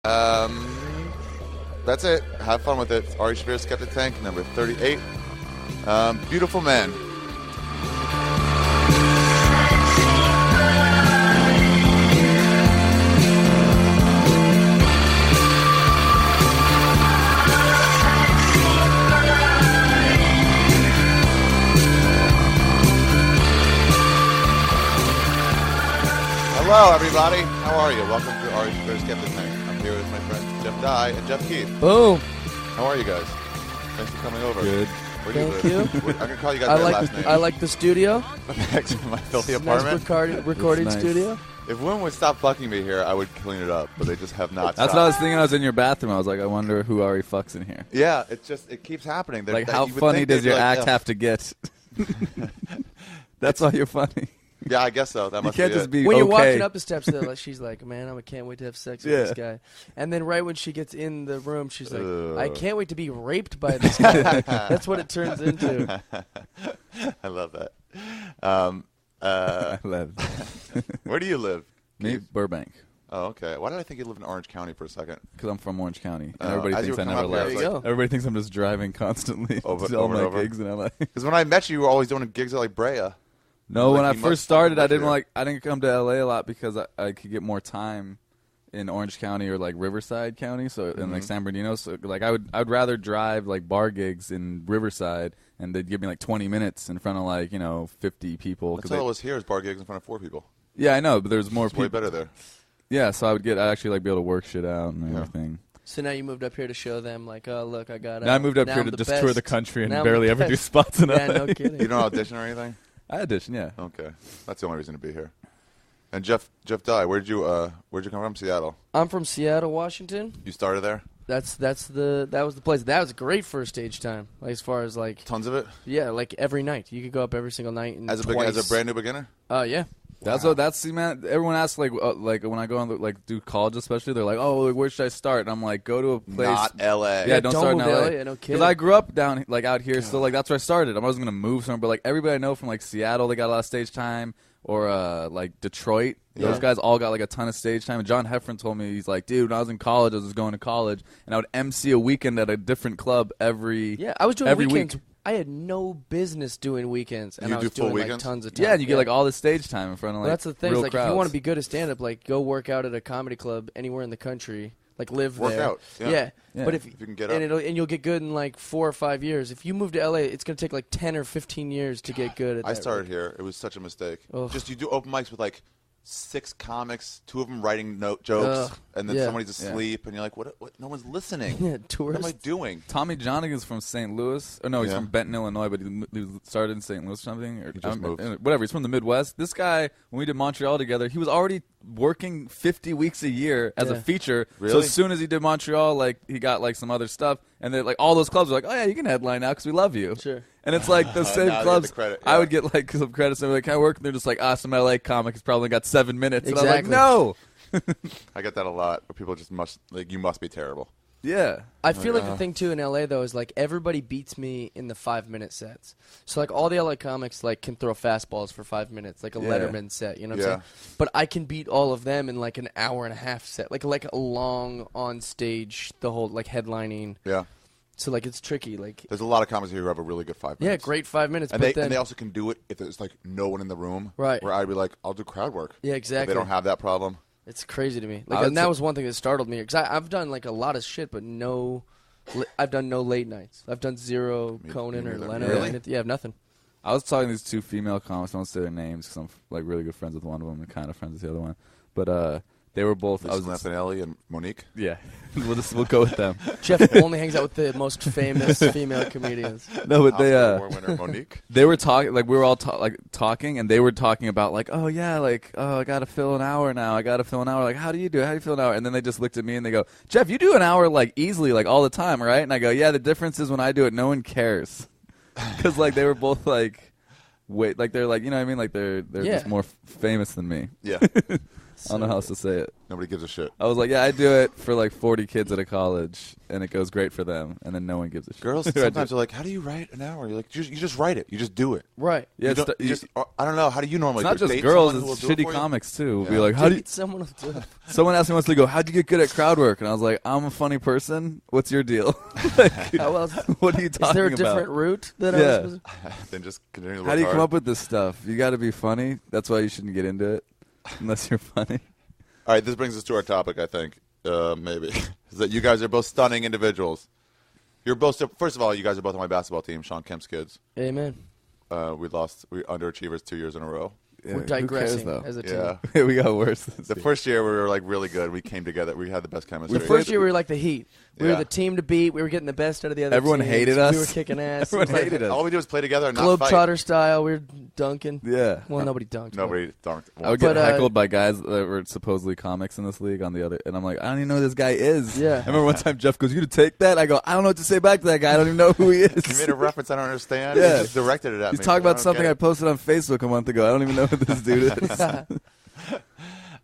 That's it. Have fun with it. It's Ari Shaffir Skeptic Tank, number 38. Beautiful man. Hello, everybody. How are you? Welcome to Ari Shaffir Skeptic Tank. I'm here with my friends Geoff Dye and Geoff Keith. Boom. How are you guys? Thanks for coming over. Good. Where do Thank you you. live? I can call you guys by last name. I like the studio. Next to my filthy Nice apartment. recording It's nice. studio. If women would stop fucking me here, I would clean it up, but they just have not. That's stopped. what I was thinking. I was in your bathroom. I was like, I wonder who Ari fucks in here. Yeah, it keeps happening. Like, how funny does your act have to get? That's why you're funny. Yeah, I guess so. That You must can't be just it. be When you're okay. walking up the steps, though, she's like, "Man, I can't wait to have sex with this guy." And then right when she gets in the room, she's like, "I can't wait to be raped by this guy." That's what it turns into. I love that. I love it. Where do you live? Me, Keith? Burbank, Oh, okay. Why did I think you live in Orange County for a second? because I'm from Orange County, and Oh, everybody as you thinks I were never coming up left. here, There you go. Everybody thinks I'm just driving constantly Over- to all over and my over. gigs in LA. Because when I met you were always doing gigs at like Brea. No, Like, when I you must first started, fucking I didn't live I didn't come to LA a lot because I could get more time in Orange County or like Riverside County, so in like San Bernardino. So like I'd rather drive like bar gigs in Riverside, and they'd give me like 20 minutes in front of like 50 people. That's 'cause all it was here is bar gigs in front of 4 people. yeah, I know, but there's more It's way people. better there. Yeah, so I'd actually like be able to work shit out and Yeah. everything. So now you moved up here to show them, like, "Oh, look, I got." Now I moved up now here I'm to the just best. tour the country and Now I'm barely the ever do best. spots in Yeah, LA. no kidding. You don't audition or anything? I audition, yeah. Okay. That's the only reason to be here. And Geoff Dye, where'd you come from? Seattle. I'm from Seattle, Washington. You started there? That was the place. That was a great first stage time. Like, as far as like, Tons of it? yeah, like every night you could go up every single night and As a brand new beginner? Yeah. See, man. Everyone asks like when I go on like do college, especially, they're like, "Oh, like, where should I start?" And I'm like, "Go to a place." Not LA. Yeah, don't start in move LA. to LA. Yeah, no kidding. Because I grew up down like out here, so like that's where I started. I wasn't gonna move somewhere, but like everybody I know from like Seattle, they got a lot of stage time, or like Detroit. Yeah. Those guys all got like a ton of stage time. And John Heffron told me, he's like, "Dude, when I was in college, I was going to college, and I would MC a weekend at a different club every I was doing every weekends. week." I had no business doing weekends, and You I was do full doing like weekends? tons of time. Yeah, and you get like all the stage time in front of like Well, that's the thing. real Is, like, crowds. if you want to be good at stand up, like go work out at a comedy club anywhere in the country. Like live Work there. out, yeah. Yeah. But if you can get and up. you'll get good in like 4 or 5 years. If you move to LA, it's gonna take like 10 or 15 years to get good at that. I started here. It was such a mistake. Ugh. Just you do open mics with like 6 comics, 2 of them writing jokes, and then yeah. somebody's asleep, and you're like, what? No one's listening. Yeah, What am I tourists. doing? Tommy Johnigan's from St. Louis. Oh no, he's Yeah. from Benton, Illinois, but he started in St. Louis or something. Or He just moved. Whatever. He's from the Midwest. This guy, when we did Montreal together, he was already working 50 weeks a year as a Yeah. feature. So Really? as soon as he did Montreal, like he got like some other stuff, and then like all those clubs were like, "Oh yeah, you can headline now because we love you." Sure. And it's like the same now they get clubs. the credit, I yeah. would get like some credits. And they're like, "Can I work?" And they're just like, some LA comic has probably got 7 minutes." And I was like, Exactly. "No." I get that a lot. Where people just you must be terrible. Yeah. I feel like the thing too in LA though is like everybody beats me in the 5-minute sets. So like all the LA comics like can throw fastballs for 5 minutes, like a Yeah. Letterman set. You know what I'm Yeah. saying? But I can beat all of them in like an hour and a half set, like a long on stage, the whole like headlining. Yeah. So like it's tricky. Like There's a lot of comics here who have a really good 5 minutes. yeah, great 5 minutes. And but they then they also can do it if there's like no one in the room. Right. Where I'd be like, I'll do crowd work. yeah, But exactly. they don't have that problem. It's crazy to me. I Like, would and that say- was one thing that startled me because I've done like a lot of shit, but I've done no late nights. I've done zero Conan me or neither. Leonard. Really? Or anything. Yeah, I have nothing. I was talking to these 2 female comics. I won't say their names because I'm like really good friends with one of them and kind of friends with the other one. But they were both. I was Lampanelli and Monique. yeah. we'll go with them. Jeff only hangs out with the most famous female comedians. No, but Oscar Award winner Monique. they were talking like we were all talking, and they were talking about like, oh yeah, like I gotta fill an hour now. I gotta fill an hour. Like, how do you do it? How do you fill an hour? And then they just looked at me and they go, Jeff, you do an hour like easily, like all the time, right? And I go, yeah. The difference is when I do it, no one cares, because like they were both like, wait, like they're like, you know what I mean? Like they're Yeah. just more famous than me. Yeah. I don't know how else to say it. Nobody gives a shit. I was like, yeah, I do it for like 40 kids at a college, and it goes great for them, and then no one gives a shit. Girls sometimes are like, how do you write an hour? You're like, you just write it. You just do it. Right. Yeah, I don't know. How do you normally it's not date just girls, someone who will it's do it shitty for you? comics, too. Yeah. Be like, how do you... Someone will do it. Someone asked me once, they go, how'd you get good at crowd work? And I was like, I'm a funny person. What's your deal? Like, How else? what are you talking about? Is there a different route that I Yeah. was supposed to? Then just continue to How work do you come hard. up with this stuff? You got to be funny. That's why you shouldn't get into it unless you're funny. All right, this brings us to our topic, I think, maybe, is that you guys are both stunning individuals. You're both, first of all, you guys are both on my basketball team, Sean Kemp's kids. Amen. We underachievers 2 years in a row. Yeah, We're who cares, digressing though? as a team. Yeah. We got worse. The first year we were like really good. We came together. We had the best chemistry. The first year we were like the Heat. We were Yeah. the team to beat. We were getting the best out of the other Everyone teams. hated us. We were kicking ass. Everyone It was like hated us. All we do is play together and not fight. Globetrotter style. We were dunking. Yeah. Well, nobody dunked. Nobody dunked. I would get But, heckled by guys that were supposedly comics in this league on the other, and I'm like, I don't even know who this guy is. Yeah. I remember one time Geoff goes, "You to take that?" I go, "I don't know what to say back to that guy. I don't even know who he You is." made a reference I don't understand. Yeah. You just directed it at He's me. talking I about don't something get I it. posted on Facebook a month ago. I don't even know who this dude is.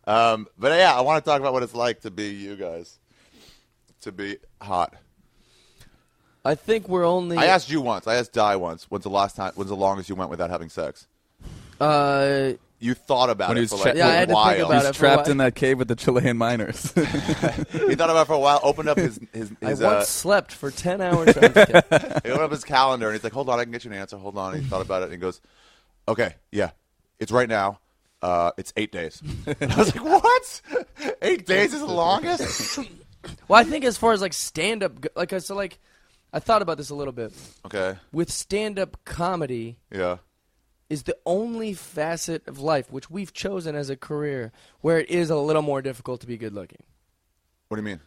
But yeah, I want to talk about what it's like to be you guys. To be hot. I think we're only. I asked you once. I asked Di once. When's the longest you went without having sex? You thought about When he it was for like Yeah, I a had to think while. about He's it for a trapped while. in that cave with the Chilean miners. He thought about it for a while. Opened up his I once slept for 10 hours. I'm just kidding. he opened up his calendar and he's like, "Hold on, I can get you an answer. Hold on." And he thought about it and he goes, "Okay, yeah, it's right now. It's 8 days." And I was like, "What? 8 days is the longest?" Well, I think as far as like stand up, I thought about this a little bit. Okay. With stand up comedy Yeah. is the only facet of life which we've chosen as a career where it is a little more difficult to be good looking. What do you mean?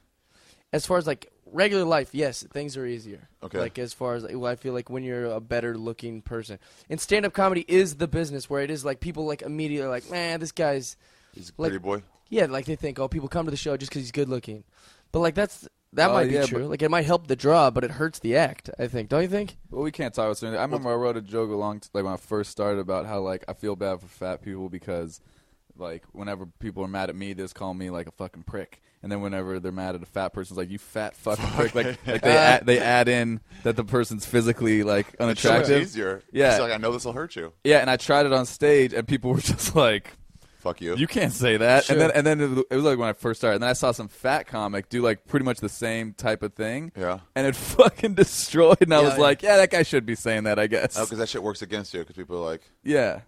As far as like regular life, yes, things are easier. Okay. Like as far as I feel like when you're a better looking person, and stand up comedy is the business where it is like people like immediately like, man, this guy's He's a like, pretty boy. yeah, like they think, oh, people come to the show just because he's good looking, but like that might be yeah, true. Like it might help the draw, but it hurts the act. I think, don't you think? Well, we can't talk about something. I remember I wrote a joke like when I first started about how like I feel bad for fat people because like whenever people are mad at me, they just call me like a fucking prick, and then whenever they're mad at a fat person, it's like you fat fucking prick. Like they add in that the person's physically like It's so much unattractive. easier. Yeah. It's like, I know this will hurt you. Yeah, and I tried it on stage, and people were just like, Fuck you. "You can't say that." Sure. And then it was like when I first started, and then I saw some fat comic do like pretty much the same type of thing. Yeah. And it fucking destroyed, and I Yeah, was yeah. like, "Yeah, that guy should be saying that, I guess." Oh, because that shit works against you because people are like, Yeah.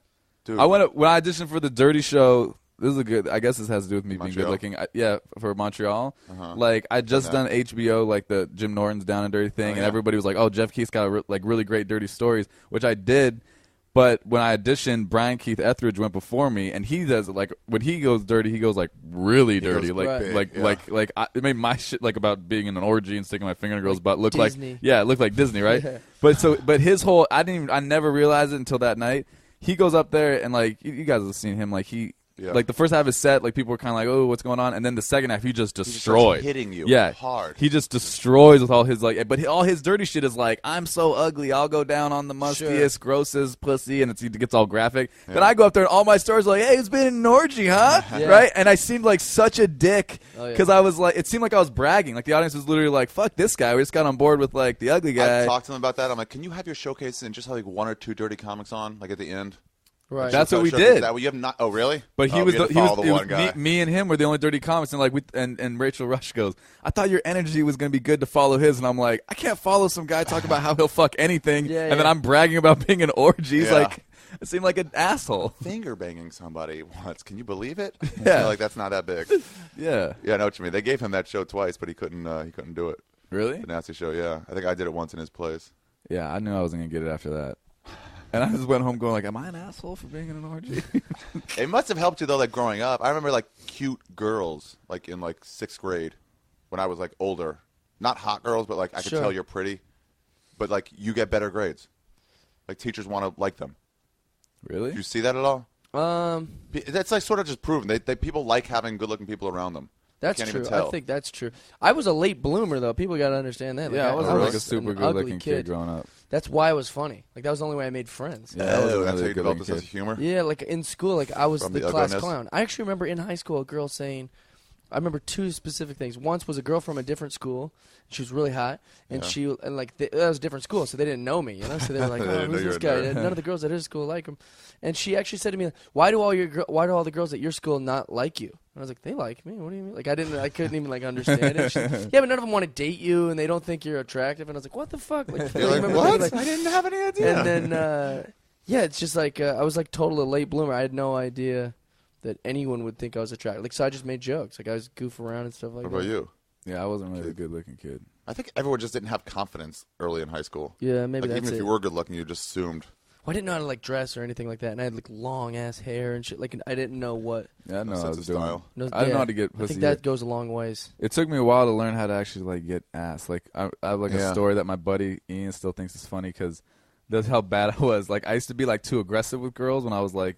dude. When I auditioned for the Dirty Show. This is a good. I guess this has to do with me being Montreal? good looking. Yeah, for Montreal. Uh-huh. Like I just Done done HBO, like the Jim Norton's Down and Dirty thing, Oh, yeah. and everybody was like, "Oh, Geoff Keith's got like really great dirty stories," which I did. But when I auditioned, Brian Keith Etheridge went before me, and he does like when he goes dirty, he goes like really dirty, goes like big, like yeah. like it made my shit like about being in an orgy and sticking my finger in a girl's butt look Disney. like it looked like Disney, right? Yeah. But his whole I never realized it until that night. He goes up there and like you guys have seen him like Yeah. like the first half of his set, like people were kind of like, "Oh, what's going on?" And then the second half, he just starts destroyed, hitting you yeah, hard. He just destroys with all his like, but all his dirty shit is like, "I'm so ugly, I'll go down on the mustiest, grossest pussy," and it gets all graphic. Yeah. Then I go up there and all my stories are like, "Hey, it's been in an orgy, huh?" Yeah. Right? And I seemed like such a dick Oh, yeah. because I was like, it seemed like I was bragging. Like the audience was literally like, "Fuck this guy, we just got on board with like the ugly guy." I talked to them about that. I'm like, can you have your showcase and just have like one or two dirty comics on, like at the end? Right. That's what we Showcase did. That way you have not. Oh, really? But he Oh, was you had the, to he follow was, the it one guy. was me and him were the only dirty comics, and like and Rachel Rush goes, "I thought your energy was gonna be good to follow his," and I'm like, I can't follow some guy talking about how he'll fuck anything, Yeah, and then yeah. I'm bragging about being in orgies. Yeah. Like, I seem like an asshole. Finger banging somebody once. Can you believe it? Yeah. Like that's not that big. Yeah, Yeah, I know what you mean. They gave him that show twice, but he couldn't do it. really? The nasty show. Yeah, I think I did it once in his place. Yeah, I knew I wasn't gonna get it after that, and I just went home going like, "Am I an asshole for being in an orgy?" It must have helped you though, like growing up. I remember like cute girls, like in like 6th grade, when I was like older. Not hot girls, but like I could Sure. tell you're pretty. But like you get better grades. Like teachers want to like them. Really? Do you see that at all? Um, That's like sort of just proven. They people like having good-looking people around them. That's can't true. even tell. I think that's true. I was a late bloomer, though. People got to understand that. Like, Yeah, I wasn't really like a super an good ugly looking kid growing up. That's why I was funny. Like, that was the only way I made friends. Yeah, I wasn't that's really how a you good developed looking a sense of kid. humor. Yeah, like in school, like I was From the the class ugliness? clown. I actually remember in high school a girl saying, I remember two specific things. Once was a girl from a different school. She was really hot, and that was a different school, so they didn't know me, you know. So they were like, They "Oh, didn't know who's you this were guy?" there. None of the girls at his school like him. And she actually said to me, "Why do all the girls at your school not like you?" And I was like, "They like me. What do you mean?" Like I couldn't even like understand it. She's like, yeah, but none of them want to date you, and they don't think you're attractive. And I was like, "What the fuck?" Like, You're I like, remember what? thinking, I didn't have any idea. And then, yeah, it's just like I was like total late bloomer. I had no idea that anyone would think I was attractive. Like, so I just made jokes. Like I was goof around and stuff like What that. about you? Yeah, I wasn't really a good looking kid. I think everyone just didn't have confidence early in high school. Yeah, maybe Like that's even if it. you were good looking, you just assumed. Well, I didn't know how to like dress or anything like that, and I had like long ass hair and shit. Like I didn't know what. Yeah, I know No I sense was of doing. style. No, I didn't yeah, know how to get I pussy. think yet. that goes a long ways. It took me a while to learn how to actually like get ass. Like I have like Yeah. a story that my buddy Ian still thinks is funny because that's how bad I was. Like I used to be like too aggressive with girls when I was like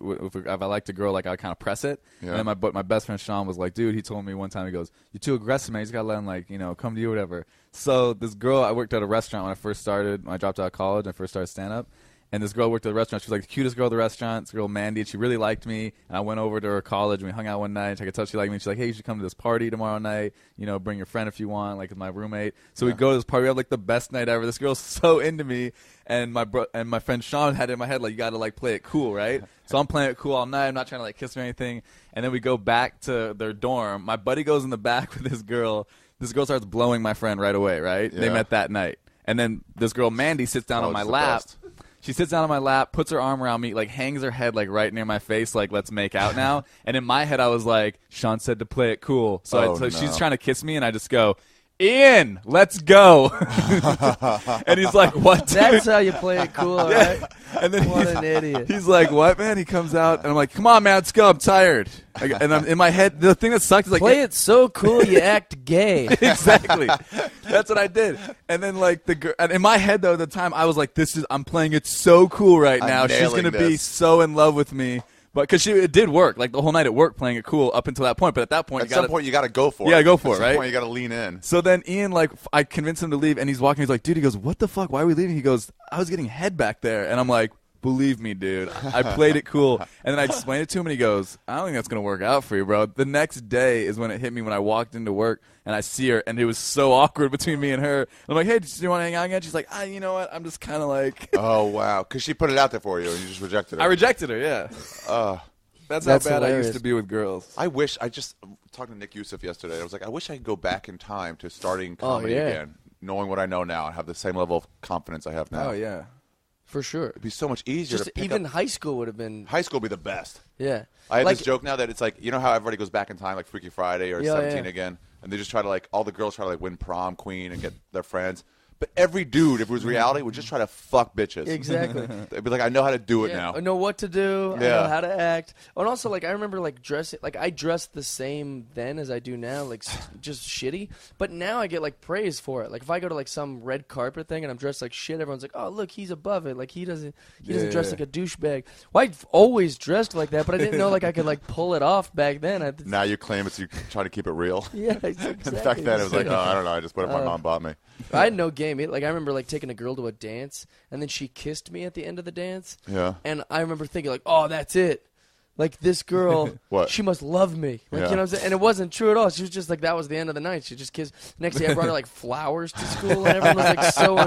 if I liked a girl, like I kind of press it. Yeah. And then my best friend Sean was like, dude, he told me one time, he goes, "You're too aggressive, man. You just gotta let him like come to you, whatever." So this girl, I worked at a restaurant when I first started. When I dropped out of college, and I first started stand up. And this girl worked at the restaurant. She was like the cutest girl at the restaurant. This girl, Mandy, and she really liked me. And I went over to her college, and we hung out one night. I could tell she liked me. She's like, "Hey, you should come to this party tomorrow night. Bring your friend if you want, like my roommate." So we go to this party. We have like the best night ever. This girl's so into me. And my friend Sean had it in my head, like, you got to like play it cool, right? So I'm playing it cool all night. I'm not trying to like kiss her or anything. And then we go back to their dorm. My buddy goes in the back with this girl. This girl starts blowing my friend right away, right? Yeah. They met that night. And then this girl, Mandy, sits down on my it's the lap. best. She sits down on my lap, puts her arm around me, like hangs her head like right near my face, like let's make out now. And in my head, I was like, Sean said to play it cool. So, Oh, she's no. trying to kiss me, and I just go, "Ian, let's go." And he's like, "What, dude?" That's how you play it cool, all right? And then What an idiot. he's like, "What, man?" He comes out, and I'm like, "Come on, man, let's go. I'm tired." And I'm in my head. The thing that sucked is like, Play it so cool you act gay. exactly. That's what I did. And then like and in my head though at the time I was like, I'm playing it so cool right I'm now. She's nailing gonna be this. so in love with me. But because it did work, like the whole night it worked playing it cool up until that point. But at that point, At some point, you got to go for it. Yeah, go for At it, right? some point, you got to lean in. So then Ian, like, I convinced him to leave, and he's walking. He's like, "Dude," he goes, "What the fuck? Why are we leaving?" He goes, "I was getting head back there," and I'm like, "Believe me, dude, I played it cool." And then I explained it to him, and he goes, "I don't think that's gonna work out for you, bro." The next day is when it hit me when I walked into work and I see her, and it was so awkward between me and her. I'm like, "Hey, do you want to hang out again?" She's like, "You know what? I'm just kind of like." Oh, wow. Because she put it out there for you, and you just rejected it. I rejected her. Yeah, that's how bad I hilarious. used to be with girls. I wish I just talked to Nick Youssef yesterday. I was like, I wish I could go back in time to starting comedy yeah. again, knowing what I know now, and have the same level of confidence I have now. Oh yeah. For sure. It'd be so much easier Just to pick even up. high school would have been, High school would be the best. yeah. I had Like- this joke now that it's like, you know how everybody goes back in time, like Freaky Friday or Yeah, 17 yeah. again, and they just try to like, all the girls try to like win prom queen and get their friends. But every dude, if it was reality, would just try to fuck bitches. Exactly. They'd be like, I know how to do it Yeah, now. I know what to do. I know Yeah. how to act. And also, like, I remember, like, dressing. Like, I dressed the same then as I do now, like, just shitty. But now I get, like, praise for it. Like, if I go to, like, some red carpet thing and I'm dressed like shit, everyone's like, "Oh, look, he's above it. Like, he doesn't dress Yeah. like a douchebag." Well, I've always dressed like that, but I didn't know, like, I could, like, pull it off back then. Now you claim it's you trying to keep it real. Yeah, exactly. And back then, it was like, oh, I don't know. I just whatever my mom bought me. I had no game. Like, I remember, like, taking a girl to a dance, and then she kissed me at the end of the dance. Yeah. And I remember thinking, like, oh, that's it. Like, this girl, What? she must love me. Like, Yeah. you know what I'm saying? And it wasn't true at all. She was just like, that was the end of the night. She just kissed. Next day, I brought her, like, flowers to school, and everyone was, like, so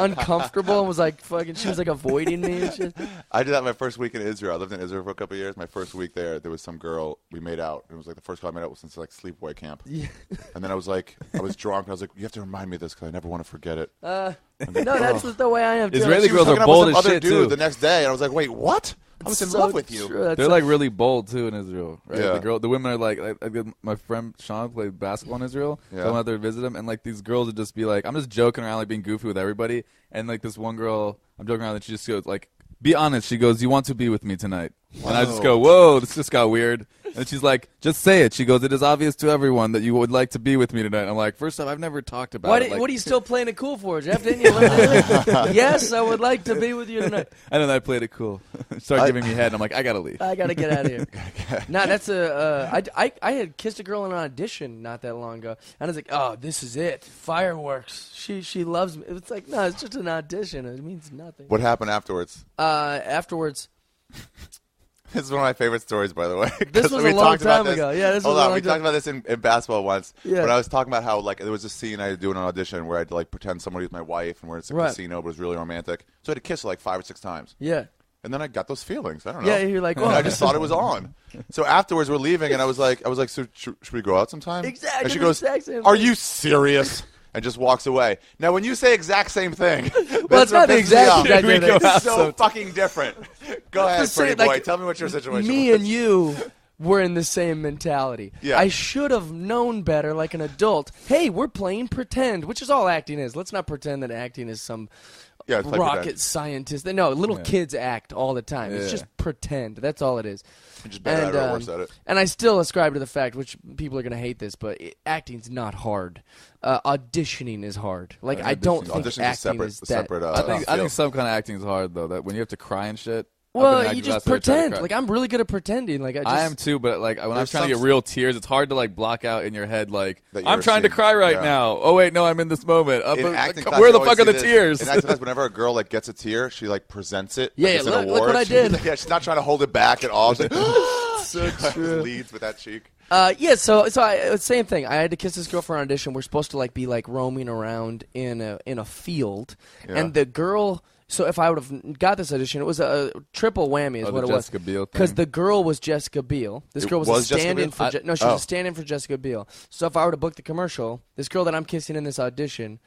uncomfortable and was, like, fucking, she was, like, avoiding me and shit. I did that my first week in Israel. I lived in Israel for a couple of years. My first week there was some girl we made out. It was like the first girl I made out with since like sleepaway camp. Yeah. And then I was like, I was drunk. And I was like, you have to remind me of this because I never want to forget it. No, that's just the way I am, too. Israeli She was girls are hooking up bold with as some other shit, dude too. the next day, and I was like, wait, what? I was in So love with you. true. That's They're so- like really bold too in Israel, right? Yeah. The women are like my friend Sean played basketball in Israel. Yeah. So I went out there to visit him, and like these girls would just be like, I'm just joking around, like being goofy with everybody, and like this one girl, I'm joking around, and she just goes like, "Be honest." She goes, "You want to be with me tonight?" And I just go, whoa, this just got weird. And she's like, just say it. She goes, it is obvious to everyone that you would like to be with me tonight. And I'm like, first off, I've never talked about it. What are you still playing it cool for, Geoff? Didn't you learn it? Yes, I would like to be with you tonight. And then I played it cool. Started giving me head, and I'm like, I got to leave. I got to get out of here. Nah, that's I had kissed a girl in an audition not that long ago. And I was like, oh, this is it. Fireworks. She loves me. It's like, no, it's just an audition. It means nothing. What happened afterwards? Afterwards... This is one of my favorite stories, by the way. This was a long time ago. Yeah, this was a long time. We talked about this in basketball once. Yeah. But I was talking about how like there was a scene I had to do in an audition where I had to like pretend somebody was my wife and we're at a casino, but it was really romantic. So I had to kiss her like 5 or 6 times. Yeah. And then I got those feelings. I don't know. Yeah, you're like, and I just thought it was on. So afterwards we're leaving, and I was like, so should we go out sometime? Exactly. And she goes, "Are you serious?" And just walks away. Now, when you say exact same thing, well, it's not the exact same thing. It's so fucking different. Go ahead, pretty boy. Tell me what your situation me was. And you were in the same mentality. Yeah. I should have known better, like an adult. Hey, we're playing pretend, which is all acting is. Let's not pretend that acting is some rocket scientist. No, little kids act all the time. It's just pretend. That's all it is. Just better or worse at it. And I still ascribe to the fact, which people are going to hate this, but acting's not hard. Auditioning is hard. Like I don't think acting is that. I think some kind of acting is hard though. That when you have to cry and shit. Well, you just pretend. Like I'm really good at pretending. Like I am too, but like when I'm trying to get real tears, it's hard to like block out in your head like I'm trying to scene. cry right now. Oh wait, no, I'm in this moment. Where the fuck are the tears? In acting class, whenever a girl like gets a tear, she like presents it. Yeah, like, look what I did. She's not trying to hold it back at all. She's like, so true. Leads with that cheek. So same thing. I had to kiss this girl for an audition. We're supposed to like be like roaming around in a field, and the girl. So if I would have got this audition, it was a triple whammy is what it was. Jessica Biel thing. Because the girl was Jessica Biel. This girl was a stand-in for she was a stand-in for Jessica Biel. So if I were to book the commercial, this girl that I'm kissing in this audition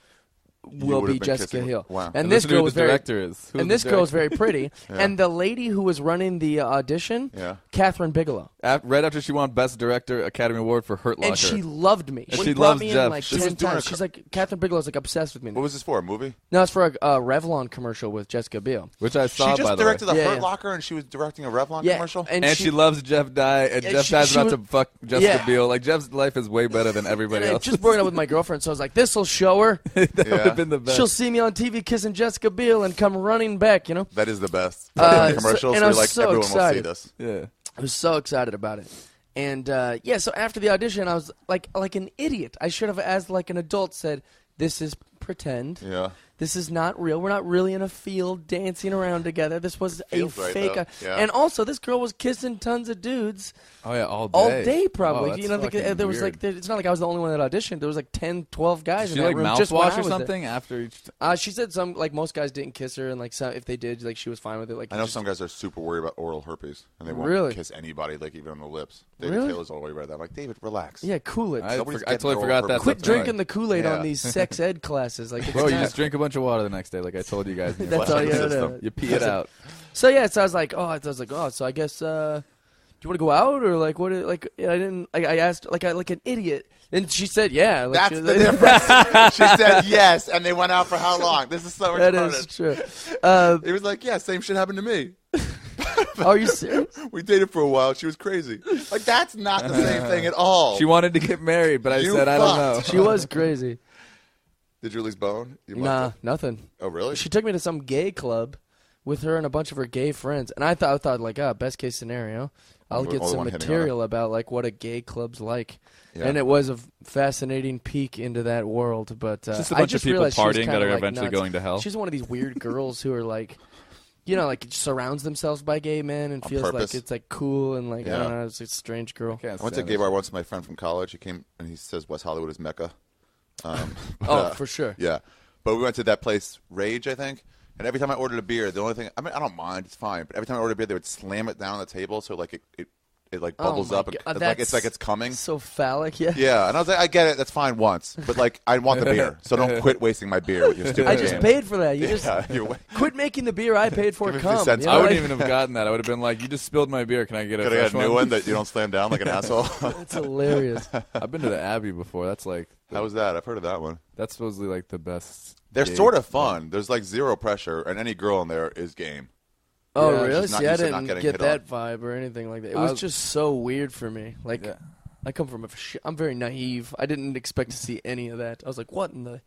will be Jessica Biel. Wow. And this girl was very this girl was very pretty. And the lady who was running the audition, Catherine Bigelow. Right after she won Best Director Academy Award for Hurt Locker. And she loved me. And she brought me Geoff. in like 10 times. She's like, Catherine Bigelow's like obsessed with me. What was this for, a movie? No, it's for a Revlon commercial with Jessica Biel. Which I saw, She just by the directed way. the Hurt Locker, and she was directing a Revlon commercial? And she loves Geoff Dye, and Geoff Dye's about to fuck Jessica Biel. Like, Jeff's life is way better than everybody else. I just broke it up with my girlfriend, so I was like, this'll show her. That would have been the best. She'll see me on TV kissing Jessica Biel and come running back, you know? That is the best. Commercials and I was like, so everyone excited. will see this. Yeah. I was so excited about it. And, so after the audition, I was like an idiot. I should have, as like an adult, said, this is pretend. Yeah. This is not real. We're not really in a field dancing around together. This was Feels a right, fake. yeah. And also, this girl was kissing tons of dudes. Oh yeah, all day. All day, probably. Oh, you know, there was like, it's not like I was the only one that auditioned. There was like 10, 12 guys Did in she that like room. Just when mouthwash I or was something there. after each? She said some like most guys didn't kiss her, and like some, if they did, like she was fine with it. Like I know some guys are super worried about oral herpes, and they won't Really? kiss anybody, like even on the lips. David Really? Taylor's all worried about that. I'm like, David, relax. Yeah, cool it. I Nobody's totally getting forgot oral that. herpes. Quit stuff drinking anyway. the Kool-Aid Yeah. on these sex ed classes. Like, Bro, you just drink a bunch of water the next day, like I told you guys. That's all you gotta do. You pee it out. So yeah, so I was like, so I guess, do you want to go out or like what? Like I didn't. I asked like an idiot, and she said, yeah. Like, That's the difference. She said yes, and they went out for how long? This is so retarded. that is true. It was like, yeah, same shit happened to me. Are you serious? We dated for a while. She was crazy. Like, that's not the same thing at all. She wanted to get married, but I said I don't know. She was crazy. Did you at least bone? Nah, nothing. Oh, really? She took me to some gay club with her and a bunch of her gay friends, and I thought like, best case scenario, I'll get some material about like what a gay club's like. Yeah. And it was a fascinating peek into that world, but just a bunch of people partying that are like eventually nuts. going to hell. She's one of these weird girls who are like, you know, like surrounds themselves by gay men and feels like it's like cool and like I don't know, it's a strange girl. I went to a gay bar once with my friend from college. He came and he says West Hollywood is Mecca. For sure. Yeah, but we went to that place, Rage, I think. And every time I ordered a beer, the only thing I don't mind, it's fine. But every time I ordered a beer, they would slam it down on the table so like it like bubbles up and it's like it's coming. So phallic, yeah. Yeah, and I was like, I get it, that's fine once, but like I want the beer, so don't quit wasting my beer with your stupid. I just paid for that. You just you quit making the beer I paid for. Give me a few Come. cents. You know, I wouldn't even have gotten that. I would have been like, you just spilled my beer. Can I get a Could I fresh get a new one that you don't slam down like an asshole? That's hilarious. I've been to the Abbey before. That's like How was that? I've heard of that one. that's supposedly like the best. They're gay sort of fun. There's like zero pressure, and any girl in there is game. Oh, Yeah, really? she's not See, I used to not didn't getting get hit that on. vibe or anything like that. It was just so weird for me. Like, Yeah. I come from I'm very naive. I didn't expect to see any of that. I was like, what in the...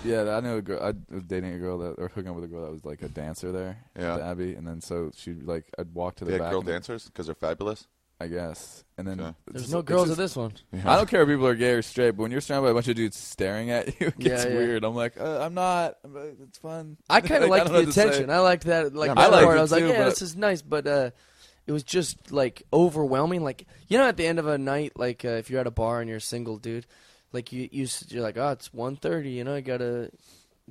Yeah, I knew a girl. I was dating a girl or hooking up with a girl that was like a dancer there at the Abbey, and then so she like I'd walk to the They back. had girl and- dancers because they're fabulous. I guess, and then Okay. There's no girls at this one. I don't care if people are gay or straight, but when you're surrounded by a bunch of dudes staring at you, it gets Yeah, yeah. weird. I'm like, I'm not. It's fun. I kind of Like, liked I don't know the what to say. attention. I liked that. Like Yeah, that I liked part. it I was like, too, yeah, but- this is nice, but it was just like overwhelming. Like, you know, at the end of a night, like if you're at a bar and you're a single dude, like you're like, oh, it's 1:30. You know, you gotta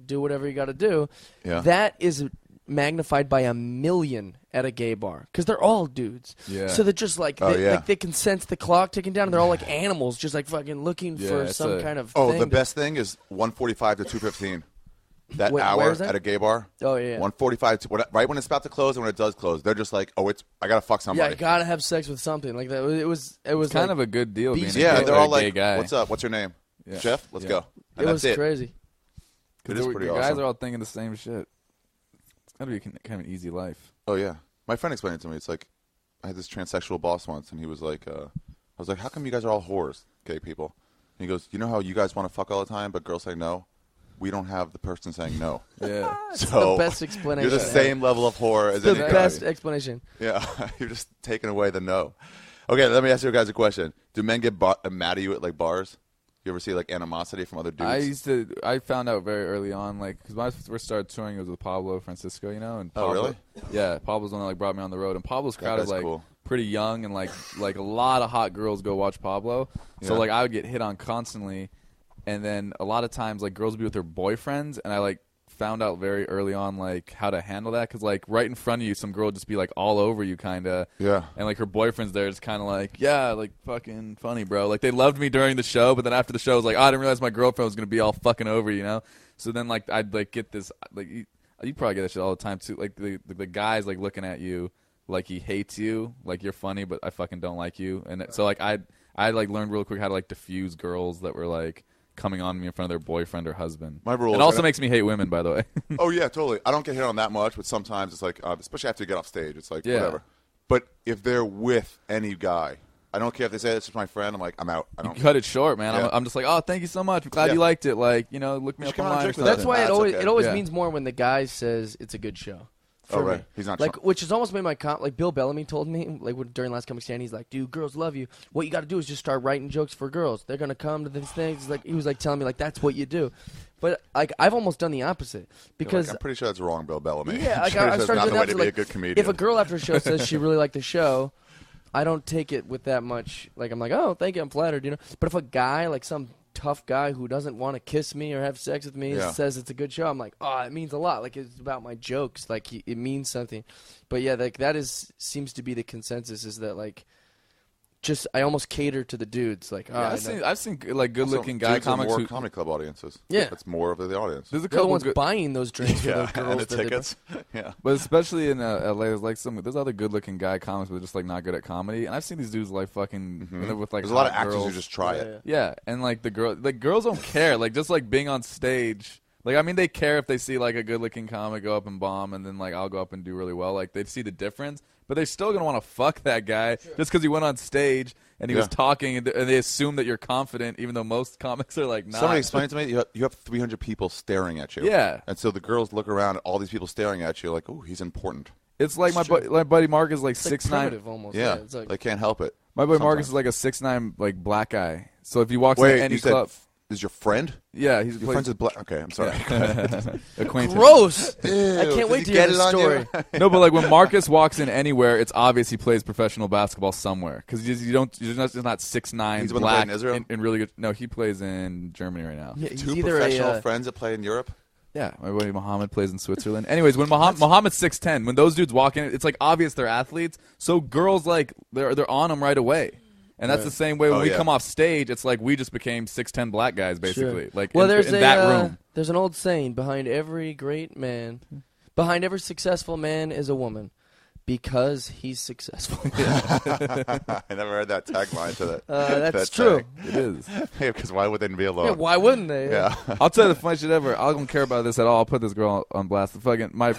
do whatever you gotta do. Yeah. That is magnified by 1,000,000 at a gay bar because they're all dudes. Yeah. So they're just like, Oh, they, yeah. like they can sense the clock ticking down. And they're all like animals, just like fucking looking Yeah, for it's some a- kind of. Oh, thing the to- best thing is 1:45 to 2:15. That Wait, hour where's that? at a gay bar. Oh yeah. 1:45 to right when it's about to close and when it does close, they're just like, oh, I gotta fuck Yeah, somebody. I gotta have sex with something like that. It was It's kind like, of a good deal being beast- a Yeah, gay, they're a all gay like, guy. what's up? What's your name? Yeah. Geoff. Let's Yeah. go. It And was that's it. crazy. It is The pretty guys awesome. are all thinking the same shit. It's gotta be kind of an easy life. Oh yeah, my friend explained it to me. It's like I had this transsexual boss once, and he was like, I was like, how come you guys are all whores, gay people? And he goes, you know how you guys want to fuck all the time, but girls say no. We don't have the person saying no. Yeah. So the best explanation. you're the same level of whore as The any guy. best explanation. Yeah, you're just taking away the no. Okay, let me ask you guys a question. Do men get mad at you at like bars? You ever see like animosity from other dudes? I found out very early on, like, because when I first started touring, it was with Pablo Francisco, you know, and Oh, Pablo, really? Yeah, Pablo's the one that like brought me on the road, and Pablo's crowd is guy's like cool. pretty young, and like a lot of hot girls go watch Pablo, so Yeah. like I would get hit on constantly, and then a lot of times like girls would be with their boyfriends, and I like found out very early on like how to handle that, because like right in front of you, some girl would just be like all over you, kind of. Yeah. And like her boyfriend's there, it's kind of like, yeah, like fucking funny, bro. Like they loved me during the show, but then after the show, I was like, oh, I didn't realize my girlfriend was gonna be all fucking over, you know. So then like I'd like get this like you probably get that shit all the time too. Like the guy's like looking at you like he hates you, like you're funny, but I fucking don't like you. And so like I like learned real quick how to like diffuse girls that were like coming on me in front of their boyfriend or husband. My rule It is also that- makes me hate women, by the way. Oh yeah, totally. I don't get hit on that much, but sometimes it's like, especially after you get off stage, it's like Yeah. whatever. But if they're with any guy, I don't care if they say this is my friend. I'm like, I'm out. I You don't. cut it short, man. Yeah. I'm just like, oh, thank you so much. I'm glad Yeah. you liked it. Like, you know, look me You up should come on online. and or drink with That's us. something. why That's it okay. always Yeah. means more when the guy says it's a good show. Oh For right, me. he's not Like, trying- which has almost made my like Bill Bellamy told me during Last Comic Stand, he's like, dude, girls love you. What you got to do is just start writing jokes for girls. They're gonna come to these things. Like he was like telling me like that's what you do. But like I've almost done the opposite because I'm pretty sure that's wrong, Bill Bellamy. yeah, I'm like, pretty I sure that's started not doing the way that. to So, be a like, good comedian. if a girl after a show says she really liked the show, I don't take it with that much. Like I'm like, oh, thank you, I'm flattered, you know. But if a guy, like some tough guy who doesn't want to kiss me or have sex with me, Yeah. says it's a good show, I'm like, oh, it means a lot. Like it's about my jokes. Like it means something. But yeah, like that seems to be the consensus is that like. Just I almost cater to the dudes. Like, Yeah, I've seen like good-looking Also, guy dudes are comics more who. comedy club audiences. Yeah. That's more of the audience. There's a they're the couple ones good, buying those drinks for those girls. and the that they- tickets. Yeah. but especially in LA, there's like there's other good-looking guy comics, but just like not good at comedy. And I've seen these dudes like fucking with like There's a lot of hot actors girls. who just try Yeah, it. Yeah, and like girls don't care. Like just like being on stage. Like I mean, they care if they see like a good-looking comic go up and bomb, and then like I'll go up and do really well. Like they see the difference, but they're still gonna want to fuck that guy just because he went on stage and he was Yeah. talking, and they assume that you're confident, even though most comics are like not. Somebody explained to me you have 300 people staring at you. Yeah. And so the girls look around at all these people staring at you like, oh, he's important. It's like It's my buddy Mark is like It's like 6'9". primitive almost. Yeah. It's like they can't help it. My boy Marcus Sometimes. is like a 6'9" like black guy. So if he walks Wait, into any you said club, is your friend? yeah, he's Your friend's is black. Okay, I'm sorry. acquaintance. gross. I Ew, can't wait did to he hear get the it on story. you? No, but like when Marcus walks in anywhere, it's obvious he plays professional basketball somewhere because you're not 6'9" He's the one that played black in Israel? and really good. No, he plays in Germany right now. Yeah, he's Two either professional a friends that play in Europe. Yeah, my buddy Muhammad plays in Switzerland. Anyways, when Muhammad's 6'10", when those dudes walk in, it's like obvious they're athletes. So girls like they're on them right away. And that's the same way when Oh, we yeah. come off stage. It's like we just became 6'10" black guys, basically. Sure. Like well, in there's that room. There's an old saying behind every great man, behind every successful man is a woman, because he's successful. I never heard that tagline to that. That's that true. tag. It is. Yeah, because why would they be Yeah, alone? why wouldn't they? Yeah. I'll tell you the funniest shit ever. I don't care about this at all. I'll put this girl on blast. The fucking my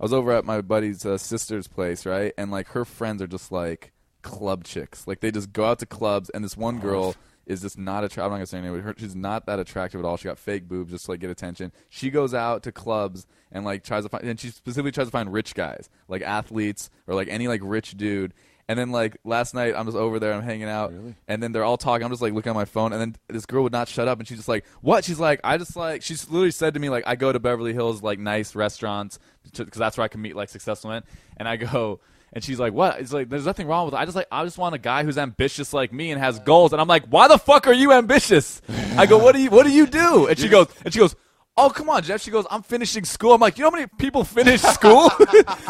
I was over at my buddy's sister's place, right? And like her friends are just like club chicks. Like they just go out to clubs, and this one girl is just not attractive. I'm not gonna say anything. She's not that attractive at all. She got fake boobs just to like get attention. She goes out to clubs and like tries to find, and she specifically tries to find rich guys, like athletes or like any like rich dude. And then like last night, I'm just over there, I'm hanging out, and then they're all talking. I'm just like looking at my phone, and then this girl would not shut up, and she's just like, "What?" She's like, she's literally said to me like, "I go to Beverly Hills like nice restaurants because that's where I can meet like successful men," and I go. And she's like, "What?" It's like, "There's nothing wrong with it. I just want a guy who's ambitious like me and has goals." And I'm like, "Why the fuck are you ambitious?" I go, "What do you do?" And she goes, "Oh, come on, Geoff." She goes, "I'm finishing school." I'm like, "You know how many people finish school?"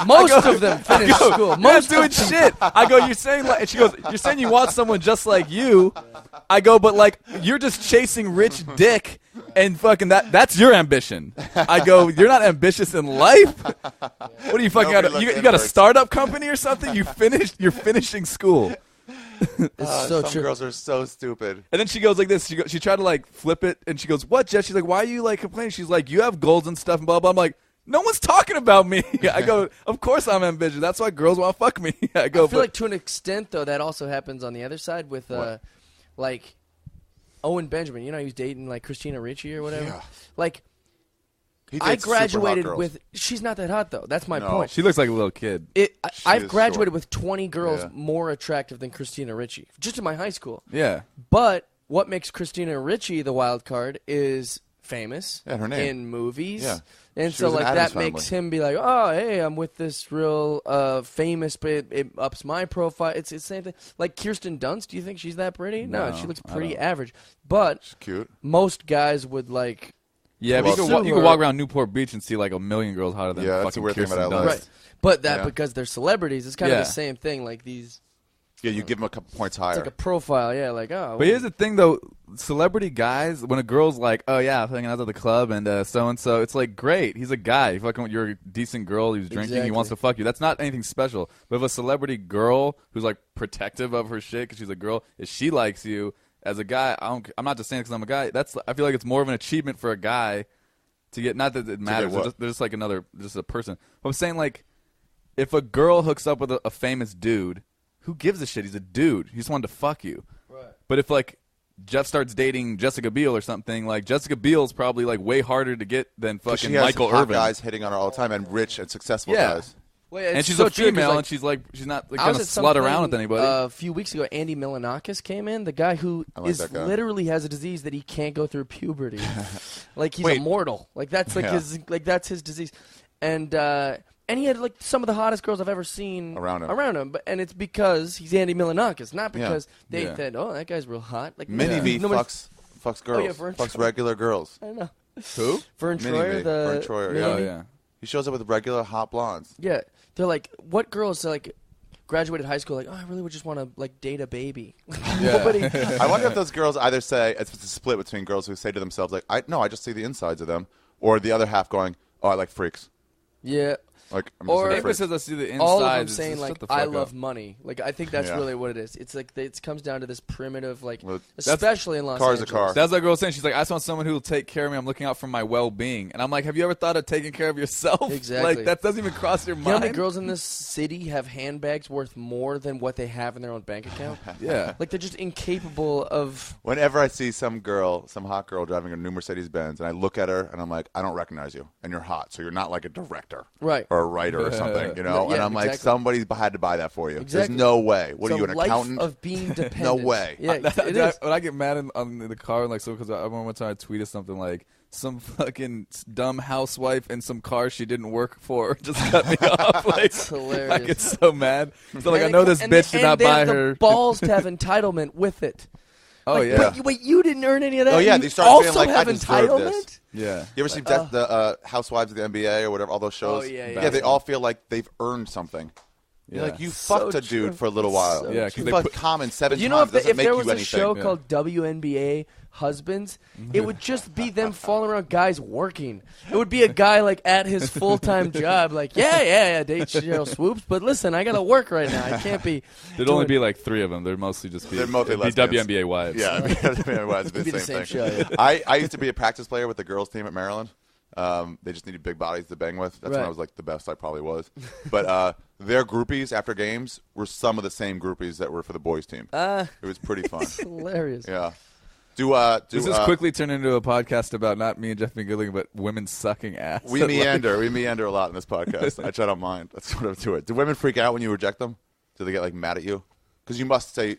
Most of them finish school. Most doing shit. I go, "You're saying like," and she goes, "You're saying you want someone just like you." I go, "But like, you're just chasing rich dick." And fucking that's your ambition. I go, "You're not ambitious in life. What are you fucking got? You got a startup company or something? You're finishing school." It's so some true. girls are so stupid. And then she goes like this. She tried to like flip it, and she goes, "What, Geoff?" She's like, "Why are you like complaining?" She's like, "You have goals and stuff and blah blah." I'm like, "No one's talking about me." I go, "Of course I'm ambitious. That's why girls want to fuck me." I go, I feel like to an extent though that also happens on the other side with like Owen Benjamin. You know, he was dating like Christina Ricci or whatever. Yeah. Like He I dates super hot graduated girls. with. She's not that hot though. That's my No. point. she looks like a little kid. I've is graduated short. with 20 girls Yeah. more attractive than Christina Ricci, just in my high school. Yeah. But what makes Christina Ricci the wild card is famous Yeah, her name. in movies. Yeah. And She so was in like Addams that makes Family. him be like, "Oh, hey, I'm with this real famous, but it ups my profile." It's the same thing. Like Kirsten Dunst, do you think she's that pretty? No, No, she looks I pretty don't. average. But She's cute. most guys would like. Yeah, but Well, you so can her- walk around Newport Beach and see like a million girls hotter than Yeah, that's fucking the weird thing Kirsten about LA. Dunst. Right. But that Yeah. because they're celebrities, it's kind of Yeah. the same thing. Like these, Yeah, you give them a couple points it's higher. like a profile. Yeah, like oh. But here's the thing, though. Celebrity guys, when a girl's like, "Oh yeah, I'm hanging out at the club and so and so," it's like, great. He's a guy. Fucking, you're a decent girl. He's drinking. He wants to fuck you. That's not anything special. But if a celebrity girl who's like protective of her shit because she's a girl, if she likes you as a guy, I'm not just saying because I'm a guy. I feel like it's more of an achievement for a guy to get. Not that it matters. what? They're just like just a person. But I'm saying like, if a girl hooks up with a famous dude, who gives a shit? He's a dude. He just wanted to fuck you. Right. But if like Geoff starts dating Jessica Biel or something, like Jessica Biel's probably like way harder to get than 'Cause fucking she has Michael hot Irvin. guys hitting on her all the time, and rich and successful Yeah. guys. Well, And it's she's so a true 'cause, female, like, and she's not like, I gonna was at slut around something, with anybody. A few weeks ago, Andy Milanakis came in, the guy who I like is that guy. literally has a disease that he can't go through puberty. Like he's Wait. immortal. Like that's like Yeah. that's his disease. And he had like some of the hottest girls I've ever seen Around him. But and it's because he's Andy Milanakis, not because they Yeah. said, "Oh, that guy's real hot." Like Mini V nobody- fucks girls. yeah, Vern fucks Troyer. regular girls. I don't know. Who? Vern Mini Troyer, Me. the Vern Troyer, Mini Oh Me? yeah. He shows up with regular hot blondes. Yeah, they're like, what girls like graduated high school? Like, oh, I really would just want to like date a baby. Nobody. I wonder if those girls either say it's a split between girls who say to themselves like, I just see the insides of them, or the other half going, "Oh, I like freaks." Yeah. Like, I'm Or- just into Maybe freaks. says I see the inside. All of them saying like, shut the "I fuck love up. money." Like, I think that's Yeah. really what it is. It's like it comes down to this primitive, like, Well, especially in Los car's a Angeles. car. That's what girl was saying. She's like, "I just want someone who will take care of me. I'm looking out for my well-being." And I'm like, "Have you ever thought of taking care of yourself?" Exactly. Like that doesn't even cross your You know how mind. many girls in this city have handbags worth more than what they have in their own bank account? Yeah. Like they're just incapable of. Whenever I see some hot girl driving a new Mercedes Benz, and I look at her and I'm like, I don't recognize you, and you're hot, so you're not like a director, Right. or a writer or something, you know. Yeah, and I'm like, exactly. somebody had to buy that for you. Exactly. There's no way. What It's are you, a an life accountant? of being dependent. No way. Yeah, it is. When I get mad in the car, and like, so because I remember one time I tweeted something like, some fucking dumb housewife in some car she didn't work for just cut me off. Like, It's hilarious. I get so mad. So like, I And know they- this and bitch they- did not and they buy have the her. balls to have entitlement with it. Oh Like, yeah, Wait, you didn't earn any of that? Oh, yeah, You they start also feeling like, I have deserve entitlement? this. yeah. You ever see the Housewives of the NBA or whatever, all those shows? Oh, yeah, Yeah, yeah. they all feel like they've earned something. Yeah. You're like, you So fucked a true. dude for a little while. So Yeah, 'cause you they fucked put- Common 7 You know, times. if Doesn't make there you was a anything. show Yeah. called WNBA Husbands, it would just be them following around guys working. It would be a guy like at his full-time job, like, yeah, date Cheryl Swoops, but listen, I gotta work right now. I can't be. There'd only be like 3 of them. They'd mostly just be. They're mostly it'd be lesbians. WNBA wives. Yeah, it was It'd be the same thing. show, yeah. I used to be a practice player with the girls' team at Maryland. They just needed big bodies to bang with. That's Right. when I was like the best I probably was. But their groupies after games were some of the same groupies that were for the boys team. It was pretty fun. Hilarious. Yeah. This has quickly turned into a podcast about not me and Geoff being good looking, but women sucking ass. We meander. We meander a lot in this podcast. I try don't mind. That's what I do it. Do women freak out when you reject them? Do they get like mad at you? Because you must say,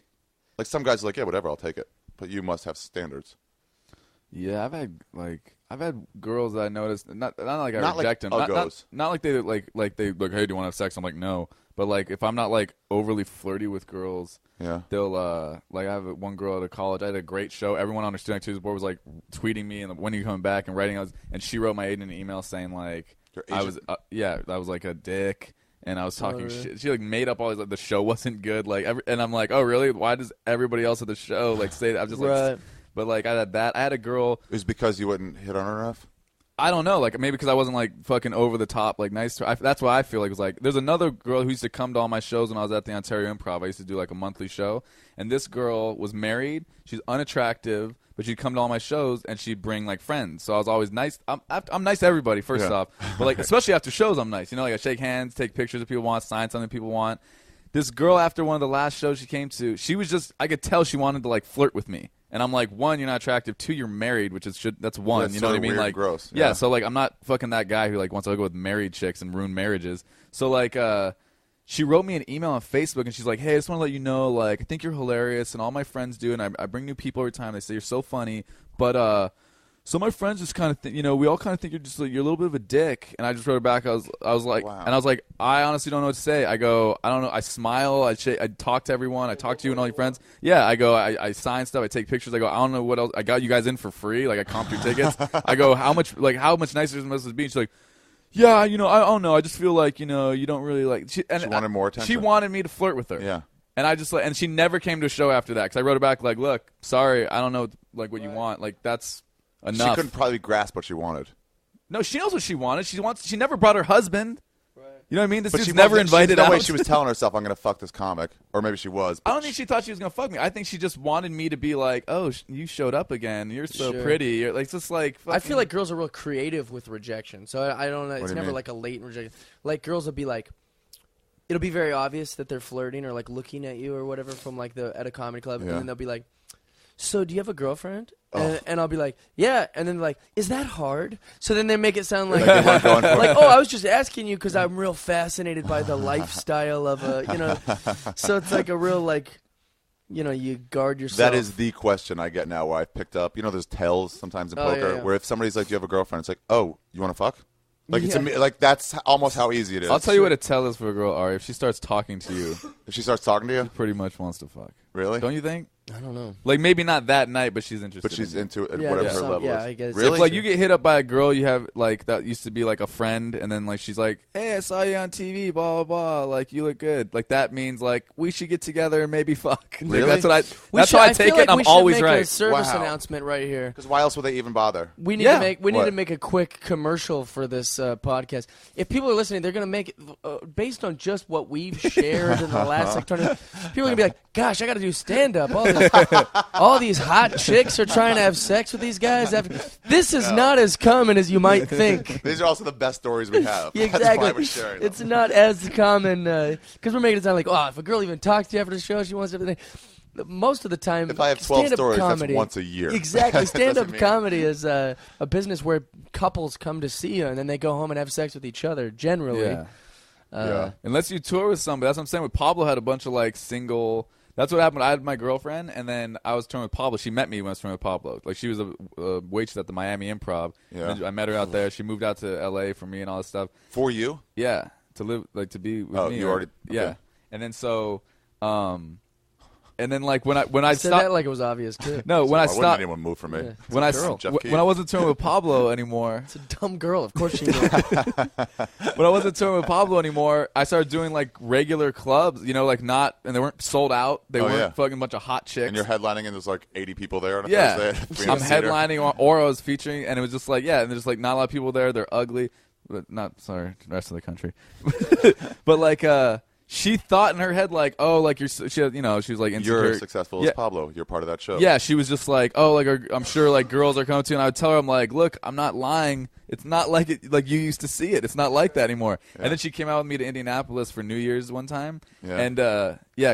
like some guys are like, yeah, whatever, I'll take it. But you must have standards. Yeah, I've had girls that I noticed not like I Not reject like them, uggos. not like they like hey, do you want to have sex? I'm like no, but like if I'm not like overly flirty with girls, Yeah. they'll like I have one girl at a college. I had a great show. Everyone on our student activities board was like tweeting me and when are you coming back and writing. And she wrote my agent an email saying like I was I was like a dick. And I was talking shit. She like made up all these like the show wasn't good. Like and I'm like, oh really? Why does everybody else at the show like say that? I'm just like, but like I had that. I had a girl. It was because you wouldn't hit on her enough? I don't know. Like maybe because I wasn't like fucking over the top like nice to her. That's what I feel like. It was like there's another girl who used to come to all my shows when I was at the Ontario Improv. I used to do like a monthly show, and this girl was married. She's unattractive, but she'd come to all my shows and she'd bring like friends. So I was always nice. I'm nice to everybody first off, but like especially after shows, I'm nice. You know, like I shake hands, take pictures if people want, sign something people want. This girl after one of the last shows she came to, she was just I could tell she wanted to like flirt with me. And I'm like, one, you're not attractive. Two, you're married, which is that's one. Yeah, you know what I mean? weird, Like, gross. Yeah. So like, I'm not fucking that guy who like wants to go with married chicks and ruin marriages. So like, she wrote me an email on Facebook and she's like, hey, I just want to let you know, like, I think you're hilarious and all my friends do, and I bring new people every time. They say you're so funny, but so my friends just kind of think, you know, we all kind of think you're just like, you're a little bit of a dick. And I just wrote back. I was like, wow. and I was like, I honestly don't know what to say. I go, I don't know. I smile. I talk to everyone. I talk to you and all your friends. Yeah. I go, I sign stuff. I take pictures. I go, I don't know what else. I got you guys in for free. Like I comped your tickets. I go, how much nicer must it be? And she's like, yeah, you know, I don't know. I just feel like, you know, you don't really like. She wanted more attention. She wanted me to flirt with her. Yeah. And I just like, and she never came to a show after that because I wrote her back like, look, sorry, I don't know like what you want. Like that's enough. She couldn't probably grasp what she wanted. No, she knows what she wanted. She never brought her husband. Right. You know what I mean? This But dude's she never wasn't- invited no out. way she was telling herself, I'm going to fuck this comic. Or maybe she was. I don't think she thought she was gonna fuck me. I think she just wanted me to be like, "Oh, you showed up again. You're so Sure. pretty." You're like just like. I feel like girls are real creative with rejection, so I don't know. It's do you never mean? like a latent rejection. Like girls will be like, it'll be very obvious that they're flirting or like looking at you or whatever from like at a comedy club, and Yeah. then they'll be like, "So do you have a girlfriend?" And I'll be like, "Yeah," and then like, "Is that hard?" So then they make it sound like, Like they weren't going for it. like, "Oh, I was just asking you because I'm real fascinated by the lifestyle of a, you know." So it's like a real like, you know, you guard yourself. That is the question I get now where I've picked up. You know, there's tells sometimes in poker yeah. where if somebody's like, do you have a girlfriend? It's like, oh, you want to fuck? Like, Yeah. like that's almost how easy it is. I'll tell you what a tell is for a girl, Ari. If she starts talking to you, If she starts talking to you? pretty much wants to fuck. Really? Don't you think? I don't know. Like maybe not that night, but she's interested. But she's in you. into it at Yeah, whatever there's her some- level yeah, is. I guess. Really? If like you get hit up by a girl you have like that used to be like a friend, and then like she's like, "Hey, I saw you on TV, blah blah blah. Like you look good." Like that means like we should get together and maybe fuck. Like, Really? that's what I. We That's should- how I feel take like it. And we I'm should always make right. A service Wow. announcement right here. Because why else would they even bother? We need Yeah. to make What? to make a quick commercial for this podcast. If people are listening, they're gonna make it based on just what we've shared in the last like 20 minutes. People are gonna be like, "Gosh, I got to do stand up. All these hot chicks are trying to have sex with these guys. This is not as common as you might think." These are also the best stories we have. Yeah, That's exactly. why we're sharing them. It's not as common because we're making it sound like, oh, if a girl even talks to you after the show, she wants everything. Most of the time, If I have 12 stand-up stories, comedy, that's once a year. Exactly. That Stand-up doesn't mean- comedy is a business where couples come to see you and then they go home and have sex with each other. Generally, Yeah. Yeah. Unless you tour with somebody. That's what I'm saying. With Pablo had a bunch of like single. That's what happened. I had my girlfriend, and then I was touring with Pablo. She met me when I was touring with Pablo. Like she was a waitress at the Miami Improv. Yeah. And I met her out there. She moved out to L.A. for me and all this stuff. For you? Yeah, to live like to be with Oh, me. you already- Yeah, okay. and then so, and then like when I I said stopped. that like it was obvious too. No, when Why I wouldn't stopped. anyone move for me? Yeah. When I girl. Jeff Keith. when I wasn't touring with Pablo anymore. It's a dumb girl. Of course she knew. When I wasn't touring with Pablo anymore, I started doing like regular clubs, you know, like not, and they weren't sold out. They Oh, weren't yeah. fucking bunch of hot chicks. And you're headlining, and there's like 80 people there on a yeah, Thursday. I'm headlining, or I was featuring, and it was just like, yeah, and there's like not a lot of people there. They're ugly, but not sorry, the rest of the country. But like, she thought in her head like, oh, like she had, you know, she was like insecure. You're successful as Pablo. You're part of that show. Yeah, she was just like, oh, like I'm sure like girls are coming to, and I would tell her, I'm like, look, I'm not lying. It's not like it like you used to see it. It's not like that anymore. Yeah. And then she came out with me to Indianapolis for New Year's one time, and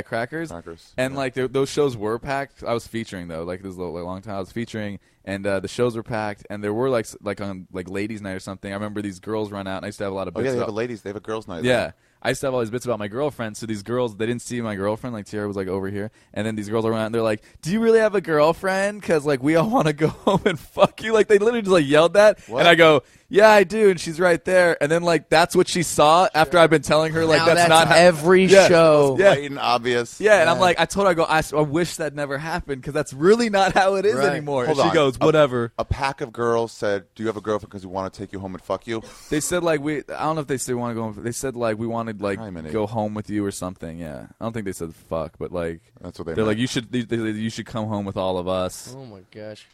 Crackers, and like those shows were packed. I was featuring though, like this little long time I was featuring, and the shows were packed, and there were like on like ladies' night or something. I remember these girls run out, and I used to have a lot of bits. Oh yeah, they have a girls' night. Yeah. There. I used to have all these bits about my girlfriend, so these girls, they didn't see my girlfriend, like Tiara was like over here, and then these girls around, and they're like, do you really have a girlfriend? Because like we all want to go home and fuck you. Like they literally just like yelled that, and I go, yeah, I do, and she's right there. And then like that's what she saw after I've been telling her like now that's not every show. Yeah, blatant, obvious. Yeah, and I'm like, I told her, I wish that never happened because that's really not how it is anymore. Hold and she on. goes, whatever. A pack of girls said, do you have a girlfriend because we want to take you home and fuck you? They said like I don't know if they said want to go home. They said like we wanted like go home with you or something. Yeah, I don't think they said fuck, but like that's what they're meant. Like you should come home with all of us. Oh my gosh.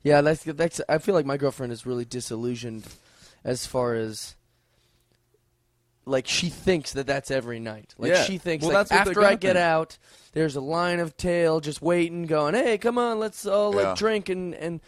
Yeah, that's. I feel like my girlfriend is really disillusioned, as far as like she thinks that that's every night. Like she thinks like after I get out, there's a line of tail just waiting, going, "Hey, come on, let's all like drink and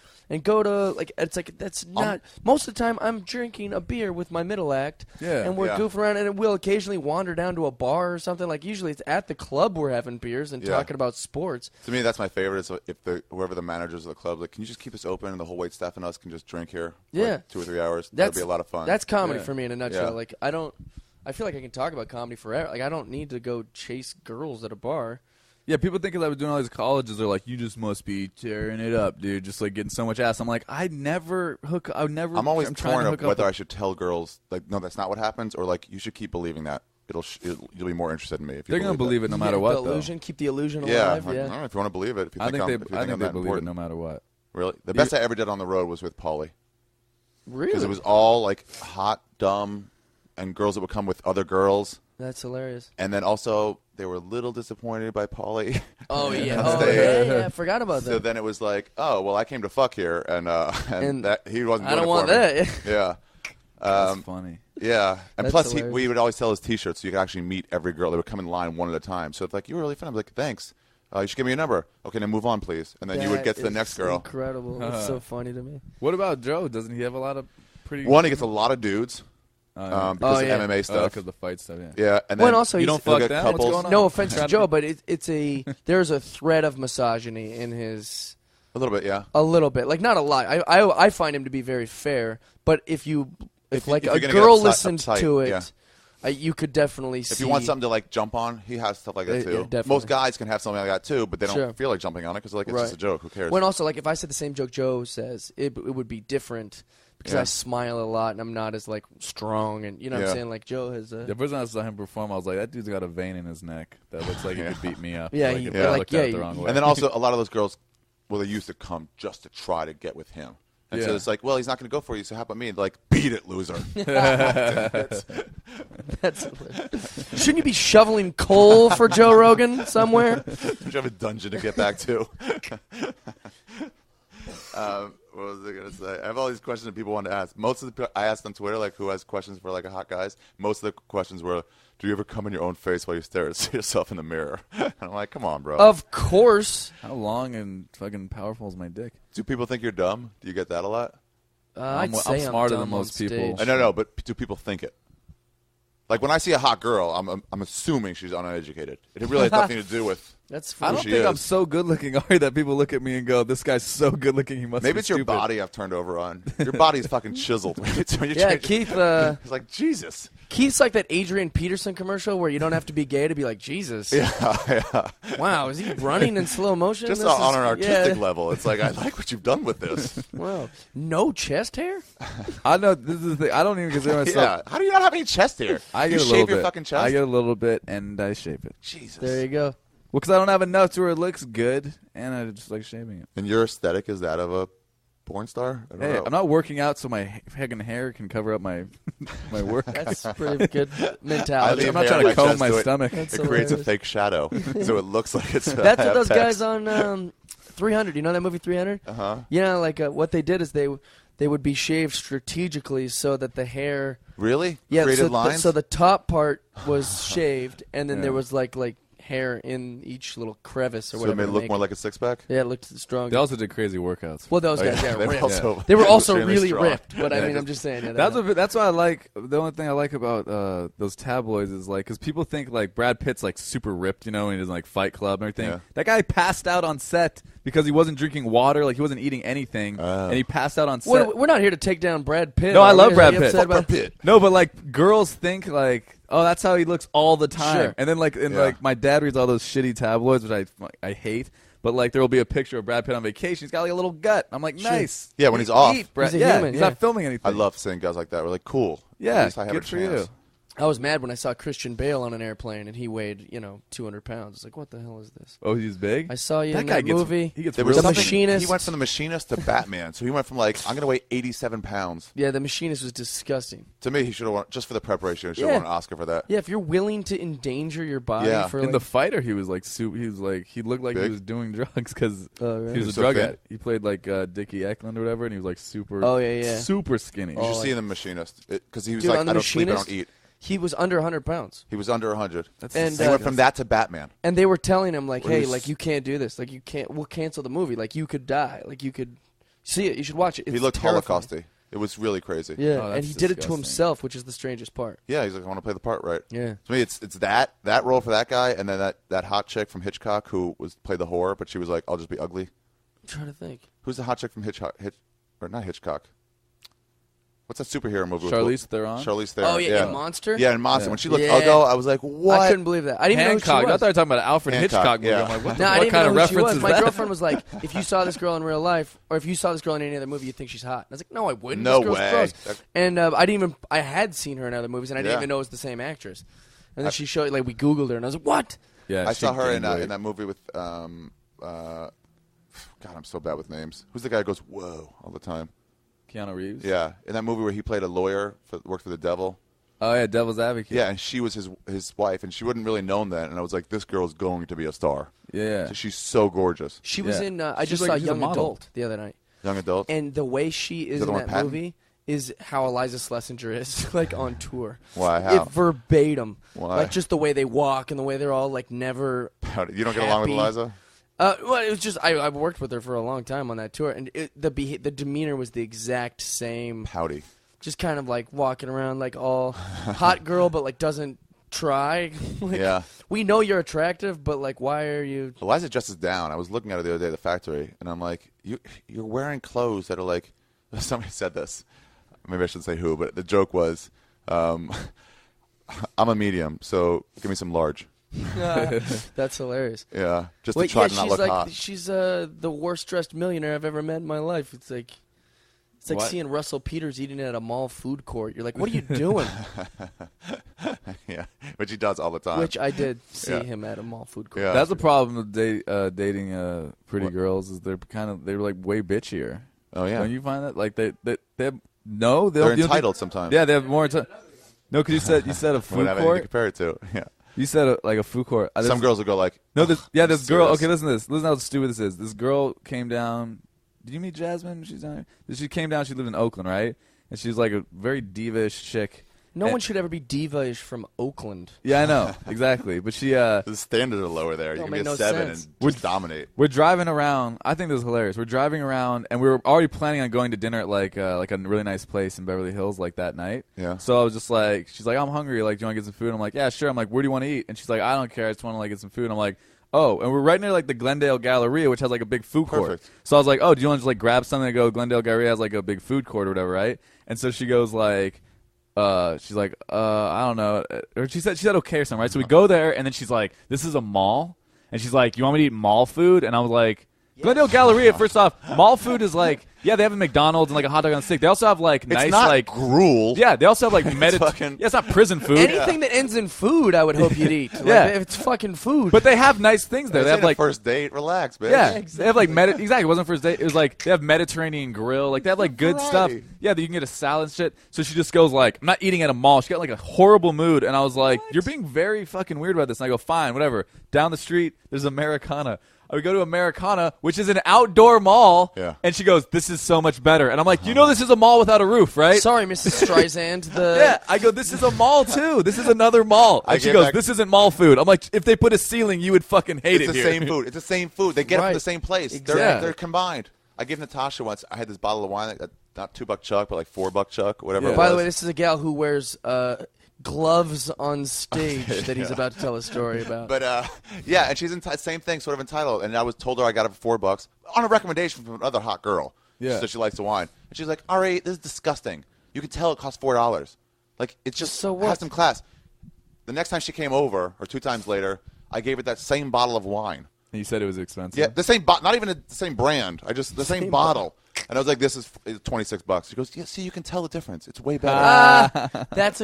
go to like." It's like that's not. Most of the time, I'm drinking a beer with my middle act, and we're goofing around, and we'll occasionally wander down to a bar or something. Like usually, it's at the club we're having beers and talking about sports. To me, that's my favorite. Is if whoever the managers of the club, like, can you just keep this open and the whole wait staff and us can just drink here? For like 2 or 3 hours. That'd be a lot of fun. That's comedy for me in a nutshell. Like I feel like I can talk about comedy forever. Like I don't need to go chase girls at a bar. Yeah, people think that I was doing all these colleges. They're like, you just must be tearing it up, dude. Just like getting so much ass. I'm like, I'm always torn of whether I should tell girls like, no, that's not what happens, or like you should keep believing that. You'll be more interested in me if you. They're gonna believe it no matter what. Illusion, keep the illusion alive. Yeah, like, if you want to believe it. If you I think they believe important. it no matter what. Really, the best I ever did on the road was with Pauly. Really? Because it was all like hot, dumb, and girls that would come with other girls. That's hilarious. And then also, they were a little disappointed by Pauly. Oh, yeah. I forgot about that. So then it was like, oh, well, I came to fuck here, and that he wasn't doing I don't it want for that. Me. Yeah. That's funny. Yeah. And That's plus, hilarious. we would always sell his T-shirts so you could actually meet every girl. They would come in line one at a time. So it's like, you were really fun. I'm like, thanks. You should give me your number. Okay, now move on, please. And then you would get to the next girl. Incredible. It's so funny to me. What about Joe? Doesn't he have a lot of pretty... One, he gets a lot of dudes. Because of MMA stuff. Because of the fight stuff, yeah. Yeah, and then also you don't fuck them? What's going on? No offense to Joe, but there's a thread of misogyny in his... A little bit, yeah. A little bit. Like, not a lot. I find him to be very fair, but if a girl listened to it, you could definitely see... If you want something to, like, jump on, he has stuff like that, too. Definitely. Most guys can have something like that, too, but they don't feel like jumping on it because, like, it's just a joke. Who cares? When also, like, if I said the same joke Joe says, it would be different because I smile a lot and I'm not as, like, strong. And, you know what I'm saying? Like, Joe has a... The first time I saw him perform, I was like, that dude's got a vein in his neck that looks like he could beat me up. Yeah, looked at the wrong way. And then also, a lot of those girls, they used to come just to try to get with him. And so it's like, well, he's not going to go for you, so how about me? Like, beat it, loser. That's shouldn't you be shoveling coal for Joe Rogan somewhere? Don't you have a dungeon to get back to? What was I going to say? I have all these questions that people want to ask. Most of I asked on Twitter, like, who has questions for, like, a hot guys. Most of the questions were, do you ever come in your own face while you stare at yourself in the mirror? And I'm like, come on, bro. Of course. How long and fucking powerful is my dick? Do people think you're dumb? Do you get that a lot? I'm smarter dumb than most people. I know, but do people think it? Like, when I see a hot girl, I'm assuming she's uneducated. It really has nothing to do with That's I don't think I'm so good looking, Ari, that people look at me and go, this guy's so good looking, he must be Maybe it's your stupid. body I've turned over on. Your body's fucking chiseled. Yeah, Keith. It's like, Jesus. Keith's like that Adrian Peterson commercial where you don't have to be gay to be like, Jesus. Yeah. Wow, is he running in slow motion? Just on an artistic level. It's like, I like what you've done with this. Wow. No chest hair? I know, this is the thing. I don't even consider myself. Yeah. How do you not have any chest hair? I get you a little shave bit. your fucking chest? I get a little bit, and I shave it. Jesus. There you go. Well, because I don't have enough to where it looks good, and I just like shaving it. And your aesthetic is that of a porn star? I don't Hey, know. I'm not working out so my fucking hair can cover up my my work. That's pretty good mentality. I'm not trying to comb my so stomach. It creates a fake shadow, so it looks like it's. That's what those guys on 300. You know that movie 300? Uh-huh. Yeah, like what they did is they would be shaved strategically so that the hair. Really? Yeah, Created so lines? so the top part was shaved, and then Yeah. there was like hair in each little crevice or so whatever. it made it to look make more like a six-pack? Yeah, it looked strong. They also did crazy workouts. Well, those Oh, guys, yeah. yeah, ripped. They They were also extremely really strong. ripped, but I Yeah, mean, I'm 'cause- just saying. Yeah, That's what I like. The only thing I like about those tabloids is like, because people think like Brad Pitt's like super ripped, you know, and he does like Fight Club and everything. Yeah. That guy passed out on set because he wasn't drinking water, like he wasn't eating anything, and he passed out on set. We're not here to take down Brad Pitt. No, I are love we? Brad Are you Pitt. upset Fuck about- Brad Pitt. No, but like girls think like, oh, that's how he looks all the time. Sure. And then like, like my dad reads all those shitty tabloids, which I hate. But like, there will be a picture of Brad Pitt on vacation. He's got like a little gut. I'm like, nice. Yeah, when he's off. Eat, Brad. He's a yeah, human, he's yeah. not filming anything. I love seeing guys like that. We're like, cool. Yeah, At least I have good a for chance. you. I was mad when I saw Christian Bale on an airplane and he weighed, 200 pounds. It's like, what the hell is this? Oh, he's big. I saw you that in guy that gets, movie. He gets There was real The something, Machinist. He went from the Machinist to Batman. So he went from like, I'm going to weigh 87 pounds. Yeah, The Machinist was disgusting. To me, he should have won, just for the preparation, he should have Yeah. won an Oscar for that. Yeah, if you're willing to endanger your body Yeah. for In like, the fighter, he was like he looked like Big? he was doing drugs because Oh, really? he was a So drug fit? addict. He played like Dickie Eklund or whatever, and he was like super. Oh, yeah. super skinny. You should Oh, see in The Machinist. Because he was Dude, like, on The I don't sleep, I Machinist, don't eat. he was under 100 pounds. He was under 100. That's and, He went from that to Batman. And they were telling him, like, Well, hey, he's- like, you can't do this. Like, we'll cancel the movie. Like, you could die. Like, you could see it. You should watch it. It's He looked terrifying. Holocausty. It was really crazy. Yeah, Oh, and that's he did it to disgusting. himself, which is the strangest part. Yeah, he's like, I want to play the part right. Yeah. To me, it's that role for that guy, and then that hot chick from Hitchcock who played the whore, but she was like, I'll just be ugly. I'm trying to think. Who's the hot chick from Hitchcock? Or not Hitchcock? What's that superhero movie? with Charlize Theron? Charlize Theron. Oh, yeah, in Monster? Yeah, in Monster. Yeah. When she looked Yeah. ugly, I was like, what? I couldn't believe that. I didn't even know Hancock. who she I was. thought you were talking about an Alfred Hancock, Hitchcock movie. yeah. I'm like, what, No, I what didn't kind know of who she reference was. is My that? girlfriend was like, if you saw this girl in real life, or if you saw this girl in any other movie, you'd think she's hot. And I was like, no, I wouldn't. No This girl's way. gross. That- And I had seen her in other movies, and I didn't Yeah. even know it was the same actress. And then she showed, like, we Googled her, and I was like, what? Yeah, I she saw her gained weight. in that movie with, God, I'm so bad with names. Who's the guy who goes, whoa, all the time? Keanu Reeves. Yeah, in that movie where he played a lawyer, worked for the devil. Oh yeah, Devil's Advocate. Yeah, and she was his wife, and she wouldn't really known that. And I was like, this girl's going to be a star. Yeah. So she's so gorgeous. She was Yeah. in, I She's just like- saw she's a Young model. Adult the other night. Young adult. And the way she is the in one that with Patton? movie is how Eliza Schlesinger is, like, on tour. Why? How? It verbatim. Why? Like, just the way they walk and the way they're all, like, never... You don't get along with happy. Eliza? Well, it was just I worked with her for a long time on that tour, and the demeanor was the exact same. Pouty. Just kind of like walking around like all hot girl, but like doesn't try. Like, Yeah. we know you're attractive, but like, why are you? Eliza dresses down. I was looking at her the other day at the factory, and I'm like, you're wearing clothes that are like. Somebody said this. Maybe I shouldn't say who, but the joke was, I'm a medium, so give me some large. That's hilarious. Yeah, just Wait, to try yeah, to not she's look like hot. she's the worst dressed millionaire I've ever met in my life. It's like What? seeing Russell Peters eating at a mall food court. You're like, what are you doing? Yeah, which he does all the time. Which I did see Yeah. him at a mall food court. Yeah. That's the problem with dating pretty What? girls is they're like way bitchier. Oh yeah, Don't you find that? Like they have, no, they they're don't, you don't entitled think- sometimes. Yeah, they have more. No, because you said a We food don't have anything to court. compare it to. Yeah, You said like a food court. some girls will go like, No, this girl. serious. Okay, listen to this. Listen how stupid this is. This girl came down. Did you meet Jasmine? She's down here. She came down. She lived in Oakland, right? And she's like a very diva-ish chick. No And- one should ever be diva-ish from Oakland. Yeah, I know exactly. But she, the standards are lower there. You Don't can make be a no 7 sense. and just dominate. we're driving around. I think this is hilarious. We're driving around, and we were already planning on going to dinner at like a really nice place in Beverly Hills like that night. Yeah. So I was just like, she's like, I'm hungry. Like, do you want to get some food? I'm like, yeah, sure. I'm like, where do you want to eat? And she's like, I don't care. I just want to like get some food. And I'm like, oh, and we're right near like the Glendale Galleria, which has like a big food court. Perfect. So I was like, oh, do you want to just like grab something and go? Glendale Galleria has like a big food court or whatever, right? And so she goes like, she's like, I don't know, or she said okay or something, right? So we go there, and then she's like, this is a mall, and she's like, you want me to eat mall food? And I was like, Glendale Galleria. First off, mall food is like, yeah, they have a McDonald's and like a hot dog on a stick. They also have like It's nice not like gruel. yeah, they also have like fucking- yeah, it's not prison food. Anything that ends in food, I would hope you'd eat. Like, Yeah. if it's fucking food. But they have nice things there. This They have ain't a like first date. Relax, bitch. yeah, they have like exactly. It wasn't first date. It was like they have Mediterranean grill. Like they have like good stuff. Variety. Yeah, that you can get a salad and shit. So she just goes like, I'm not eating at a mall. She got like a horrible mood, and I was like, you're being very fucking weird about this. And I go, fine, whatever. Down the street, there's Americana. I would go to Americana, which is an outdoor mall. Yeah. And she goes, "This is so much better." And I'm like, "You know, this is a mall without a roof, right?" Sorry, Mrs. Streisand. Yeah, I go, "This is a mall too. This is another mall." And she goes, "This isn't mall food." I'm like, "If they put a ceiling, you would fucking hate it." It's the same food. It's the same food. They get it from the same place. Exactly. They're combined. I gave Natasha once. I had this bottle of wine, not $2 Chuck, but like $4 Chuck, whatever. Yeah. It was. By the way, this is a gal who wears gloves on stage that he's about to tell a story about. But yeah, and she's same thing, sort of entitled. And I was told her I got it for $4 on a recommendation from another hot girl. Yeah. So she likes the wine, and she's like, "Ari, this is disgusting. You can tell it costs $4. Like it's just So what? has some class." The next time she came over, or 2 times later, I gave her that same bottle of wine. And you said it was expensive. Yeah, the same not even the same brand. The same bottle. And I was like, "This is $26." She goes, "Yeah, see, you can tell the difference. It's way better." That's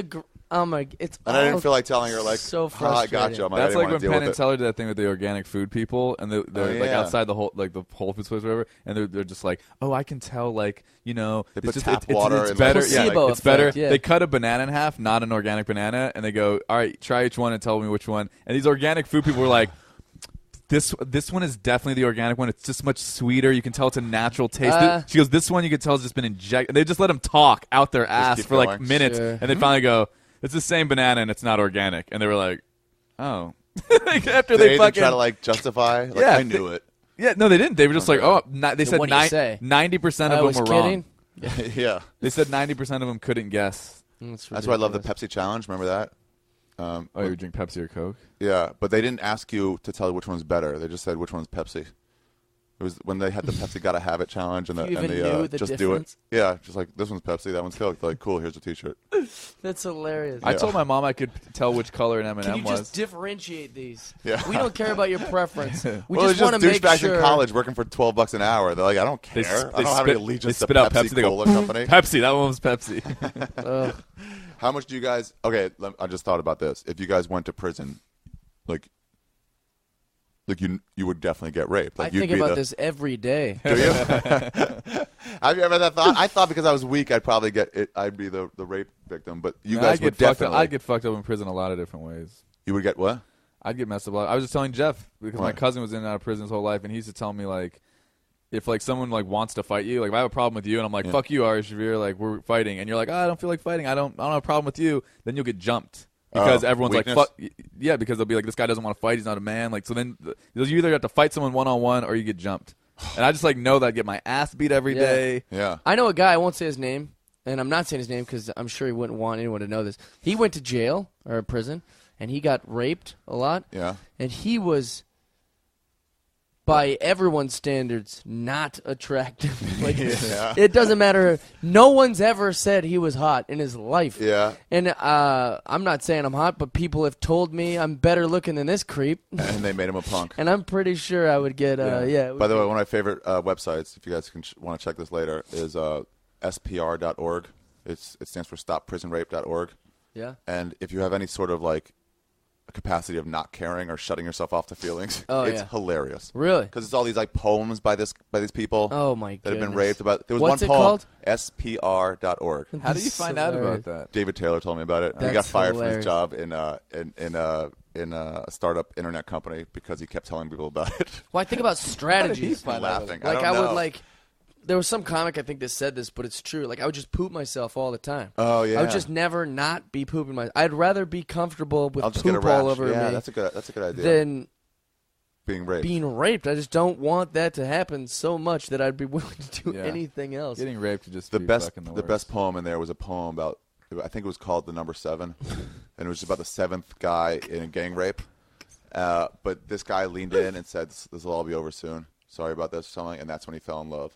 oh my! It's and I didn't feel like telling her like, so I frustrating. got you. I'm like, That's I like didn't when want to deal Penn with and it. Teller did that thing with the organic food people, and they're like yeah. outside the whole Whole Foods place or whatever, and they're just like, "Oh, I can tell, like, you know, They it's put just, tap it's water it's in, better, like, yeah, placebo it's better." effect, yeah. They cut a banana in half, not an organic banana, and they go, "All right, try each one and tell me which one." And these organic food people were like, This one is definitely the organic one. It's just much sweeter. You can tell it's a natural taste. She goes, "This one you can tell has just been injected." And they just let them talk out their ass keep for like going. minutes, Sure. and they finally go, "It's the same banana and it's not organic." And they were like, "Oh." Like after They they fucking try to like justify. Like, Yeah, I knew it. yeah, no, they didn't. They were just like, "Oh," they said what do you say? 90% of I them was were kidding. wrong. Yeah. They said 90% of them couldn't guess. That's why I love the Pepsi challenge. Remember that? Oh, you would drink Pepsi or Coke? Yeah, but they didn't ask you to tell which one's better. They just said which one's Pepsi. It was when they had the Pepsi Gotta Have It challenge and You the even knew the just difference? do it. Yeah, just like this one's Pepsi, that one's Coke. They're like, cool, here's a T-shirt. That's hilarious. I told my mom I could tell which color an Can M&M you was. just differentiate these? Yeah. We don't care about your preference. We Well, just there's want to make douchebags sure. in college working for $12 an hour. They're like, I don't care. I don't have any allegiance to spit out Pepsi Pepsi. They go, Cola Company. Pepsi. That one was Pepsi. Ugh. How much do you guys? Okay, I just thought about this. If you guys went to prison, like you would definitely get raped. Like I think about this every day. Do you? Have you ever had that thought? I thought because I was weak, I'd probably get it. I'd be the rape victim. But you guys would definitely. I'd get fucked up in prison a lot of different ways. You would get what? I'd get messed up a lot. I was just telling Geoff because my cousin was in and out of prison his whole life, and he used to tell me like, if like someone like wants to fight you, like if I have a problem with you, and I'm like, "Fuck you, Ari Shaffir," like we're fighting, and you're like, "Oh, I don't feel like fighting. I don't have a problem with you," then you'll get jumped. Because everyone's weakness? like, "Fuck," yeah. Because they'll be like, "This guy doesn't want to fight. He's not a man." Like, so then you either have to fight someone 1-on-1 or you get jumped. And I just like know that I get my ass beat every Yeah. day. Yeah. I know a guy. I won't say his name, and I'm not saying his name because I'm sure he wouldn't want anyone to know this. He went to jail or prison, and he got raped a lot. Yeah. And he was, by everyone's standards, not attractive. Like Yeah. it doesn't matter. No one's ever said he was hot in his life. Yeah. And I'm not saying I'm hot, but people have told me I'm better looking than this creep. And they made him a punk. And I'm pretty sure I would get, yeah. By the way, one of my favorite websites, if you guys want to check this later, is spr.org. It stands for StopPrisonRape.org. Yeah. And if you have any sort of like a capacity of not caring or shutting yourself off to feelings, it's hilarious. Really? Because it's all these like poems by these people. Oh my that have been goodness. raped about. There was What's one it poem. called? spr.org. How do you find out hilarious. about that? David Taylor told me about it. He got That's fired hilarious. from his job in a startup internet company because he kept telling people about it. Well, I think about strategies. I'm laughing. Like I would know. like. There was some comic I think that said this, but it's true. Like I would just poop myself all the time. Oh yeah. I would just never not be pooping myself. I'd rather be comfortable with I'll just get a poop rash. all over yeah, me that's a good idea. than being raped. being raped. I just don't want that to happen so much that I'd be willing to do Yeah. anything else. Getting raped would just the be best fucking the the worst. best poem in there was a poem about, I think it was called The Number 7, and it was just about the 7th guy in a gang rape. But this guy leaned in and said, "This will all be over soon. Sorry about this," or something, and that's when he fell in love.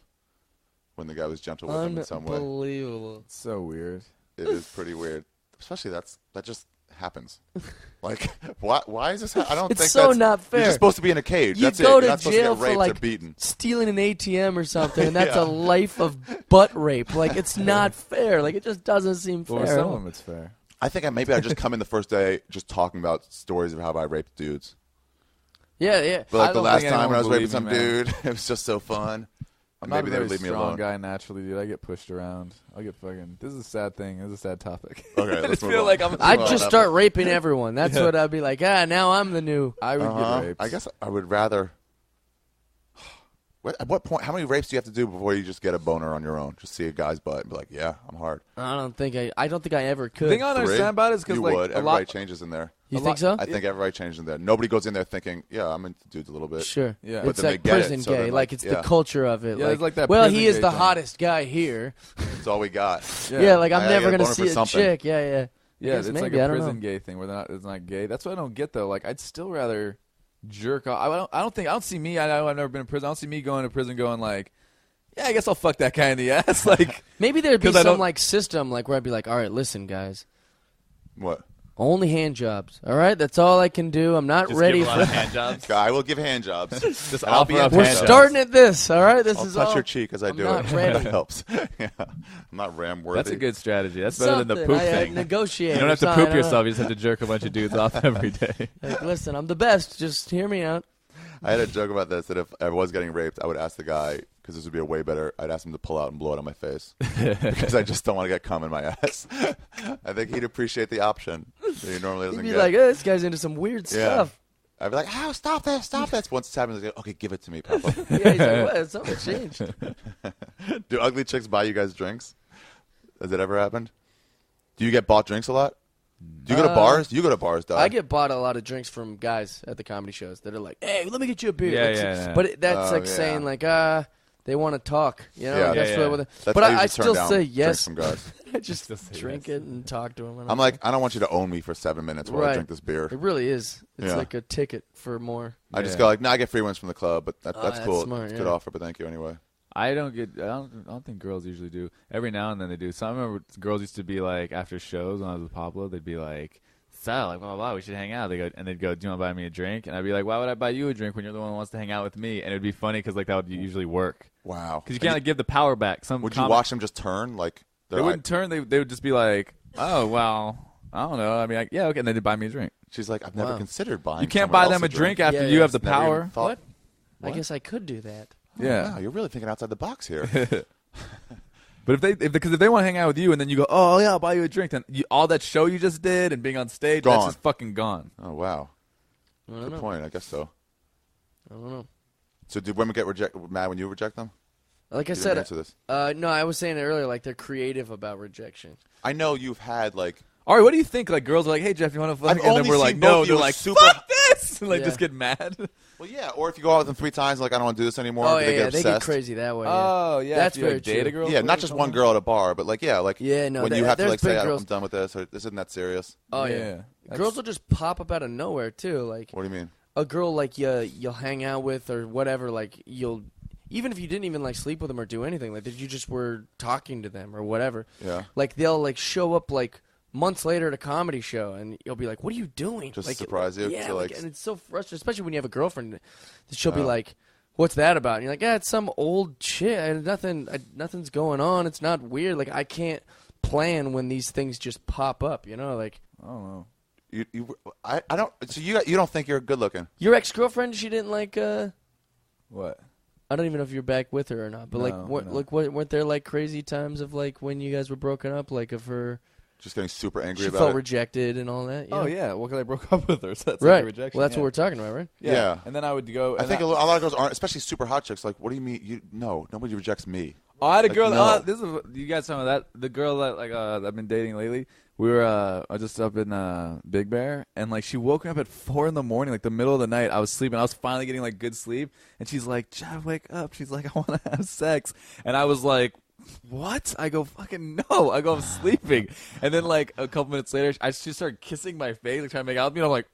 When the guy was gentle with him in some way. Unbelievable. It's so weird. It is pretty weird, especially that just happens. Like, why is this? I don't It's think so that's, not fair. You're just supposed to be in a cage. You That's go it. to You're not supposed jail to get for raped or like beaten. stealing an ATM or something, and that's Yeah. a life of butt rape. Like it's not fair. Like it just doesn't seem Well, fair. with at some all. of them it's fair. I think maybe I just come in the first day just talking about stories of how I raped dudes. Yeah, yeah. But like I the don't last think time when I was anyone raping some would believe me, dude, it was just so fun. I'm And maybe not they a would very leave me strong alone. guy naturally, dude. I get pushed around. I get fucking. This is a sad thing. This is a sad topic. Okay, I let's just move feel on. like I'm. I'd Well, just that- start raping everyone. That's what I'd be like. Now I'm the new. I would get raped. I guess I would rather. At what point? How many rapes do you have to do before you just get a boner on your own? Just see a guy's butt and be like, yeah, I'm hard. I don't think I ever could. The thing I don't understand about it is because you like would. Everybody changes in there. You think so? I think everybody changes in there. Nobody goes in there thinking, yeah, I'm into dudes a little bit. Sure. Yeah. But It's then like they get prison it, so gay. then, Like it's the culture of it. Yeah, like, it's like that well, prison he is gay the thing. hottest guy here. That's all we got. Yeah, like I'm I never get a gonna boner see for a something. chick. Yeah. Yeah, guess it's maybe, like I a don't prison know. gay thing where it's not gay. That's what I don't get though. Like I'd still rather jerk off. I don't see me. I know I've never been in prison. I don't see me going to prison going like, yeah, I guess I'll fuck that guy in the ass. Like Maybe there'd be 'Cause I some don't- like system like where I'd be like, all right, listen, guys, What? only hand jobs. All right, that's all I can do. I'm not Just ready give a lot for. of hand jobs. I will give hand jobs. just And I'll offer be up into We're hand it. starting at this. All right, this I'll is touch all. your cheek as I I'm do not it. ready. That helps. Yeah. I'm not ram worthy. That's a good strategy. That's better than the Something. poop I thing. negotiate. You don't have to or something, poop I don't know. yourself. You just have to jerk a bunch of dudes off every day. Like, listen, I'm the best. Just hear me out. I had a joke about this that if I was getting raped, I would ask the guy because this would be a way better. I'd ask him to pull out and blow it on my face because I just don't want to get cum in my ass. I think he'd appreciate the option that he normally You'd doesn't be get. like, this guy's into some weird stuff. I'd be like, "Oh, stop this, stop this!" Once it's happened, he's like, "Okay, give it to me, Papa." Yeah, he's like, what? Something changed. Do ugly chicks buy you guys drinks? Has it ever happened? Do you get bought drinks a lot? Do you go to bars? You go to bars, dog. I get bought a lot of drinks from guys at the comedy shows that are like, "Hey, let me get you a beer." Yeah, Like, yeah. But that's Oh, like yeah. saying like, they want to talk. You know, Yeah. like, that's Yeah, what. yeah. That's But how I usually turn still down say drinks yes. from guys. I just Still say drink yes. it and talk to him. I'm like, I don't want you to own me for 7 minutes while I Right. drink this beer. it really is. It's Yeah. like a ticket for more. I just Yeah. go like, I get free ones from the club, but that's that's cool. smart, It's a yeah. good offer, but thank you anyway. I don't think girls usually do. Every now and then they do. So I remember girls used to be like after shows when I was with Pablo, they'd be like, "So like blah blah blah, we should hang out." They'd go, "Do you want to buy me a drink?" And I'd be like, "Why would I buy you a drink when you're the one who wants to hang out with me?" And it'd be funny because like that would usually work Wow. because you can't like, give the power back. Would you watch them just turn like? They wouldn't turn. They would just be like, "Oh well, I don't know. I mean, yeah, okay." And then they'd buy me a drink. She's like, I've never Wow. considered buying. You can't someone buy else them a drink after Yeah, you yeah. have the Never even power. thought- What? I What? guess I could do that. Yeah. Wow, you're really thinking outside the box here. But if they want to hang out with you and then you go, "Oh yeah, I'll buy you a drink," then all that show you just did and being on stage, Gone. that's just fucking gone. Oh wow. I don't Good know. point. I guess so. I don't know. So did women get mad when you reject them? Like I You didn't said, answer this. no, I was saying it earlier. Like they're creative about rejection. I know you've had like. Ari, what do you think? Like girls are like, "Hey Jeff, you want to fuck?" I've And then only we're like, seen both "No." of you They're with like, super- "Fuck this!" And, like Yeah. just get mad. Well, yeah. Or if you go out with them 3 times, like I don't want to do this anymore. Oh but yeah, they get they obsessed. get crazy that way. Yeah. Oh yeah, That's if you, like, very date true. a girl. Yeah, for not it just or one something? girl at a bar, but like Yeah, no, when you have to there's like say, been I'm girls- done with this, or this isn't that serious. Oh yeah. Yeah, that's- Girls will just pop up out of nowhere too. Like What do you mean? a girl like you'll hang out with or whatever. Like you'll even if you didn't even like sleep with them or do anything, like that you just were talking to them or whatever. Yeah. Like they'll like show up like months later at a comedy show, and you'll be like, "What are you doing?" Just like, surprise you Yeah, to, like- and it's so frustrating, especially when you have a girlfriend. She'll be Oh. like, "What's that about?" And you're like, "Yeah, it's some old shit. Nothing's going on. It's not weird. Like I can't plan when these things just pop up. You know, like I don't know. I don't. So you don't think you're good looking? your ex girlfriend. She didn't like. What? I don't even know if you're back with her or not. But No, like, no. weren't there like crazy times of like when you guys were broken up? Like of her, Just getting super angry she about felt it. rejected and all that. you Oh know? yeah, well, 'cause I broke up with her, so that's right. like a rejection. Well, that's yeah. what we're talking about, right? Yeah. And then I would go. I and think a lot of girls aren't, especially super hot chicks. Like, what do you mean? No, nobody rejects me. Oh, I had a Like, girl. no. This is you guys talking about that. The girl that I've been dating lately. We were just up in Big Bear, and like she woke me up at 4 a.m, like the middle of the night. I was sleeping. I was finally getting like good sleep, and she's like, "Jeff, wake up." She's like, "I want to have sex," and I was like, "What?" I go, "Fucking no!" I go, "I'm sleeping," and then like a couple minutes later, she started kissing my face, like trying to make out with me. And I'm like,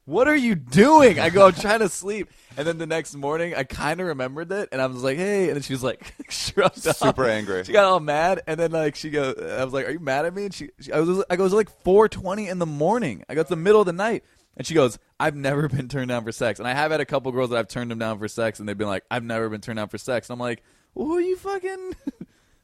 "What are you doing?" I go, "I'm trying to sleep." And then the next morning, I kind of remembered it, and I was like, "Hey," and then she was like, shrugged off. Super angry. She got all mad, and then like she goes, I was like, "Are you mad at me?" And I go, "It was like 4:20 in the morning. I got to the middle of the night." And she goes, "I've never been turned down for sex." And I have had a couple girls that I've turned them down for sex, and they've been like, "I've never been turned down for sex." And I'm like, "Well, who are you fucking?"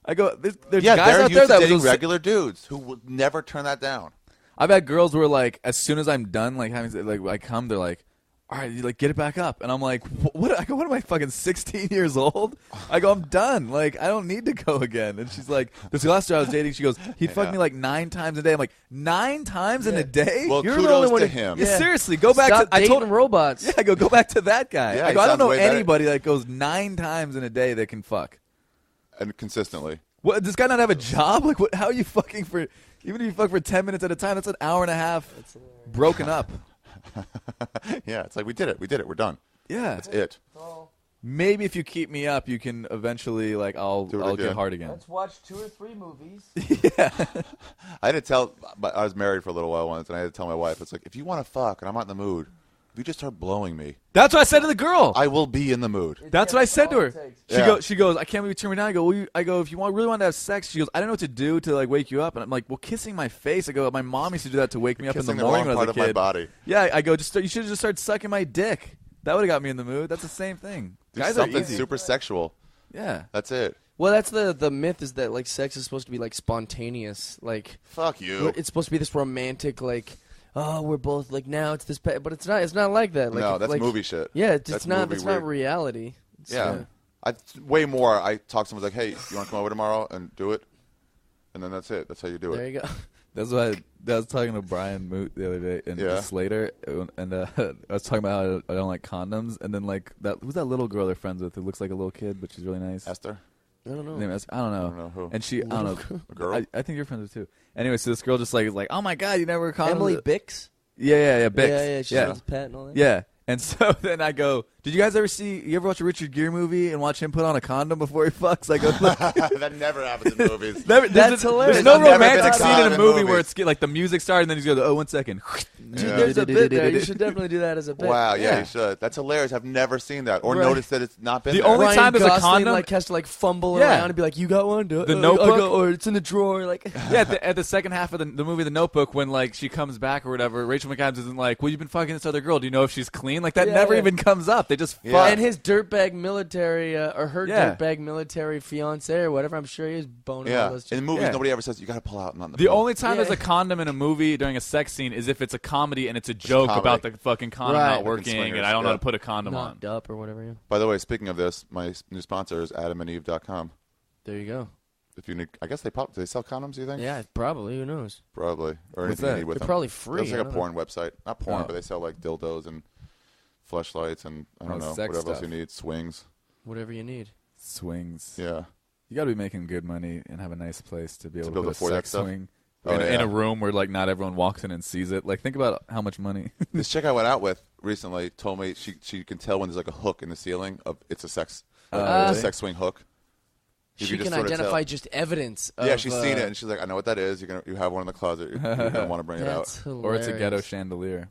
I go, "There's Yeah, guys they're out used there to that dating was regular dudes who would never turn that down. I've had girls where like as soon as I'm done like having like I come, they're like, all right, you like get it back up, and I'm like, what? I go, what am I fucking 16 years old? I go, I'm done. Like, I don't need to go again. And she's like, this last girl I was dating, she goes, he'd fuck me like 9 times a day. I'm like, 9 times in a day? Well, You're the kudos only one to who- him. Yeah, seriously, go back Stop to. I dating told him. robots. Yeah, I go back to that guy. Yeah, I he go, I don't sounds know way better. anybody that goes 9 times in a day that can fuck. And consistently. What, does this guy not have a job? Like, what? How are you fucking for? Even if you fuck for 10 minutes at a time, that's an hour and a half broken up. Yeah, it's like we did it. We're done. Yeah. That's it. Maybe if you keep me up, you can eventually like I'll Do it get again. hard again. Let's watch 2 or 3 movies. Yeah. I had to tell. I was married for a little while once, and I had to tell my wife, it's like, if you want to fuck and I'm not in the mood, if you just start blowing me, That's what I said to the girl. I will be in the mood. That's what I said to her. Yeah. She goes, I can't believe you turned me down. I go, I go, if you really want to have sex, she goes, I don't know what to do to like wake you up. And I'm like, well, kissing my face. I go, my mom used to do that to wake me up in the Kissing the morning wrong when I part was a of kid. my body. Yeah, I go, you should have just started sucking my dick. That would have got me in the mood. That's the same thing. Do Guys are something easy. super sexual. Yeah. That's it. Well, that's the myth is that like sex is supposed to be like spontaneous, like Fuck you. it's supposed to be this romantic like, oh, we're both like now it's this, but it's not. It's not like that. Like, No, that's like, movie shit. Yeah, it's That's not. movie It's weird. not reality. It's, Yeah. Way more. I talk to someone like, hey, you want to come over tomorrow and do it? And then that's it. That's how you do There it. you go. That's why I was talking to Brian Moot the other day and Yeah. Slater, and I was talking about how I don't like condoms, and then like who's that little girl they're friends with who looks like a little kid but she's really nice. Esther? I don't know. Name is- I don't know. I don't know who. And she, I don't know. A girl? I think you're friends with too. Anyway, so this girl just like is like, oh my god, you never were condoms. Emily Bix. Yeah, Bix. Yeah, she's yeah. friends with Pat and all that. Yeah. And so then I go, did you guys ever watch a Richard Gere movie and watch him put on a condom before he fucks? I go, look. That never happens in movies. That's hilarious. There's no I've never been romantic scene caught in in a movie movies. where it's like the music started and then he's going, oh, 1 second. Dude, Yeah. there's a bit there. You should definitely do that as a bit. Wow, yeah, Yeah. you should. That's hilarious. I've never seen that or Right. noticed that it's not been The there. only Ryan time there's a Gosling, condom- like has to like fumble Yeah. around and be like, "You got one?" The Notebook? or it's in the drawer. Like, Yeah, at the second half of the movie The Notebook, when like she comes back or whatever, Rachel McAdams isn't like, well, you've been fucking this other girl. Do you know if she's clean? Like that Yeah, never yeah. even comes up. They just Yeah. fuck. and his dirtbag military or her Yeah. dirtbag military fiance or whatever. I'm sure he is boning all Yeah. those. In movies, Yeah. nobody ever says you got to pull out. Not in the The film. only time Yeah. there's a condom in a movie during a sex scene is if it's a comedy and it's a joke comedy. about the fucking condom Right. not Like in working Swingers, and I don't know how yeah. to put a condom on. knocked up or whatever. Yeah. By the way, speaking of this, my new sponsor is AdamandEve.com. There you go. If you need, I guess do they sell condoms? Do you think? Yeah, probably. Who knows? Probably. Or What's anything you that? need with They're them. probably free. It's like I a don't porn website. Not porn, Oh. but they sell like dildos and fleshlights and I don't Oh, know sex whatever else stuff. you need. Swings. know. Whatever you need. Swings. Yeah. You got to be making good money and have a nice place to be able to, able to put a afford that sex stuff? swing Oh, in yeah. a room where like not everyone walks in and sees it. Like think about how much money. This chick I went out with recently told me she can tell when there's like a hook in the ceiling of it's a sex it's really? a sex swing hook. You She just can sort of identify tell. just evidence. Of, Yeah, she's seen it and she's like, I know what that is. You have one in the closet. You're gonna want to bring it out. That's Or it's a ghetto hilarious. chandelier.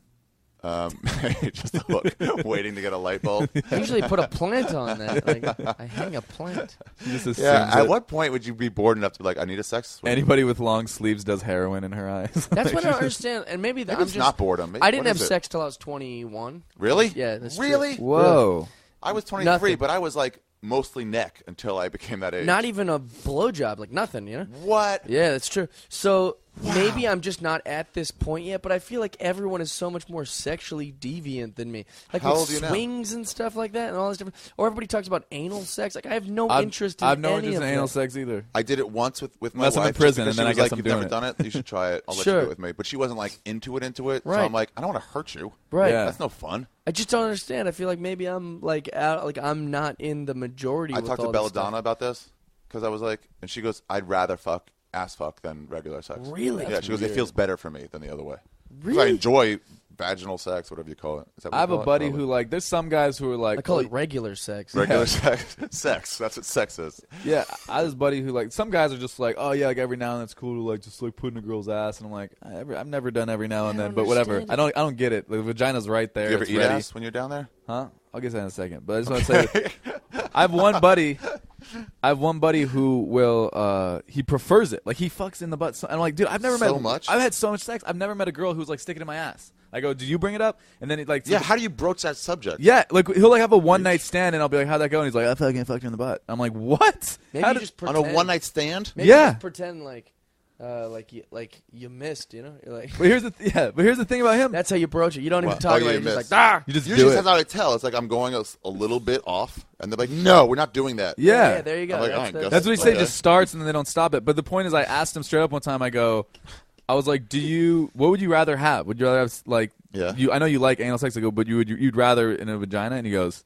Just a hook, waiting to get a light bulb. I usually put a plant on that. Like, I hang a plant. She just assumes Yeah. At that what point would you be bored enough to be like, I need a sex swing? anybody with long sleeves does heroin in her eyes. That's what I don't understand. And maybe, Maybe I'm it's just. not boredom. Maybe- I didn't what have is it? sex till I was 21. Really? Yeah, that's true. really. Whoa. I was 23, Nothing. but I was like mostly neck until I became that age. Not even a blowjob, like nothing, you know? What? Yeah, that's true. So maybe I'm just not at this point yet, but I feel like everyone is so much more sexually deviant than me. Like How with old are you now? swings and stuff like that and all this different. Or everybody talks about anal sex. Like I have no interest in I've no any interest of in anal that. sex either. I did it once with my Unless I'm wife. in just prison, because and then she I was guess like, I'm You've doing never it." done it. You should try it. I'll let Sure. you do it with me. But she wasn't like into it. So Right. I'm like, I don't want to hurt you. Right. Yeah. That's no fun. I just don't understand. I feel like maybe I'm like out. Like I'm not in the majority. I with talked to all this stuff. Belladonna about this because I was like, and she goes, I'd rather ass fuck than regular sex. Really? Yeah. She goes, it weird. feels better for me than the other way. 'Cause I Really? enjoy vaginal sex, whatever you call it. Is that what I have you a call it? buddy Probably. who like. There's some guys who are like. I call it regular sex. regular sex. Sex. That's what sex is. Yeah, I have this buddy who like. Some guys are just like, oh yeah, like every now and then it's cool to like just like put in a girl's ass, and I'm like, I've never done every now and I then, don't but whatever. understand I don't get it. The vagina's right there. Do you ever it's eat ready. ass when you're down there? Huh? I'll get to that in a second. But I just want to say, I have one buddy. Who will. He prefers it. Like he fucks in the butt. So, and I'm like, dude, I've never So met. much? I've had so much sex. I've never met a girl who's like sticking in my ass. I go, do you bring it up? And then he like. Yeah. How do you broach that subject? Yeah, like he'll like have a one night stand, and I'll be like, "How'd that go?" And he's like, "I fucked her in the butt." I'm like, "What?" Maybe How you did- just On pretend. a one night stand? Maybe Yeah. just pretend like you missed, you know. You're like, But here's the thing about him. that's how you broach it. You don't even Well, talk yeah, about it. you You're just missed. like, You just Usually do that's it. how I tell. It's like I'm going a little bit off, and they're like, "No, we're not doing that." Yeah. there you go. I'm like, That's- "Oh, I guess That's what he said. Okay. Just starts and then they don't stop it. But the point is, I asked him straight up one time. I was like, what would you rather have? Would you rather have like, Yeah. I know you like anal sex. I go, but you'd rather in a vagina? And he goes,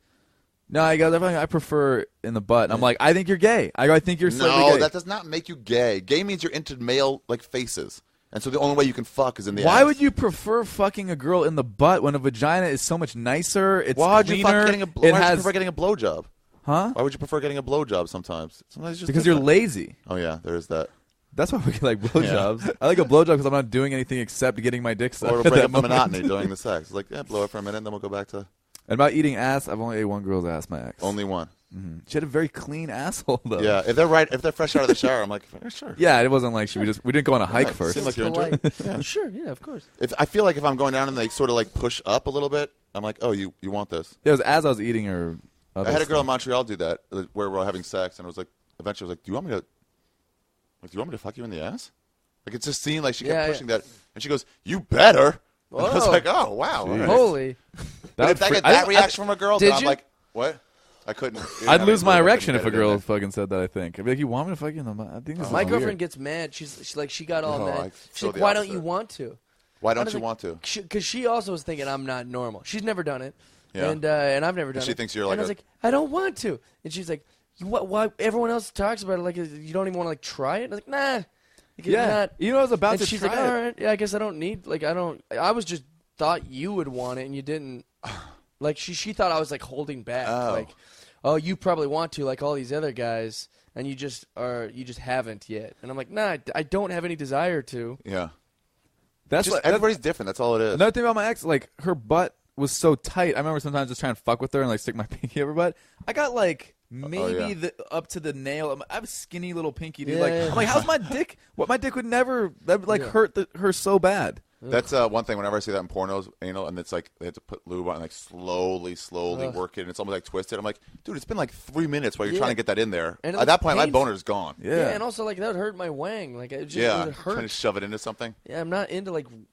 no, he goes, I prefer in the butt. And I'm like, I think you're gay. I think you're slightly No, gay. that does not make you gay. Gay means you're into male like faces, and so the only way you can fuck is in the Why ass. would you prefer fucking a girl in the butt when a vagina is so much nicer? It's Why would you cleaner. prefer getting a blowjob? Huh? Why would you prefer getting a blowjob sometimes? Sometimes it's just Because you're different. lazy. Oh yeah, there is that. That's why we like blowjobs. I like a blowjob because I'm not doing anything except getting my dick sucked. Or at it'll break that up the moment. monotony during the sex. It's like, yeah, blow it for a minute, then we'll go back to And about eating ass, I've only ate one girl's ass, my ex. only one. She had a very clean asshole, though. Yeah, if they're fresh out of the shower, I'm like, yeah, sure. Yeah, it wasn't like we didn't go on a hike Yeah, first. seemed like you're into polite. it. Yeah. Sure, yeah, of course. I feel like if I'm going down and they sort of like push up a little bit, I'm like, oh, you want this? It was as I was eating her. I had a girl in Montreal do that where we're having sex, and it was like, eventually I was like, do you want me to fuck you in the ass? Like it just seemed like she kept pushing that, and she goes, you better. And I was Whoa. like, oh wow. all right. Holy. But if I get that reaction from a girl, Did then I'm you? like, what? I couldn't. I'd lose my erection if if a girl fucking said that. I think I'd be like, "You want me to fuck you in the butt?" I think this is My weird. girlfeel gets mad. She's like, she got all No, I mad. She's feel like, the why don't opposite. you want to? Why I don't was you like, want to? Because she also was thinking I'm not normal. She's never done it, Yeah. and I've never done it. she thinks you're and like I was like, I don't want to, and she's like, why? Everyone else talks about it. Like, you don't even want to like try it. And I was like, nah. Like, Yeah, not. you know, I was about And to she's try like, it. all right, yeah, I guess I don't need. Like, I don't. I was just thought you would want it, and you didn't. Like, she thought I was like holding back. Oh. Like, oh, you probably want to, like all these other guys, and you just haven't yet. And I'm like, nah, I don't have any desire to. Yeah. That's Just like, everybody's different. That's all it is. another thing about my ex. Like her butt was so tight. I remember sometimes just trying to fuck with her and like stick my pinky up her butt. I got like maybe up to the nail. I have a skinny little pinky, dude. Like Yeah. I'm like, how's my dick? What my dick would never that would, like hurt her so bad. That's one thing. Whenever I see that in pornos, anal, and it's like they have to put lube on, and like slowly Ugh. work it, and it's almost like twisted. I'm like, dude, it's been like 3 minutes while you're Yeah. trying to get that in there. And it At was that point, my painful. boner's gone. Yeah. And also like that would hurt my wang. Like it just Yeah, it would trying to hurt. shove it into something. Yeah, I'm not into like. I'm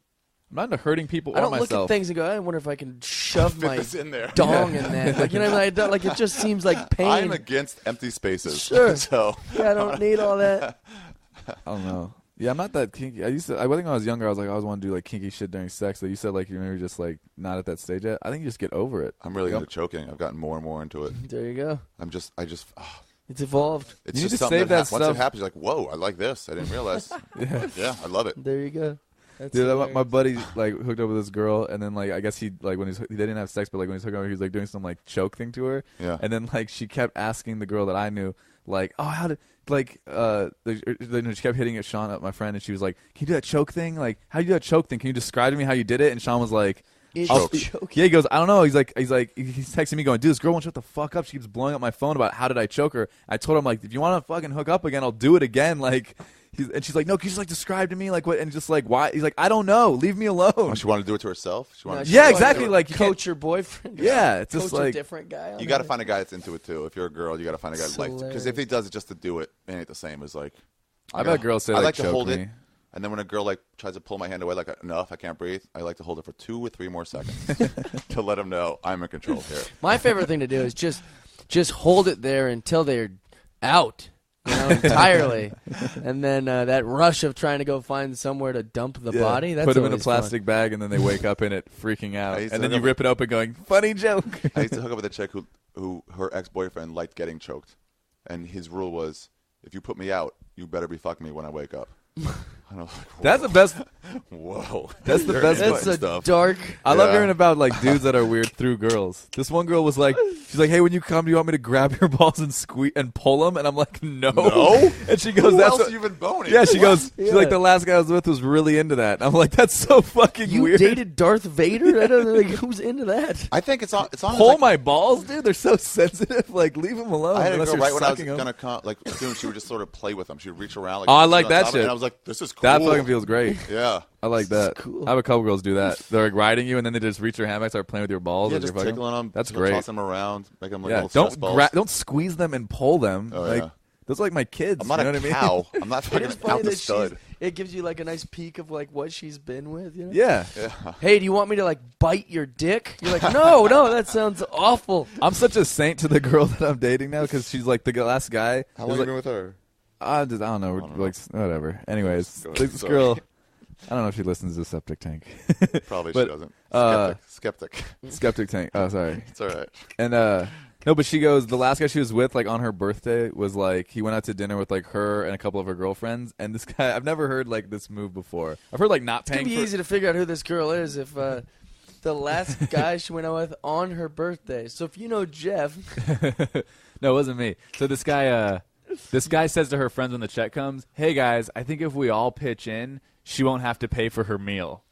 not into hurting people I or don't look myself. at things and go, I wonder if I can shove Fit my this in there. dong in that. Like, you know, I don't, like it just seems like pain. I'm against empty spaces. Sure. So Yeah, I don't need all that. I don't know. Yeah, I'm not that kinky. I think when I was younger, I was like, I always want to do like kinky shit during sex. So you said like you're maybe just like not at that stage yet. I think you just get over it. I'm really into choking. I've gotten more and more into it. There you go. It's evolved. It's You need just to something save that that once it stuff. happens, you're like, whoa, I like this. I didn't realize. Yeah, I love it. There you go. That's Dude, my hilarious. buddy like hooked up with this girl, and then like I guess he like when they didn't have sex, but like when he's hooking up, he was like doing some like choke thing to her. Yeah. And then like she kept asking the girl that I knew, like, oh, how did like she kept hitting at Sean, my friend, and she was like, can you do that choke thing? Like, how do you do that choke thing? Can you describe to me how you did it? And Sean was like, Is I'll- choking. yeah, he goes, I don't know. He's texting me going, dude, this girl won't shut the fuck up. She keeps blowing up my phone about how did I choke her. I told him like, if you want to fucking hook up again, I'll do it again. Like, and she's like, no, can you just like describe to me like what? And just like why? He's like, I don't know. Leave me alone. Oh, she wanted to do it to herself. She wanted. No, to Yeah, Like, exactly. Like you can't- coach your boyfriend. Yeah, it's coach just a like different guy. on You got to it. find a guy that's into it too. If you're a girl, you got to find a guy that likes it. Because if he does it just to do it, it ain't the same as like. I've had girls say I like like to choke hold me. it, and then when a girl like tries to pull my hand away, like enough, I can't breathe. I like to hold it for 2 or 3 more seconds to let them know I'm in control here. My favorite thing to do is just hold it there until they're out, entirely, and then that rush of trying to go find somewhere to dump the body. That's put them in a always fun. plastic bag, and then they wake up in it, freaking out, I used and to then hook you up rip it open, going, "Funny joke." I used to hook up with a chick who her ex-boyfriend liked getting choked, and his rule was, if you put me out, you better be fucking me when I wake up. And I was like, That's the best. whoa. That's the You're best into That's a stuff. dark. I love Yeah. hearing about like dudes that are weird through girls. This one girl was like, she's like, "Hey, when you come, do you want me to grab your balls and squeeze and pull them?" And I'm like, "No." No? And she goes, Who "That's else what." have you been boning? Yeah, she goes. Yeah. She's like, the last guy I was with was really into that. And I'm like, "That's so fucking You weird." dated Darth Vader? I don't know, like, who's into that? I think it's on. Pull like, my balls, dude. They're so sensitive. Like, leave them alone. I had a unless girl you're right when I was sucking 'em. gonna come, like soon she would just sort of play with them. She would reach around. Like, Oh, I sit like on that top of it, shit. And I was like, this is cool. That fucking feels great. Yeah. I like that. cool. I have a couple girls do that. They're like riding you, and then they just reach their hand back, start playing with your balls. Yeah, as just you're fucking tickling them. That's sort of great. Tossing them around, make them like Yeah, little stress balls. don't squeeze them and pull them. Oh, like, yeah. Those are like my kids. I'm not you know a what I mean? cow. I'm not It fucking is out funny the that stud. it gives you like a nice peek of like what she's been with. You know? Yeah. Hey, do you want me to like bite your dick? You're like, no, that sounds awful. I'm such a saint to the girl that I'm dating now because she's like the last guy. How long have you been with her? I don't know. don't know. Like whatever. Anyways, Go this sorry. girl. I don't know if she listens to Septic Tank. Probably But, she doesn't. Skeptic. Skeptic Tank. Oh, sorry. It's all right. And no, but she goes. The last guy she was with, like on her birthday, was like he went out to dinner with like her and a couple of her girlfriends. And this guy, I've never heard like this move before. I've heard like not It's gonna paying. be easy to figure out who this girl is if the last guy she went out with on her birthday. So if you know Geoff, No, it wasn't me. So this guy says to her friends when the check comes, "Hey guys, I think if we all pitch in, she won't have to pay for her meal."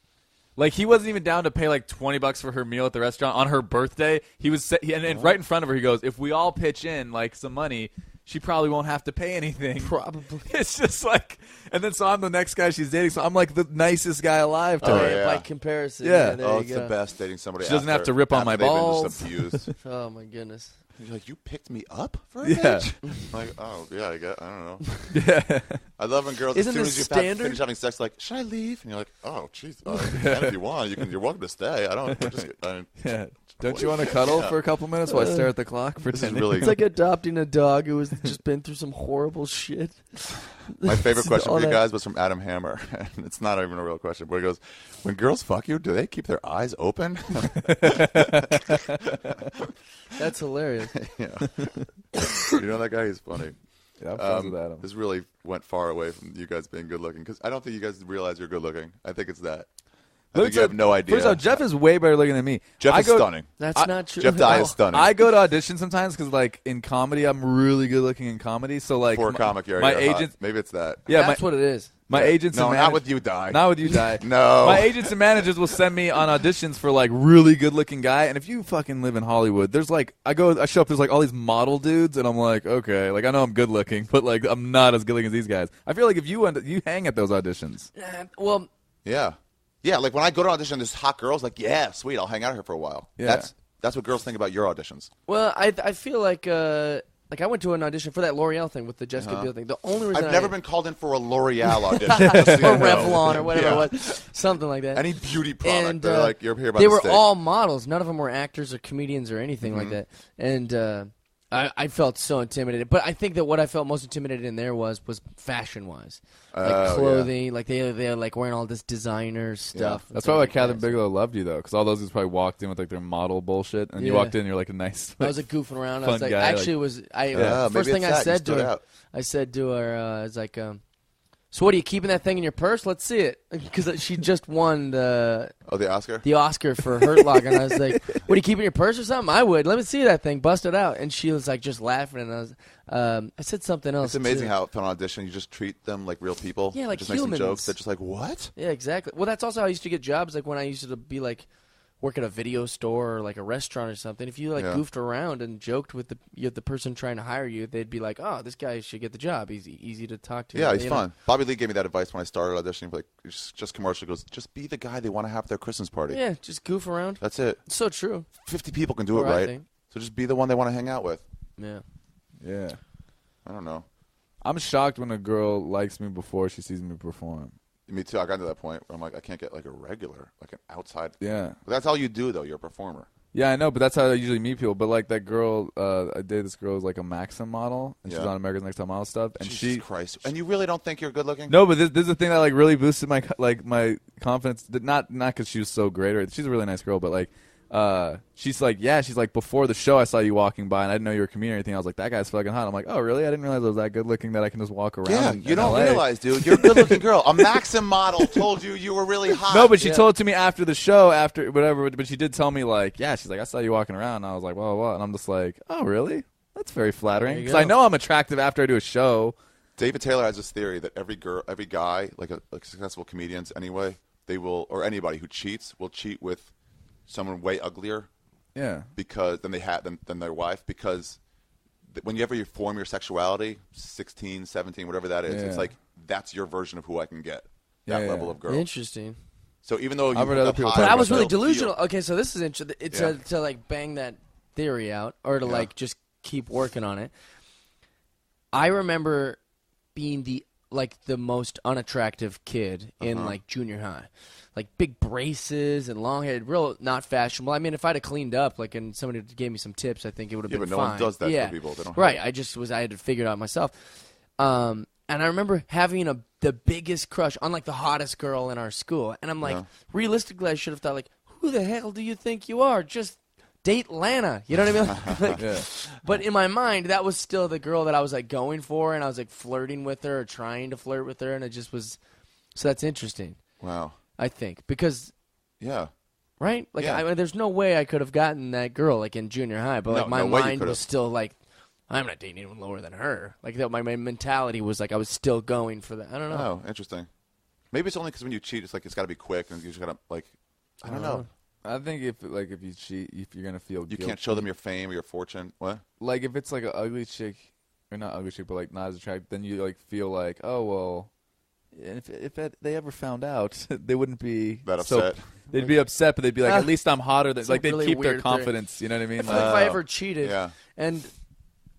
Like he wasn't even down to pay like $20 for her meal at the restaurant on her birthday. He was and right in front of her, he goes, "If we all pitch in like some money, she probably won't have to pay anything." probably. It's just like, and then so I'm the next guy she's dating, so I'm like the nicest guy alive to Oh, her. yeah. By comparison, Yeah. there Oh, you it's go. the best dating somebody. She doesn't have after- to rip on after my they've been balls. just abused. Oh my goodness. You're like, you picked me up for a Yeah. bitch? Like, oh yeah, I don't know. Yeah. I love when girls Isn't as soon this as you standard? finish having sex, like, should I leave? And you're like, oh, jeez, you can if you want. You're welcome to stay. I don't. Yeah. Don't you want to cuddle for a couple minutes while I stare at the clock? This is Pretending? really It's like adopting a dog who has just been through some horrible shit. my favorite question All for you that- guys was from Adam Hammer, and it's not even a real question. But he goes, when girls fuck you, do they keep their eyes open? That's hilarious. Yeah. You know that guy? He's funny. Yeah, I'm friends with Adam. This really went far away from you guys being good looking because I don't think you guys realize you're good looking. I think it's that. I think you have no idea. First off, Geoff is way better looking than me. Jeff I is go- stunning. That's not true. Jeff at Dye all. is stunning. I go to auditions sometimes because, like, in comedy, I'm really good looking in comedy. So, like, For a comic, you're my hot. agents, Maybe it's that. yeah, That's what it is. my agents, No, and not manag- with you, Die. not with you, Die. No. My agents and managers will send me on auditions for like really good looking guy, and if you fucking live in Hollywood, there's like I show up, there's like all these model dudes, and I'm like, okay, like I know I'm good looking, but like I'm not as good looking as these guys. I feel like if you hang at those auditions, Well, Yeah. Yeah, like when I go to audition, there's hot girls, like, yeah, sweet, I'll hang out here for a while. Yeah. That's what girls think about your auditions. I feel like I went to an audition for that L'Oreal thing with the Jessica Biel thing. The only reason I've never been called in for a L'Oreal audition. just so you or know. Revlon or whatever Yeah. it was, something like that. Any beauty product. And They're like, you're here by they were mistake. all models. None of them were actors or comedians or anything like that. And I felt so intimidated. But I think that what I felt most intimidated in there was fashion wise, like Oh, clothing. Like they're like wearing all this designer stuff. that's probably why Catherine Bigelow loved you though, because all those guys probably walked in with like their model bullshit, and you Yeah. walked in, you're like a nice. I was like goofing around. I fun was like, guy, actually, like- it was I Yeah, first maybe thing it's I that. You said to stood her. out. I said to her, I was like, so what are you keeping that thing in your purse? Let's see it, because she just won the Oscar? Oscar for Hurt Locker, and I was like, "What are you keeping in your purse or something?" I would. Let me see that thing. Bust it out. And she was like, just laughing, and I said something else. It's amazing too. how for an audition you just treat them like real people. Yeah, like just make some humans. jokes. They're just like, what? Yeah, exactly. Well, that's also how I used to get jobs. Like when I used to be like work at a video store or like a restaurant or something. If you like Yeah. goofed around and joked with the person trying to hire you, they'd be like, "Oh, this guy should get the job. He's easy to talk to." Yeah, he's You know? fun. Bobby Lee gave me that advice when I started auditioning. Like, just commercial. He goes, just be the guy they want to have their Christmas party. Yeah, just goof around. That's it. It's so true. 50 people can do it Or I right. think. So just be the one they want to hang out with. Yeah. Yeah, I don't know. I'm shocked when a girl likes me before she sees me perform. Me too. I got to that point where I'm like, I can't get like a regular, like an outside. Yeah. But that's all you do, though. You're a performer. Yeah, I know, but that's how I usually meet people. But like that girl, I dated this girl who's like a Maxim model, and she's Yeah. on America's Next Top Model stuff. And Jesus Christ. And you really don't think you're good looking? no, but this is the thing that like really boosted my my confidence. Not because she was so great, or she's a really nice girl, but like. She's like before the show I saw you walking by and I didn't know you were a comedian or anything. I was like, that guy's fucking hot. I'm like, oh really? I didn't realize I was that good looking that I can just walk around. Yeah, in you don't LA. realize, dude. You're a good looking girl. A Maxim model told you were really hot. No, but she Yeah. told it to me after the show, after whatever. But she did tell me like, yeah, she's like, I saw you walking around. And I was like, well, and I'm just like, oh really? That's very flattering There you because I go. know I'm attractive after I do a show. David Taylor has this theory that every guy, like successful comedians anyway, they will, or anybody who cheats will cheat with someone way uglier Yeah, because than their wife, because whenever you form your sexuality, 16, 17, whatever that is, it's Yeah. like that's your version of who I can get. That Yeah, level yeah. of girl. Interesting. So even though you I've heard hook other up people high, talk But I was they'll really feel- delusional. Okay, so this is interesting. It's Yeah. to like bang that theory out or to Yeah. like just keep working on it. I remember being the most unattractive kid in like junior high, like big braces and long hair, real not fashionable. I mean, if I'd have cleaned up, like, and somebody gave me some tips, I think it would have been but no fine. one does that yeah. for people. They don't right. have I had to figure it out myself. And I remember having the biggest crush on like the hottest girl in our school, and I'm like, realistically, I should have thought like, who the hell do you think you are? Just date Lana, you know what I mean? Like, but in my mind, that was still the girl that I was like going for, and I was like flirting with her or trying to flirt with her, and it just was. So that's interesting. Wow. I think because. Yeah. Right? Like, Yeah. I mean, there's no way I could have gotten that girl like in junior high, but like my no way you mind could've. was still like, I'm not dating anyone lower than her. Like that, my mentality was like I was still going for that. I don't know. Oh, interesting. Maybe it's only because when you cheat, it's like it's got to be quick, and you just got to like. I don't know. I think if you cheat, if you're gonna feel You guilty. can't show them your fame or your fortune. What? Like if it's like an ugly chick, or not ugly chick, but like not as attractive, then you like feel like, oh well. And if they ever found out, they wouldn't be That upset. They'd be upset, but they'd be like, at least I'm hotter than. It's Like a they'd really keep their weird confidence. You know what I mean? I feel like if I ever cheated Yeah. and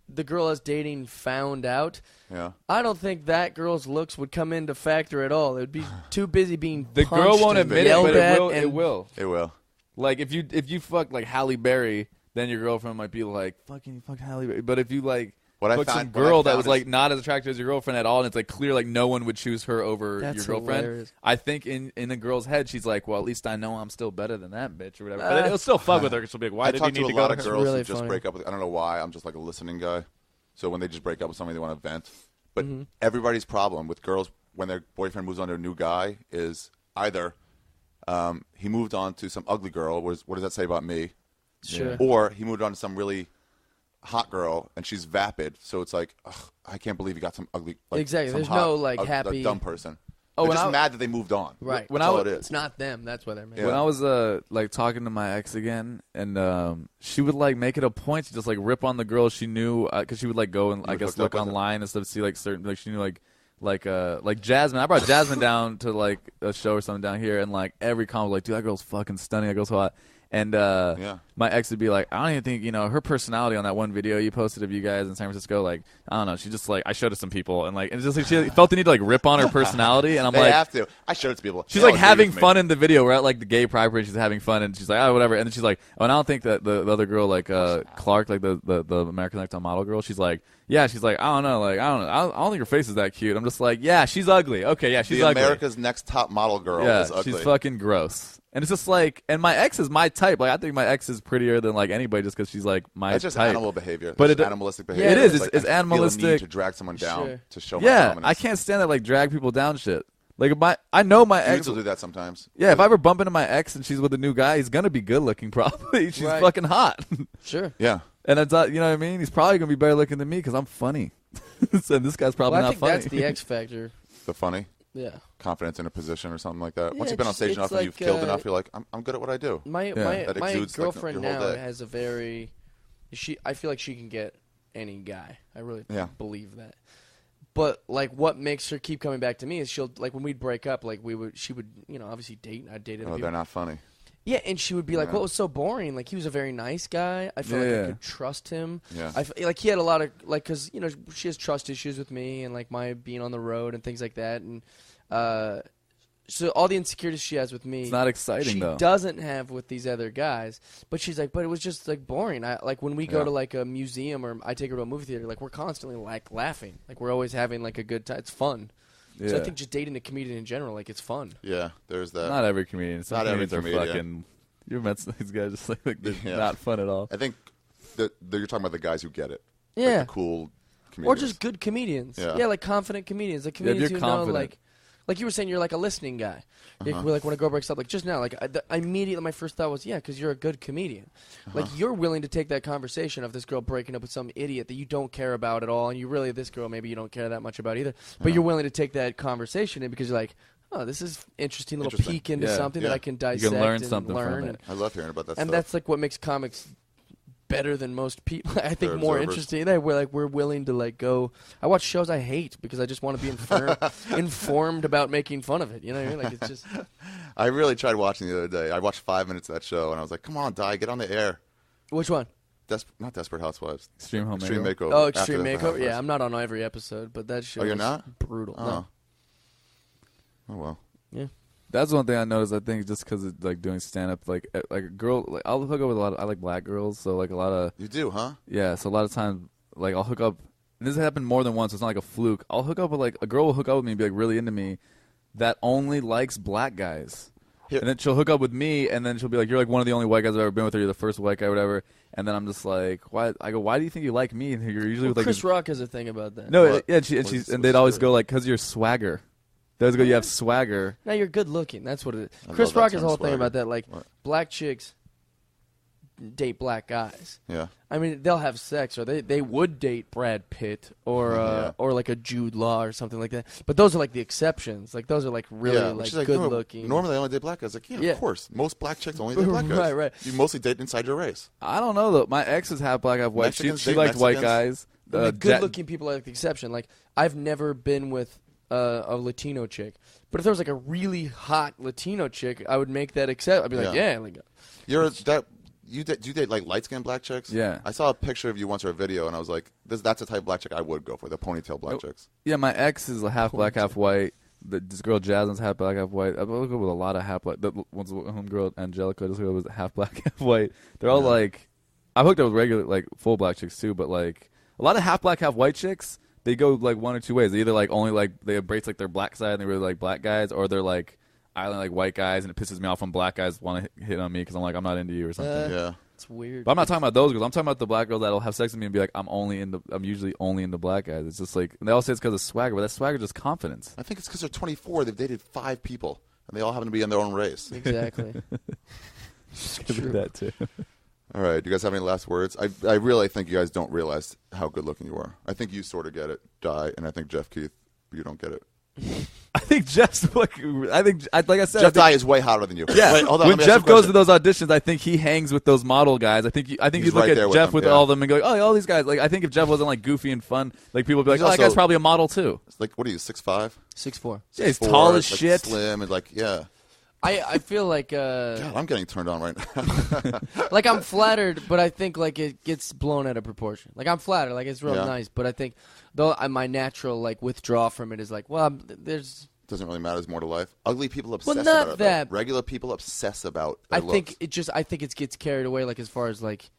the girl I was dating found out, Yeah. I don't think that girl's looks would come into factor at all. It would be too busy being The girl punched won't and admit it, yelled but it at will. and- It will. It will. Like if you fuck like Halle Berry, then your girlfriend might be like, "Fucking you fuck Halle Berry." But if you like What I fuck some found- what I girl that found was is- like not as attractive as your girlfriend at all, and it's like clear like no one would choose her over That's your girlfriend. hilarious. I think in the girl's head, she's like, "Well, at least I know I'm still better than that bitch or whatever." But it'll still fuck with her because she'll be like, "Why I did he talk need to a to go lot to of her?" girls really who just funny. break up with. I don't know why. I'm just like a listening guy. So when they just break up with somebody, they want to vent. But Mm-hmm. everybody's problem with girls when their boyfriend moves on to a new guy is either he moved on to some ugly girl. What does that say about me? Sure. Or he moved on to some really hot girl and she's vapid. So it's like, ugh, I can't believe you got some ugly. Like, Exactly. some There's hot, no, like, a happy- dumb person. Oh, They're when just I- mad that they moved on. Right. When That's all I- it is. It's not them. That's why they're mad. Yeah. When I was like talking to my ex again, and she would like make it a point to just like rip on the girl she knew, because she would like go and I would guess hook up look with her. online and stuff to see like certain like she knew like Jasmine. I brought Jasmine down to like a show or something down here, and like every comment was like, dude, that girl's fucking stunning. That girl's so hot. And my ex would be like, I don't even think, her personality on that one video you posted of you guys in San Francisco, like, I don't know, she just like, I showed it to some people, and like, it's just like she felt the need to like rip on her personality, and I'm They like, have to. I showed it to people. she's They like all agree having with me. fun in the video. We're at like the gay pride parade. She's having fun, and she's like, oh, whatever. And then she's like, oh, and I don't think that the other girl, like Clark, like the American Next Top Model girl, she's like, yeah, she's like, I don't know, like, I don't think her face is that cute. I'm just like, yeah, she's ugly. Okay, yeah, she's The ugly. America's Next Top Model girl Yeah, is ugly. she's fucking gross. And it's just like, and my ex is my type. Like, I think my ex is prettier than like anybody just because she's like my That's just type. animal behavior. But That's it- animalistic behavior. it is. Like, It's I feel a animalistic. need to drag someone down Sure. to show my Yeah, dominance. I can't stand that like drag people down shit. Like if I know my ex. Dudes will do that sometimes. Yeah, if I ever bump into my ex and she's with a new guy, he's gonna be good looking probably. She's Right. fucking hot. Sure. Yeah. And it's not, you know what I mean? He's probably gonna be better looking than me because I'm funny. And this guy's probably Well, I not think funny. that's the X factor. The funny Yeah. confidence in a position or something like that. Yeah, Once you've been on it's- stage it's enough and like, you've killed enough, you're like, I'm good at what I do. My That my exudes, like, girlfriend your whole now day. has a very I feel like she can get any guy. I really Yeah. believe that. But like what makes her keep coming back to me is she'll like when we'd break up, like she would, obviously date and I'd date other Oh, people. they're not funny. Yeah, and she would be like, Yeah. "What was so boring? Like he was a very nice guy. I feel like Yeah. I could trust him. Yeah. Like he had a lot of like because she has trust issues with me and like my being on the road and things like that and so all the insecurities she has with me, It's not exciting, she though. doesn't have with these other guys. But she's like, but it was just like boring. I like when we go Yeah. to like a museum or I take her to a movie theater, like we're constantly like laughing, like we're always having like a good time. It's fun. Yeah. So I think just dating a comedian in general, like it's fun. Yeah, there's that. Not every comedian. Some Not every comedians are comedian. fucking. You met some of these guys just like they're Yeah. not fun at all. I think that you're talking about the guys who get it. Yeah. Like the cool Or comedians. just good comedians. Yeah. Yeah, like confident comedians. Like if comedians you're who know, confident. like you were saying, you're like a listening guy. Like, we're like when a girl breaks up, like just now, like I immediately my first thought was, yeah, because you're a good comedian. Like you're willing to take that conversation of this girl breaking up with some idiot that you don't care about at all, and you really this girl maybe you don't care that much about either, but you're willing to take that conversation in because you're like, oh, this is interesting little Interesting. peek into Yeah. something Yeah. that I can You dissect can learn and something learn from and, it. I love hearing about that and stuff. that's like what makes comics better than most people. I think They're more observers. interesting. That we're willing to like go. I watch shows I hate because I just want to be informed about making fun of it. You know what I mean? Like it's just I really tried watching the other day. I watched 5 minutes of that show, and I was like, come on, Di, get on the air. which one? not Desperate Housewives. Extreme Home Extreme Makeover. Makeover. Oh, after Extreme Desperate Makeover. Housewives. Yeah, I'm not on every episode, but that shit Oh, you're was not? brutal. Oh. No. Oh well. Yeah. That's one thing I noticed. I think just because of like doing stand up, like a girl, like I'll hook up with a lot of. I like black girls, so like a lot of. You do, huh? Yeah, so a lot of times, like I'll hook up. And this has happened more than once. So it's not like a fluke. I'll hook up with like a girl will hook up with me and be like really into me, that only likes black guys. Here. And then she'll hook up with me, and then she'll be like, "You're like one of the only white guys I've ever been with, or you're the first white guy, or whatever." And then I'm just like, "Why?" I go, "Why do you think you like me?" And you're usually with like Chris Rock has a thing about that. no, What? yeah, and they'd always go like, "Cause you're swagger." They always go, "You have swagger." Now you're good looking. That's what it is. I Chris love that Rock has a term, whole thing swagger. about that. Like, What? black chicks date black guys. Yeah. I mean, they'll have sex, or they would date Brad Pitt, or Yeah. or like a Jude Law or something like that. But those are like the exceptions. Like those are like really yeah, like which is like, good no, looking. Normally, I only date black guys. Like, Yeah. of course. Most black chicks only date black guys. Right. You mostly date inside your race. I don't know though. My ex is half black, half white. Mexicans Oh, She date liked white Mexicans? guys. Good looking people are like the exception. Like I've never been with a Latino chick, but if there was like a really hot Latino chick, I would make that accept. I'd be like, Yeah. like, You date like light skinned black chicks? Yeah. I saw a picture of you once or a video, and I was like, that's the type of black chick I would go for. The ponytail black chicks. Yeah, my ex is half black, half white. This girl Jasmine's half black, half white. I've hooked up with a lot of half black. The one's homegirl Angelica, this girl was half black, half white. They're all Yeah. like, I've hooked up with regular like full black chicks too, but like a lot of half black, half white chicks. They go like one or two ways. They either like only like they embrace like their black side and they really like black guys, or they're like I only like white guys and it pisses me off when black guys want to hit on me because I'm like I'm not into you or something. Yeah. it's weird. But I'm not talking about those girls. I'm talking about the black girls that'll have sex with me and be like I'm usually only into black guys. It's just like and they all say it's because of swagger, but that swagger is just confidence. I think it's because they're 24. They've dated 5 people, and they all happen to be in their own race. Exactly. Give me that too. All right. Do you guys have any last words? I really think you guys don't realize how good looking you are. I think you sort of get it, Di, and I think Geoff Keith, you don't get it. I think Jeff's like I said, Jeff Dye is way hotter than you. Yeah, Wait, hold on, when let me ask Jeff you a goes to question. those auditions, I think he hangs with those model guys. I think you He's look right at there with Jeff them, with yeah. all of them and go, oh, all these guys. Like I think if Jeff wasn't like goofy and fun, like people would be like, He's oh, that guy's also- probably a model too. It's like, what are you, 6'5"? 6'4". Yeah, he's tall as like shit. slim, and like, yeah. I feel like God, I'm getting turned on right now. like I'm flattered, but I think like it gets blown out of proportion. Like I'm flattered, like it's real Yeah. nice, but I think though my natural like withdrawal from it is like, well, there's. Doesn't really matter. There's more to life. Ugly people obsess not about it. though. that. Regular people obsess about their I think looks. I think it gets carried away. Like as far as like,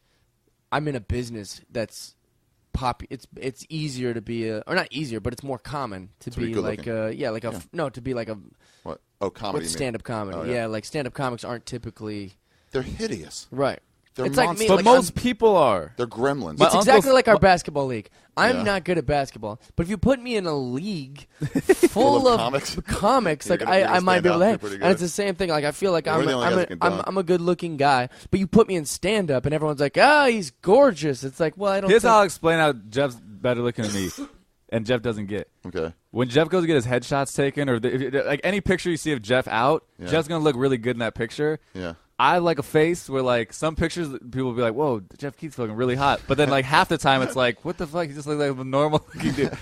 I'm in a business that's It's easier to be or not easier, but it's more common to be good like looking. to be like a What? Oh, comedy. with you mean. stand up comedy. Oh, yeah, like stand up comics aren't typically They're hideous. right. They're it's like monsters. me, But like, most people are. They're gremlins. My It's uncle's- exactly like our basketball league. I'm Yeah. not good at basketball, but if you put me in a league full of of comics? You're like gonna- you're I gonna might stand be able to out. hang. You're pretty And good. it's the same thing. Like I feel like We're the only guys that can dunk. I'm a good looking guy, but you put me in stand up, and everyone's like, he's gorgeous. It's like, well, I don't. Here's think- how I'll explain how Jeff's better looking than me, and Jeff doesn't get. Okay. When Jeff goes to get his headshots taken, or like any picture you see of Jeff out, Yeah. Jeff's gonna look really good in that picture. Yeah. I have like a face where like some pictures people will be like, "Whoa, Jeff Keith's looking really hot," but then like half the time it's like, "What the fuck? He just looks like a normal looking dude."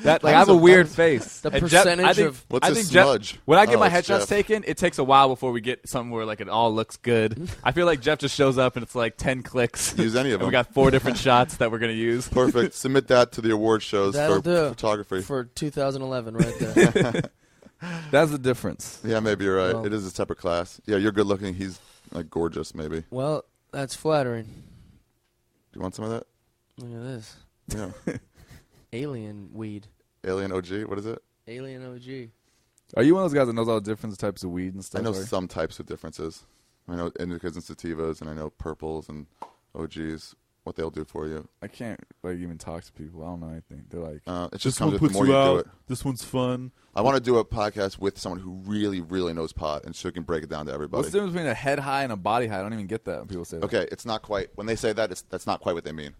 That like I have a weird face. The And Jeff- percentage I think, of- What's I his think Jeff- smudge? when I get Oh, my it's headshots Jeff. taken, it takes a while before we get somewhere where like it all looks good. I feel like Jeff just shows up and it's like 10 clicks. Use any of And we them. got 4 different shots that we're gonna use. Perfect. Submit that to the award shows That'll for do. photography. for 2011 right there. That's the difference. Yeah, maybe you're right. Well- It is a separate class. Yeah, you're good looking. He's like gorgeous. Maybe. Do Well, that's flattering. you want some of that? Look at this Yeah. alien weed, Alien OG. What is it? alien OG. Are you one of those guys that knows all the different types of weed and stuff? I know Ari? some types of differences. I know indicas and sativas, and I know purples and OGs. What they'll do for you. I can't like even talk to people. I don't know anything. They're like, It just comes with the more you do it. This one's fun. I want to do a podcast with someone who really, really knows pot, and so we can break it down to everybody. What's the difference between a head high and a body high? I don't even get that when people say that. Okay, it's not quite. When they say that, that's not quite what they mean.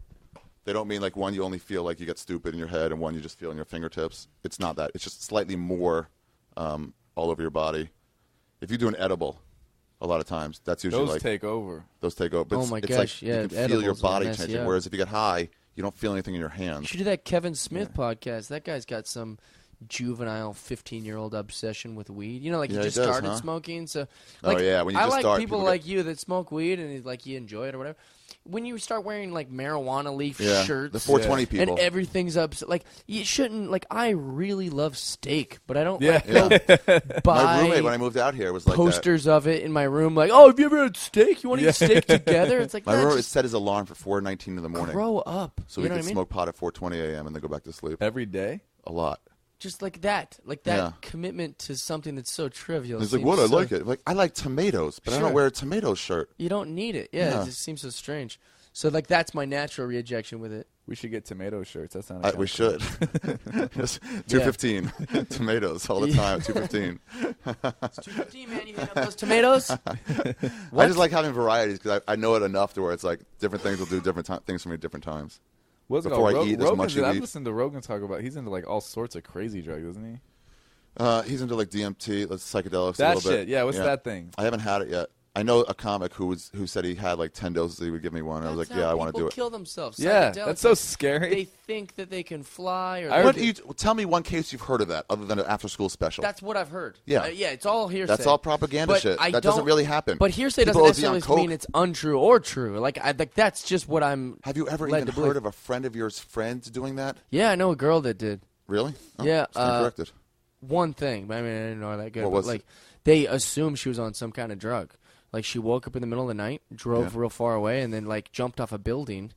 They don't mean like one you only feel like you get stupid in your head, and one you just feel in your fingertips. It's not that. It's just slightly more all over your body. If you do an edible, a lot of times that's usually Those like take over. those take over. But Oh it's, my it's gosh, like yeah, you can feel your edibles will body mess you changing. up. Whereas if you get high, you don't feel anything in your You hands. should do that Kevin Smith podcast. That guy's got some juvenile 15-year-old obsession with weed. You know, like Yeah, he he just does, started huh? smoking. So, Oh, like, yeah, when you I just like start, people people get- like you that smoke weed and like you enjoy it or whatever. when you start wearing like marijuana leaf Yeah, shirts, the 420 people. and everything's up, like you shouldn't. Like I really love steak, but I don't Yeah. like go buy My roommate, when I moved out here, was like that. posters of it in my room. Like, oh, have you ever had steak? You want to eat steak together? It's like My nah, roommate just set his alarm for 4:19 in the morning, grow up. so you he know could what I mean? smoke pot at 4:20 a.m. and then go back to sleep. Every day? A lot. Just like that Yeah. commitment to something that's so trivial. He's like, seems "What? I so- like it. Like, I like tomatoes, but I Sure. don't wear a tomato shirt." You don't need it. Yeah, Yeah. it just seems so strange. So like that's my natural rejection with it. We should get tomato shirts. That sounds. We should. Just 215 tomatoes all the time. 215. It's 2:15, man. You hit up those tomatoes. I just like having varieties because I know it enough to where it's like different things will do different things for me at different times. What's it Before called? I eat as much as I've you eat. listened to Rogan talk about. He's into like all sorts of crazy drugs, isn't he? He's into like DMT, like psychedelics a That little shit. bit. Yeah. What's that thing? I haven't had it yet. I know a comic who said he had like 10 doses. He would give me one. I was That's like, yeah, how I want to do people it. kill themselves. Yeah, Psychedelics, that's so like, scary. They think that they can fly. Or What they- do you tell me one case you've heard of that other than an after-school special? That's what I've heard. Yeah. Yeah. It's all hearsay. That's all propaganda But shit. I That doesn't don't- really happen. But hearsay People doesn't OD on necessarily coke. mean it's untrue or true. Like that's just what I'm. Have you ever led even to believe. heard of a friend of yours' friends doing that? Yeah, I know a girl that did. Really? Oh, Yeah, stand corrected. One thing, but I mean, I didn't know that good. What but was like, it? they assumed she was on some kind of drug. Like, she woke up in the middle of the night, drove real far away, and then like jumped off a building.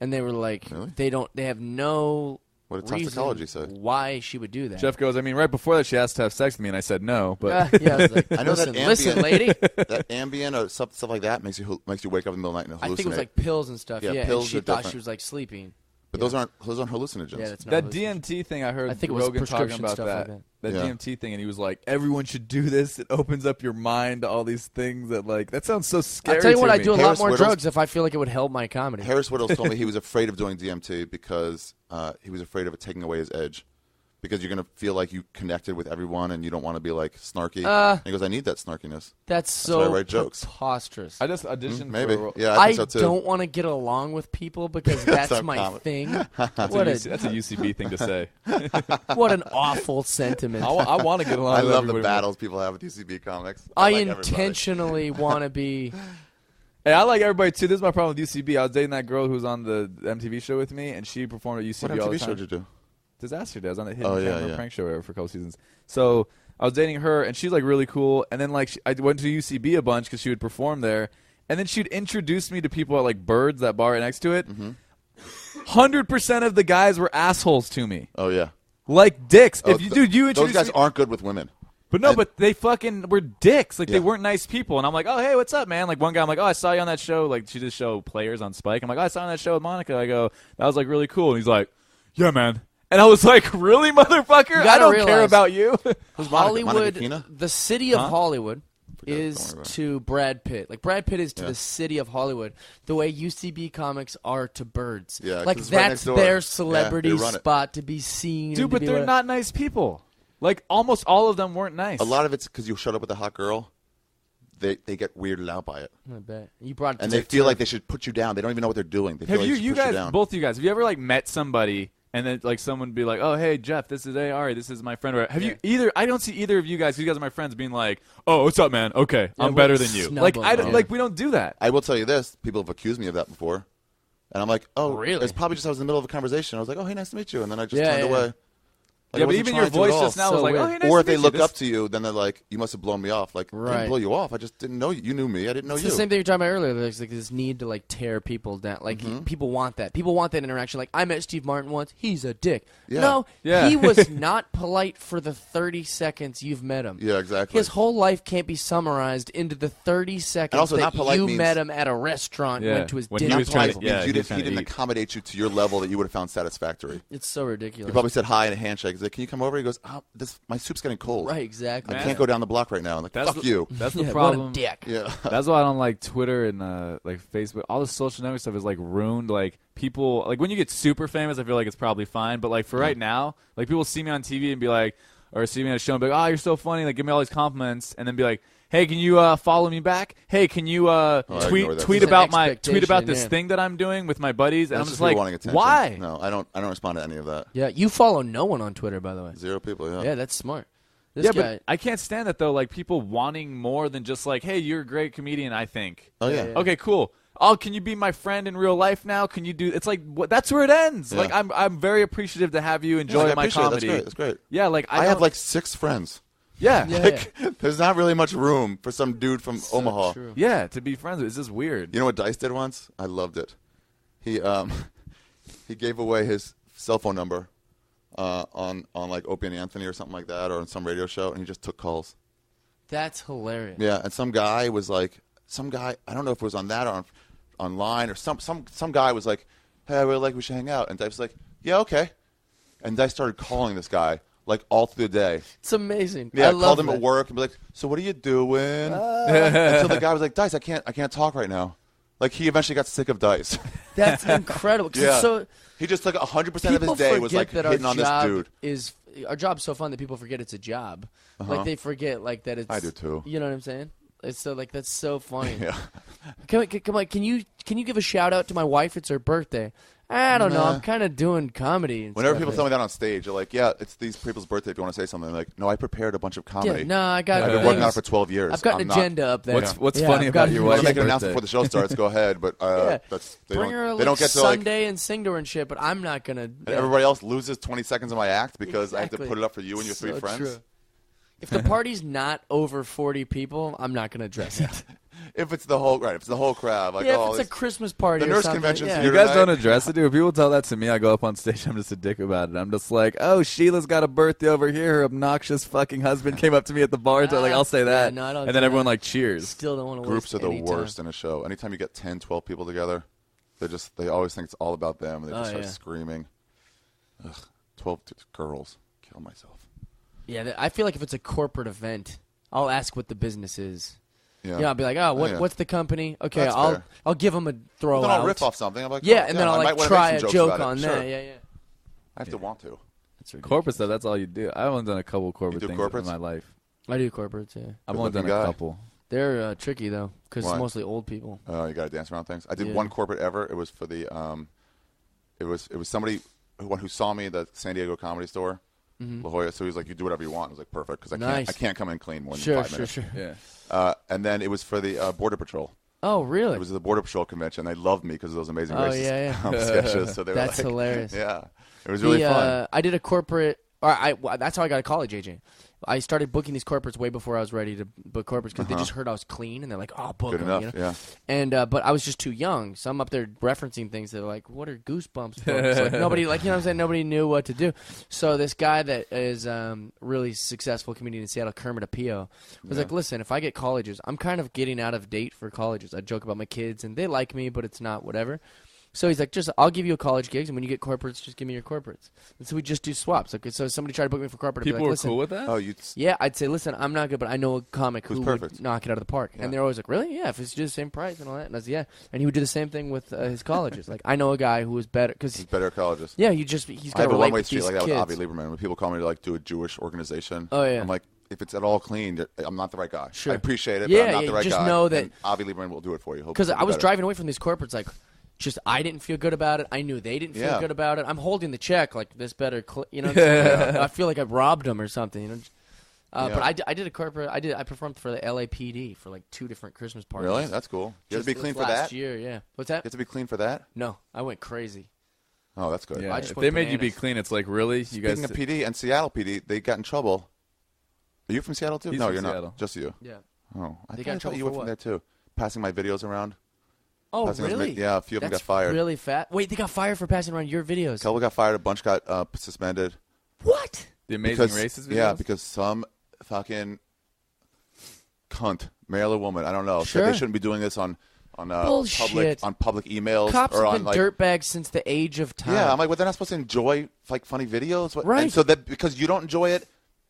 And they were like, Really? they have no What did reason toxicology say? why she would do that. Jeff goes. I mean, right before that, she asked to have sex with me, and I said no. But Yeah, I was like, I know that listen, Ambien, lady. that Ambien or stuff like that makes you wake up in the middle of the night and hallucinate. I think it was like pills and stuff. Yeah, Yeah, pills and she are thought different. she was like sleeping. But those aren't hallucinogens. Yeah, that's not that hallucination. DMT thing, I heard I think it was Rogan talking prescription about stuff that. like that. That Yeah. DMT thing, and he was like, "Everyone should do this. It opens up your mind to all these things that like that sounds so scary." I'll tell you what, to I me. do a lot Harris more Whittles- drugs if I feel like it would help my comedy. Harris Whittles told me he was afraid of doing DMT because he was afraid of it taking away his edge. Because you're going to feel like you connected with everyone and you don't want to be like snarky. And he goes, I need that snarkiness. That's why I so write jokes. preposterous. I just auditioned Maybe. for a role. Yeah, I I think so too. don't want to get along with people because that's our my comment. thing. That's What a UCB thing to say. what an awful sentiment. I want to get along. I with love the everybody. battles people have with UCB comics. I like everybody. intentionally want to be. Hey, I like everybody too. This is my problem with UCB. I was dating that girl who was on the MTV show with me, and she performed at UCB What all the MTV show time. did you do? Disaster Day. I was on the Hidden Oh, yeah, Camera yeah. prank show or whatever for a couple seasons. So I was dating her, and she's like really cool. And then like I went to UCB a bunch because she would perform there, and then she'd introduce me to people at like Birds, that bar right next to it. 100% of the guys were assholes to me, Oh, yeah. like dicks. Oh, If you dude, you those introduced guys me, aren't good with women. but no, and- but they fucking were dicks. Like Yeah. they weren't nice people. And I'm like, oh hey, what's up, man? Like one guy, I'm like, oh, I saw you on that show. Like she did show Players on Spike. I'm like, oh, I saw you on that show with Monica. I go, that was like really cool. And he's like, yeah, man. And I was like, really, motherfucker? I gotta don't care realize- about you. Who's Monica? Monica Hollywood, Keena? the city of Huh? Hollywood, Forget it, don't is worry about it. to Brad Pitt. Like Brad Pitt is to Yeah. the city of Hollywood the way UCB comics are to Birds. Yeah, 'cause like it's right that's next door. their Yeah, celebrity they run it. spot to be seen. Dude, and to but be they're like- not nice people. Like almost all of them weren't nice. A lot of it's because you showed up with a hot girl. They get weirded out by it. I bet you brought it to And they their feel turf. like they should put you down. They don't even know what they're doing. They feel Have like you they should you push guys, down. both you guys, have you ever like met somebody and then like someone be like, oh hey Jeff, this is Ari, this is my friend. Or have you either? I don't see either of you guys. 'Cause you guys are my friends, being like, oh what's up, man? Okay, I'm we better than you. snub Like them, I don't, yeah. like we don't do that. I will tell you this. People have accused me of that before. And I'm like, oh, Really? it's probably just I was in the middle of a conversation. I was like, oh, hey, nice to meet you. And then I just Yeah, turned yeah. away. Like, I Yeah, but wasn't even your trying to at voice all. just now So was like, weird. oh hey, nice Or to if they meet you. look This- up to you, then they're like, you must have blown me off. Like, I Right. didn't blow you off. I just didn't know you. You knew me. I didn't know It's you. the same thing you were talking about earlier. There's like this need to like tear people down. Like people want that. People want that interaction. Like I met Steve Martin once. He's a dick. Yeah. No, Yeah. he was not polite for the 30 seconds you've met him. Yeah, exactly. His whole life can't be summarized into the 30 seconds also that not polite you means- met him at a restaurant and Yeah, went to his when he dinner was trying to- table. yeah, he he was didn't, trying he to didn't eat. accommodate you to your level that you would have found satisfactory. It's so ridiculous. He probably said hi and a handshake. He's like, can you come over? He goes, oh, my soup's getting cold. Right, exactly. I Man. can't go down the block right now. I'm like, That's fuck the- you. That's the Yeah, problem. What a dick. Yeah. That's why I don't like Twitter and like Facebook. All the social network stuff is like ruined. Like people, like when you get super famous, I feel like it's probably fine. But like for right now, like people see me on TV and be like, or see me on a show and be like, oh, you're so funny. Like give me all these compliments, and then be like, hey, can you follow me back? Hey, can you I ignore that. tweet It's about an tweet about expectation, this yeah. thing that I'm doing with my buddies? And That's I'm just just like, wanting attention. why? No, I don't respond to any of that. Yeah, you follow no one on Twitter, by the way. 0 people, yeah. Yeah, that's smart. This Yeah, guy, but I can't stand that though. Like people wanting more than just like, hey, you're a great comedian. I think. Oh, yeah. Yeah. Okay, cool. oh, can you be my friend in real life now? Can you do? It's like that's where it ends. Yeah. Like I'm very appreciative to have you enjoy I my appreciate it. comedy. That's great. Yeah, like I have like 6 friends. yeah. Like, there's not really much room for some dude from Omaha. True. Yeah, to be friends with. It's just weird. You know what Dice did once? I loved it. He he gave away his cell phone number on like Opie and Anthony or something like that, or on some radio show, and he just took calls. That's hilarious. Yeah, and some guy was like, I don't know if it was on that or online, or some guy was like, hey, I really like we should hang out, and Dice was like, yeah, okay, and Dice started calling this guy like all through the day. It's amazing. Yeah, I I love called him that. at work and be like, so what are you doing? Until the guy was like, Dice, I can't talk right now. Like, he eventually got sick of Dice. That's incredible. 'Cause Yeah. it's so He just took 100% of people his day was forget like that hitting our on this job dude. is our job's so fun that people forget it's a job. Like they forget like that it's. I do too. You know what I'm saying? It's so like that's so funny. Yeah. Come on, can you give a shout out to my wife? It's her birthday. I don't know. Nah. I'm kind of doing comedy. And Whenever stuff. people tell me that on stage, they're like, yeah, it's these people's birthday if you want to say something. I'm like, no, I prepared a bunch of comedy. Yeah, no, I got. I've been working on it things. for 12 years. I've got I'm an not- agenda up there. What's Yeah, funny I've got- about your You want wife's to make an birthday? announcement before the show starts, go ahead. But Yeah. they Bring her a don't little get to like. Sunday and sing to her and shit. But I'm not gonna. And everybody else loses 20 seconds of my act because I have to Exactly. put it up for you and your So 3 friends. true. If the party's not over 40 people, I'm not gonna address it. If it's the whole crowd, like Yeah, oh, if it's a Christmas party the or nurse something, convention's yeah. here You guys tonight. don't address it, dude. When people tell that to me, I go up on stage. I'm just a dick about it. I'm just like, oh, Sheila's got a birthday over here. Her obnoxious fucking husband came up to me at the bar. Like, I'll say that. Yeah, no, I don't and do then everyone that. like cheers. Still don't want to Groups are the any time. worst in a show. Anytime you get 10, 12 people together, they always think it's all about them, and they just Oh, start yeah. screaming. Ugh, 12 girls. Kill myself. Yeah, I feel like if it's a corporate event, I'll ask what the business is. Yeah. Yeah, I'll be like, oh, yeah. what's the company? Okay, That's fair. I'll give them a throw Then out. I'll riff off something. I'm like, Yeah, oh, and then I'll I might like wanna try make a some jokes joke about it. on Sure. that. Yeah, yeah. I have to want to. That's ridiculous. Corporate stuff, that's all you do. I've only done a couple corporate do things corporates? in my life. I do corporates. Yeah, I've only done Good-looking a guy. couple. they're tricky though because Why? it's mostly old people. You got to dance around things. I did Yeah. one corporate ever. It was for the it was somebody who saw me at the San Diego Comedy Store, La Jolla. So he was like, "You do whatever you want." I was like, "Perfect," because Nice. I can't come in clean more than Sure, 5 sure, minutes. sure. Yeah. And then it was for the Border Patrol. Oh, really? It was the Border Patrol convention. They loved me because of those amazing Oh, racist yeah. sketches. So they were That's like, hilarious. Yeah, it was really fun. I did a corporate. That's how I got to college, AJ. I started booking these corporates way before I was ready to book corporates because they just heard I was clean and they're like, "Oh, book Good them," enough. you know? Yeah. And but I was just too young, so I'm up there referencing things that are like, "What are goosebumps?" Books? Like nobody, like you know what I'm saying, nobody knew what to do. So this guy that is really successful comedian in Seattle, Kermit Apio, was like, "Listen, if I get colleges, I'm kind of getting out of date for colleges. I joke about my kids and they like me, but it's not whatever." So he's like, I'll give you a college gigs, and when you get corporates, just give me your corporates. And so we just do swaps. Okay, so somebody tried to book me for corporate. I'd be People like, were "Listen, cool with that? Oh, you. yeah, I'd say, listen, I'm not good, but I know a comic Who's who perfect. would knock it out of the park. Yeah. And they're always like, really? Yeah, if it's just the same price and all that. And I was, yeah. And he would do the same thing with his colleges. Like, I know a guy who was better because, He's better at colleges. yeah, he's I got to have a relate one-way with street these like that kids. with Avi Lieberman. When people call me to like do a Jewish organization, Oh, yeah. I'm like, if it's at all clean, I'm not the right guy. Sure. I appreciate it, Yeah, but I'm not yeah, the right just guy. know that- and Avi Lieberman will do it for you. Because I was driving away from these corporates, like, just I didn't feel good about it. I knew they didn't feel Yeah. good about it. I'm holding the check like this better, you know. I feel like I robbed them or something, you know. But I did a corporate. I performed for the LAPD for like 2 different Christmas parties. Really? That's cool. You have to be Just clean this for last that? year, yeah. What's You that? have to be clean for that? No, I went crazy. Oh, that's good. Yeah. I just If went they made you be bananas. clean, it's like, really? You guys. Speaking of PD and Seattle PD, they got in trouble. Are you from Seattle too? He's no, from you're Seattle. not. Just you. Yeah. Oh, I They thought got in trouble you for were from what? there too. Passing my videos around. Oh, Passing those really? yeah, a few of them That's got fired. really fat. Wait, they got fired for passing around your videos. A couple got fired. A bunch got suspended. What? The Amazing Because- Racist videos? Yeah, because some fucking cunt, male or woman, I don't know, said Sure. they shouldn't be doing this on Bullshit. public emails Cops or have on been like dirtbags since the age of time. yeah. I'm like, well, they're not supposed to enjoy like funny videos, what? Right. And so that because you don't enjoy it,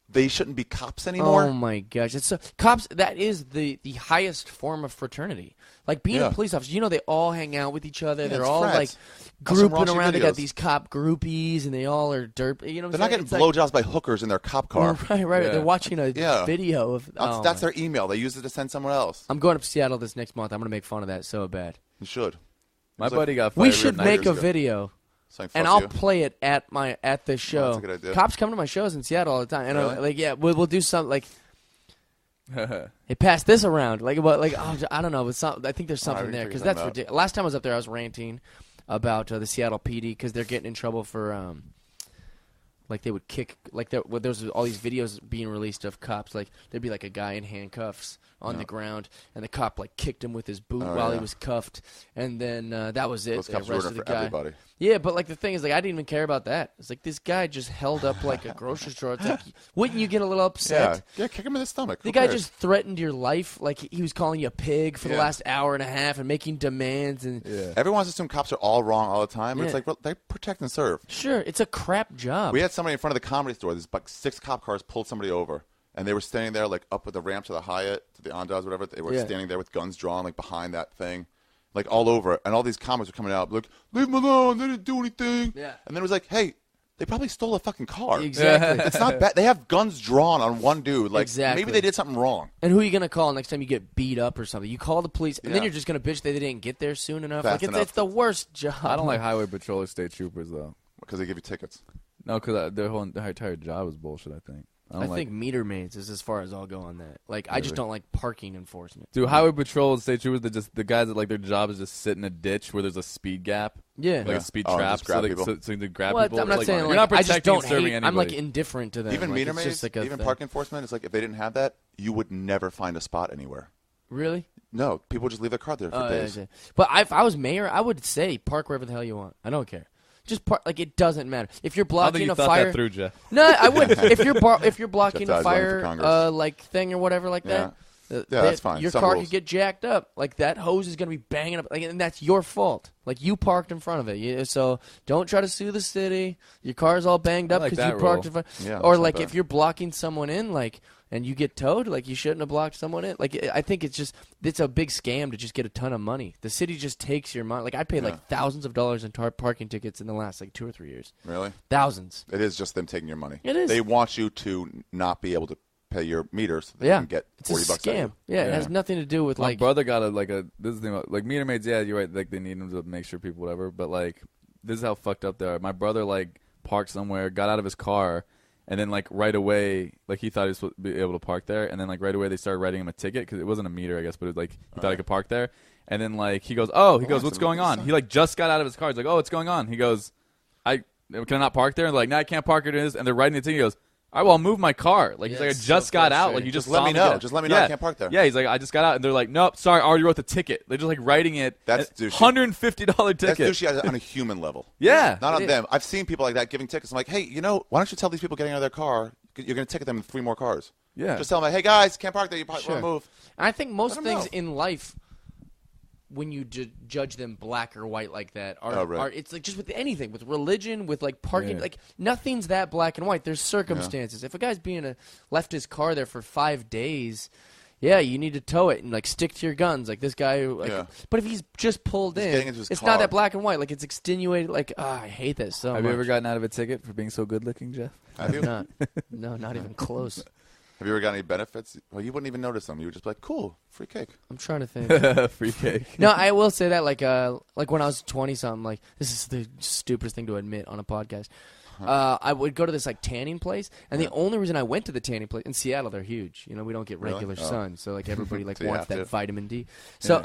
they shouldn't be cops anymore. Oh my gosh! It's so, cops. That is the highest form of fraternity. Like being Yeah. a police officer, you know, they all hang out with each other. Yeah, They're it's all frats. like Watch some grouping raunchy around. They got videos. these cop groupies, and they all are dirt. You know, what They're I'm not getting saying? blowjobs by hookers in their cop car. Right. Yeah. They're watching a Yeah. video of. oh That's my- their email. They use it to send someone else. I'm going up to Seattle this next month. I'm going to make fun of that so bad. You should. My It's like- buddy got fired. We should 9 make years a ago. video. Saying, And "Fuck I'll you." play it at the show. that's a good idea. Cops come to my shows in Seattle all the time, and Really? like, yeah, we'll do something like Hey, pass this around. Like, what? Like, oh, I don't know. But I think there's something we there can because figure that's something out. ridiculous. Last time I was up there, I was ranting about the Seattle PD because they're getting in trouble for like they would kick like there was all these videos being released of cops. Like there'd be like a guy in handcuffs on the ground, and the cop like kicked him with his boot while he was cuffed, and then that was it. Those They cops arrested ruin it the for guy. everybody. Yeah, but like the thing is, like I didn't even care about that. It's like this guy just held up like a grocery store. It's like, wouldn't you get a little upset? Yeah, kick him in the stomach. The Who guy cares? just threatened your life. Like he was calling you a pig for the Yeah. last hour and a half and making demands. And Everyone wants to assume cops are all wrong all the time. But it's Yeah. like, well, they protect and serve. sure, it's a crap job. We had somebody in front of the Comedy Store. There's like 6 cop cars pulled somebody over. And they were standing there, like, up with the ramp to the Hyatt, to the Andaz, whatever. They were standing there with guns drawn, like, behind that thing. Like, all over it. And all these comics were coming out, like, leave them alone. They didn't do anything. Yeah. And then it was like, hey, they probably stole a fucking car. Exactly. It's not bad. They have guns drawn on one dude. Like, Exactly. maybe they did something wrong. And who are you gonna call next time you get beat up or something? You call the police, and then Yeah. you're just gonna bitch that they didn't get there soon enough. Fast Like it's, enough. it's the worst job. I don't like highway patrol or state troopers though. Because they give you tickets. No, because their entire job is bullshit. I think. I think meter maids is as far as I'll go on that. Like I just don't like parking enforcement. Dude, highway patrol and state troopers, they're just the guys that like their job is just sit in a ditch where there's a speed gap, Yeah. like a speed Oh, trap, just grab people. so they grab Well, people. I'm not like, saying you're like not I just protecting don't and serving hate. anybody. I'm like indifferent to them. Even like, meter it's maids, just like a even thing. park enforcement, it's like, if they didn't have that, you would never find a spot anywhere. Really? No, people just leave their car there for days. Yeah. But if I was mayor, I would say park wherever the hell you want. I don't care. Just park. Like it doesn't matter if you're I don't think blocking you a thought fire. that through, Jeff. No, I would. If you're blocking Jeff a Dye's running for fire Congress. like thing or whatever like that. That's fine. Your Some car rules. could get jacked up. Like that hose is gonna be banging up, like, and that's your fault. Like you parked in front of it. So don't try to sue the city. Your car's all banged up like because that you parked in rule. front. Yeah, or that's like not if bad. you're blocking someone in, like, and you get towed, like you shouldn't have blocked someone in. Like I think it's a big scam to just get a ton of money. The city just takes your money. Like I paid like thousands of dollars in parking tickets in the last like 2 or 3 years. Really? Thousands. It is just them taking your money. It is. They want you to not be able to pay your meters. So they Yeah, can get it's a $40 out of you. scam. Yeah, it has nothing to do with My like. brother got this is the thing about, like meter maids. Yeah, you're right. Like they need them to make sure people whatever. But like this is how fucked up they are. My brother like parked somewhere, got out of his car, and then like right away, like he thought he was supposed to be able to park there, and then like right away they started writing him a ticket because it wasn't a meter, I guess, but it was like he thought he could park there, and then like he goes, what's going on? He like just got out of his car. He's like, oh, what's going on? He goes, can I not park there? And they're like, no, I can't park it. And they're writing the ticket. He goes, all right, well, I'll move my car. Like he's Yeah, like, I it's just so got out. frustrating. Like you just let saw me get know. out. Just let me know I can't park there. Yeah, he's like, I just got out, and they're like, nope, sorry, I already wrote the ticket. They're just like writing it. That's and douchey. $150 That's ticket. douchey on a human level. Yeah, Not on is. them. I've seen people like that giving tickets. I'm like, hey, why don't you tell these people getting out of their car, you're going to ticket them in 3 more cars. Yeah. Just tell them, hey, guys, can't park there. You Sure. move. I think most Let 'em things know. in life, when you judge them black or white like that, Oh, right. are it's like just with anything, with religion, with like parking, Yeah. like nothing's that black and white. There's circumstances. If a guy's left his car there for 5 days, yeah, you need to tow it and like stick to your guns, like this guy. Like, Yeah. But if he's just pulled getting in, into his it's car. not that black and white. Like it's extenuated. Like I hate this so Have much. you ever gotten out of a ticket for being so good looking, Jeff? Have you? Not, no, not even close. Have you ever got any benefits? Well, you wouldn't even notice them. You would just be like, cool, free cake. I'm trying to think. Free cake. No, I will say that like when I was 20 something, like this is the stupidest thing to admit on a podcast. I would go to this like tanning place, and the only reason I went to the tanning place in Seattle, they're huge. We don't get regular Really? Oh. sun, so like everybody like So you wants have that to. vitamin D. So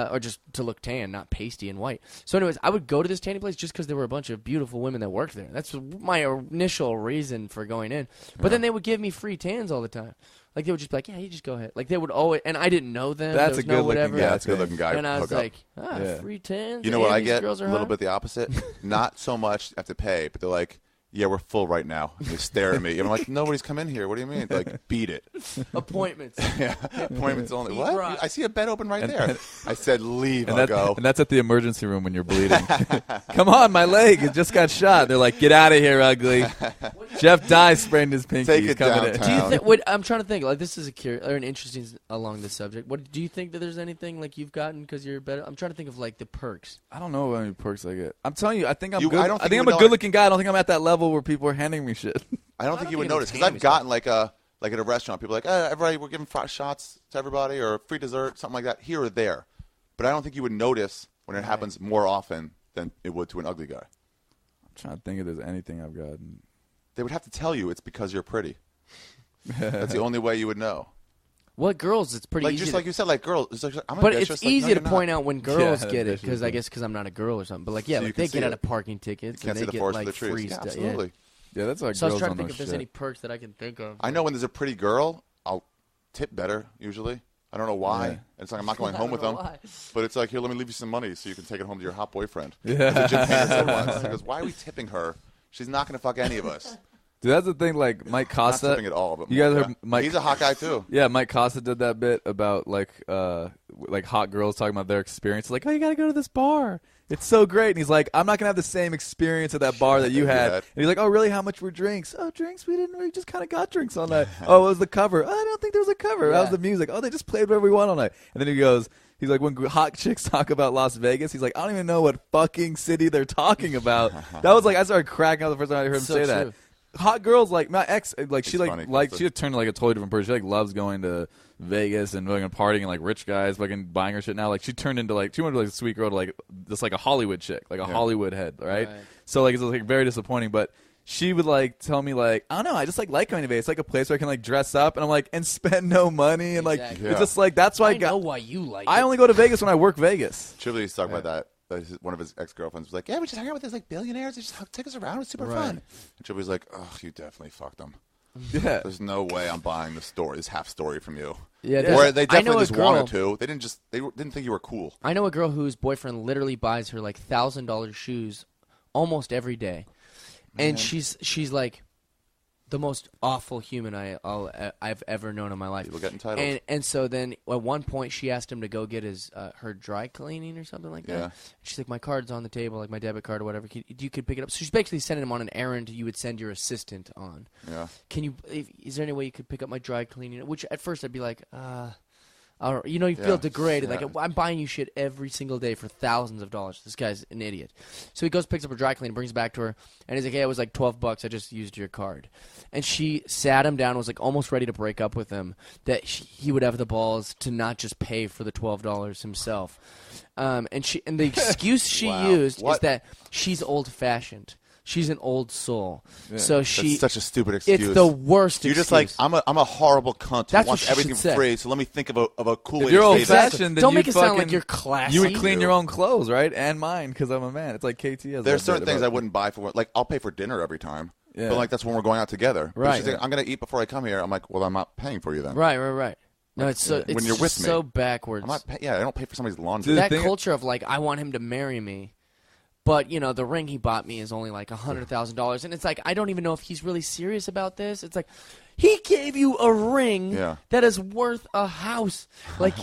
or just to look tan, not pasty and white. So anyways, I would go to this tanning place just because there were a bunch of beautiful women that worked there. That's my initial reason for going in. But then they would give me free tans all the time. Like they would just be like, yeah, you just go ahead. Like they would always, and I didn't know them. That's There was a no good-looking whatever. guy. Yeah, that's a good-looking guy. And I was Hook up. like, Yeah. free tans. You know what and I these get? girls are A little hot. bit the opposite. Not so much have to pay, but they're like, yeah, we're full right now. And they stare at me. And I'm like, nobody's come in here. What do you mean? They're like, beat it. Appointments. Yeah, appointments only. Eat What? rock. I see a bed open right there. I said, leave. And, I'll go. and that's at the emergency room when you're bleeding. Come on, my leg. It just got shot. They're like, get out of here, ugly. Jeff Dye sprained his pinky. Take He's it coming in. downtown. Do you think? Wait, I'm trying to think. Like this is an interesting along this subject. What do you think that there's anything like you've gotten because you're better? I'm trying to think of like the perks. I don't know how many perks I get. I'm telling you, I think I'm You- good. I don't I think think you I'm a would good-looking guy. I don't think I'm at that level where people are handing me shit. I don't I think don't you would think it was notice because I've Tammy's gotten like at a restaurant, people are like, everybody, we're giving shots to everybody or free dessert, something like that, here or there. But I don't think you would notice when it happens more often than it would to an ugly guy. I'm trying to think if there's anything I've gotten. They would have to tell you it's because you're pretty. That's the only way you would know. What girls? It's pretty Like easy. just like you said, like girls. It's like, I'm But ambitious. it's Like, easy no, to you're point not. out when girls Yeah, get it ambitious, because I'm not a girl or something. But like yeah, So you like can they see get out it. of parking tickets You can't and see they the get forest like for the trees. free Yeah, stuff. absolutely. Yeah, that's why So I was girls trying to don't think know if there's shit. any perks that I can think of. I know when there's a pretty girl, I'll tip better usually. I don't know why. Yeah. It's like I'm not going home with don't them. know why. But it's like, here, let me leave you some money so you can take it home to your hot boyfriend. Yeah. That's what Jim Painter said once. He goes, why are we tipping her? She's not going to fuck any of us. Dude, that's the thing. Like Mike Not Costa, tipping at all. But you guys yeah. heard Mike? He's a hot guy too. Yeah, Mike Costa did that bit about like hot girls talking about their experience. Like, oh, you gotta go to this bar. It's so great. And he's like, I'm not gonna have the same experience at that bar that you had. And he's like, oh, really? How much were drinks? Oh, drinks? We just kind of got drinks all night. Oh, what was the cover? Oh, I don't think there was a cover. How was the music? Oh, they just played whatever we want all night. And then he goes. He's like, when hot chicks talk about Las Vegas, he's like, I don't even know what fucking city they're talking about. That was like, I started cracking up the first time I heard him say that. Hot girls, like my ex, like she she turned like a totally different person. She like loves going to Vegas and fucking partying and like rich guys fucking buying her shit now. Like she turned into like she went to like a sweet girl to like just like a Hollywood chick, like a Hollywood head, right? So like it's like very disappointing, but. She would like tell me like I don't know I just like going to Vegas. It's like a place where I can like dress up and I'm like and spend no money and like it's just like that's why I know why you like it. I only go to Vegas when I work Vegas. Chili used to talk about that. One of his ex-girlfriends was like, yeah, we just hang out with these like billionaires. They just take us around. It's super fun. And Chili was like, oh, you definitely fucked them. Yeah. There's no way I'm buying this half story from you. Yeah, Or they definitely just girl, wanted to. They didn't think you were cool. I know a girl whose boyfriend literally buys her like $1,000 shoes almost every day. And she's like the most awful human I've ever known in my life. People get entitled. And so then at one point she asked him to go get his her dry cleaning or something like that. Yeah. She's like, my card's on the table, like my debit card or whatever. You could pick it up. So she's basically sending him on an errand you would send your assistant on. Yeah. Is there any way you could pick up my dry cleaning? Which at first I'd be like, you feel degraded. Yeah. Like, I'm buying you shit every single day for thousands of dollars. This guy's an idiot. So he goes, picks up her dry cleaner, brings it back to her, and he's like, hey, it was like $12. I just used your card. And she sat him down, was like almost ready to break up with him, that he would have the balls to not just pay for the $12 himself. And the excuse she used is that she's old-fashioned. She's an old soul. Yeah. So That's such a stupid excuse. It's the worst You're excuse. just like, I'm a horrible cunt who That's wants what she everything should say. free, so let me think of a cool If way you're to old say that. fashioned, then Don't you make it sound like fucking- you're classy. You would clean your own clothes, right? And mine, because I'm a man. It's like KT has. There's that certain bit things I about- wouldn't buy for, like, I'll pay for dinner every time. Yeah. But, like, that's when we're going out together. But Right. she's like, I'm going to eat before I come here. I'm like, well, I'm not paying for you then. Right. No, it's so When it's you're with just me. so backwards. I'm not I don't pay for somebody's laundry. Dude, That thing- culture of like, I want him to marry me, but the ring he bought me is only like $100,000, and it's like I don't even know if he's really serious about this. It's like he gave you a ring that is worth a house. Like,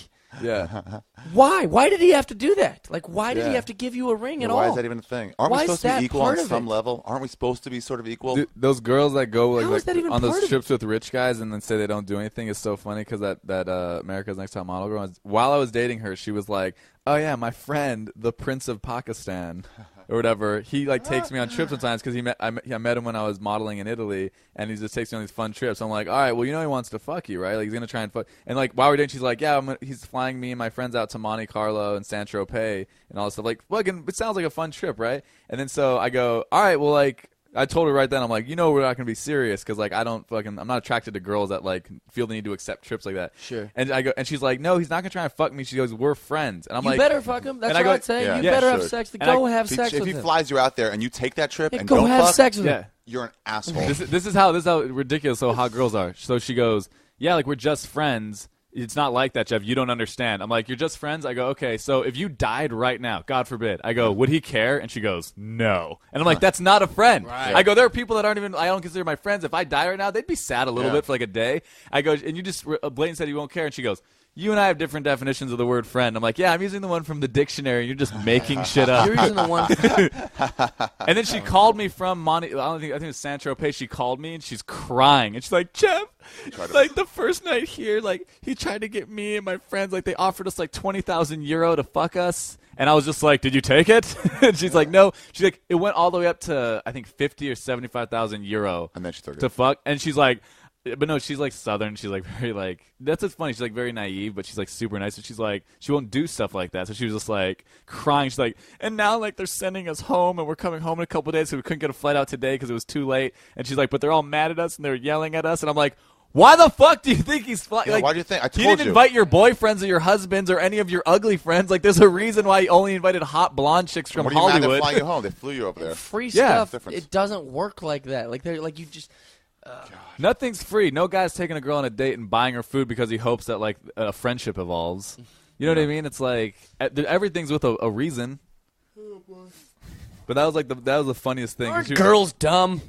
Yeah. why? Why did he have to do that? Like, why did he have to give you a ring at all? Why is that even a thing? Aren't Why we is supposed to that be equal on part of some it? level? Aren't we supposed to be sort of equal? Dude, those girls that go How is that even on part those of trips with rich guys and then say they don't do anything is so funny because that America's Next Top Model girl, while I was dating her, she was like, oh yeah, my friend, the Prince of Pakistan. Or whatever, he like takes me on trips sometimes because I met him when I was modeling in Italy, and he just takes me on these fun trips. I'm like, all right, well, he wants to fuck you, right? Like he's gonna try and fuck. And like while we're dating, she's like, yeah, he's flying me and my friends out to Monte Carlo and San Tropez and all this stuff. Like, fucking, it sounds like a fun trip, right? And then so I go, all right, well, like. I told her right then, I'm like, we're not gonna be serious because like I'm not attracted to girls that like feel the need to accept trips like that. Sure. And I go, and she's like, no, he's not gonna try and fuck me. She goes, we're friends. And I'm You like, better fuck him. That's and I what go- I'd say. Yeah. You Yeah, better have sure. sex. And Go I- have sex if with he him. flies you out there and you take that trip and go don't have fuck, sex with him. yeah. you're an asshole. This is how ridiculous so hot girls are. So she goes, yeah, like we're just friends. It's not like that, Geoff. You don't understand. I'm like, you're just friends? I go, okay, so if you died right now, God forbid, I go, would he care? And she goes, no. And I'm like, that's not a friend. Right. I go, there are people that I don't consider my friends. If I die right now, they'd be sad a little bit for like a day. I go, and you just blatantly said you won't care. And she goes, you and I have different definitions of the word friend. I'm like, yeah, I'm using the one from the dictionary. You're just making shit up. You're using the one. And then she called me from Monte. I think it was San Tropez. She called me and she's crying and she's like, Geoff, like the first night here, like he tried to get me and my friends, like they offered us like 20,000 euro to fuck us. And I was just like, did you take it? And she's like, no. She's like, it went all the way up to I think 50 or 75,000 euro. And then she took it. To fuck. And she's like. But no, she's like Southern. She's like very like that's what's funny. She's like very naive, but she's like super nice. And she's like she won't do stuff like that. So she was just like crying. She's like, and now like they're sending us home, and we're coming home in a couple of days, so we couldn't get a flight out today because it was too late. And she's like, but they're all mad at us and they're yelling at us. And I'm like, Why the fuck do you think he's flying? Yeah, Like, why do you think? I he told didn't you. invite your boyfriends or your husbands or any of your ugly friends. Like, there's a reason why he only invited hot blonde chicks from What are you mad Hollywood. they're flying you home? They flew you over there. Free Yeah. stuff. Difference. It doesn't work like that. Like they're like you just. Nothing's free. No guy's taking a girl on a date and buying her food because he hopes that like a friendship evolves. You know what I mean? It's like everything's with a reason. But that was like that was the funniest thing. Aren't girls dumb?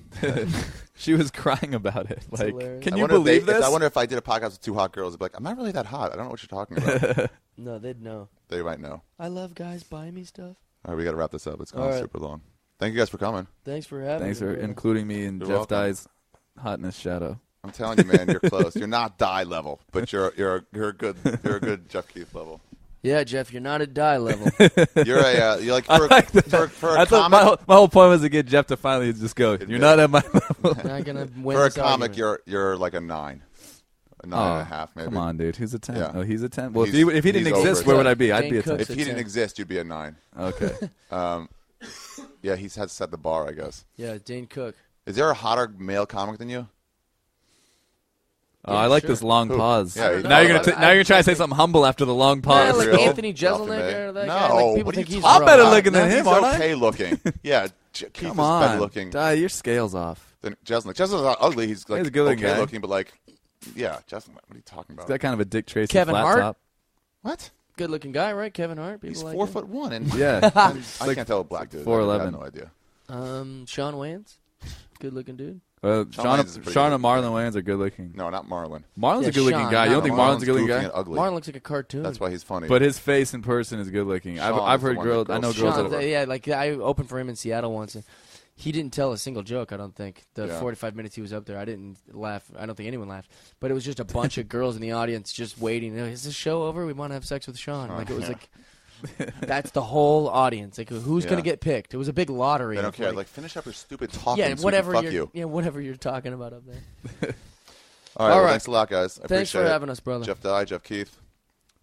She was crying about it. Like, hilarious. can I you wonder if believe this? I wonder if I did a podcast with two hot girls, they'd be like, I'm not really that hot. I don't know what you're talking about. No, they'd know. They might know. I love guys buying me stuff. All right, we got to wrap this up. It's gone All right. super long. Thank you guys for coming. Thanks for having Thanks me. for bro. including me in You're Jeff welcome. Dye's hotness shadow. I'm telling you, man, you're close. You're not die level, but you're a good Jeff Keith level. Yeah, Jeff, you're not at die level. You're like I like that. for a That's what comic. my whole point was to get Jeff to finally just go. You're not at my level. Not gonna win For a this comic, argument. you're like a 9, a 9.5 maybe. Come on, dude. Who's a 10? Yeah. Oh, he's a 10. Well, if He's- he didn't he's exist, over where it. would I be? I'd Dane be a 10. Cook's If he didn't exist, you'd be a 9. Okay. Yeah, he's had to set the bar, I guess. Yeah, Dane Cook. Is there a hotter male comic than you? Oh, Yeah, I like sure. this long Who? pause. Yeah, you now know, you're gonna try to say something humble after the long Yeah, pause. like Real? Anthony Nothing, Jeselnik man. or that No, guy. Like, people what are think you he's talking rough. about? Better looking than No, him, he's aren't I? okay looking. Yeah, Keith Come is better on, looking Dye, your scale's off. than Jeselnik. Jeselnik's not ugly. He's like He's a good-looking okay guy. looking, but like, yeah, Jeselnik. What are you talking about? He's got kind of a Dick Tracy Kevin flat Hart? top. What? Good looking guy, right? Kevin Hart. People He's like 4'1" and Yeah. I like can't tell a black dude. 4'11". I have no idea. Sean Wayans. Good looking dude. Shawn Sean Wayans is pretty and good. Marlon Wayans are good looking. No, not Marlon. Marlon's Yeah, a good looking Sean, guy. You don't not think Marlon. Marlon's a good looking goofy guy? and ugly. Marlon looks like a cartoon. That's why he's funny. But his face in person is good looking. Sean I've is the heard one that girls. I girls know show girls over. that. Yeah, like I opened for him in Seattle once. And he didn't tell a single joke. I don't think the Yeah. 45 minutes he was up there. I didn't laugh. I don't think anyone laughed. But it was just a bunch of girls in the audience just waiting. Is this show over? We want to have sex with Sean. Like it was yeah. like. That's the whole audience. Like, who's Yeah. gonna get picked? It was a big lottery. They don't of, care. Like, finish up your stupid talking. yeah, so we can whatever fuck you're, you. yeah, whatever you're talking about up there. All right. All Well, right. thanks a lot, guys. I Thanks appreciate for it. having us, brother. Jeff Dye, Jeff Keith.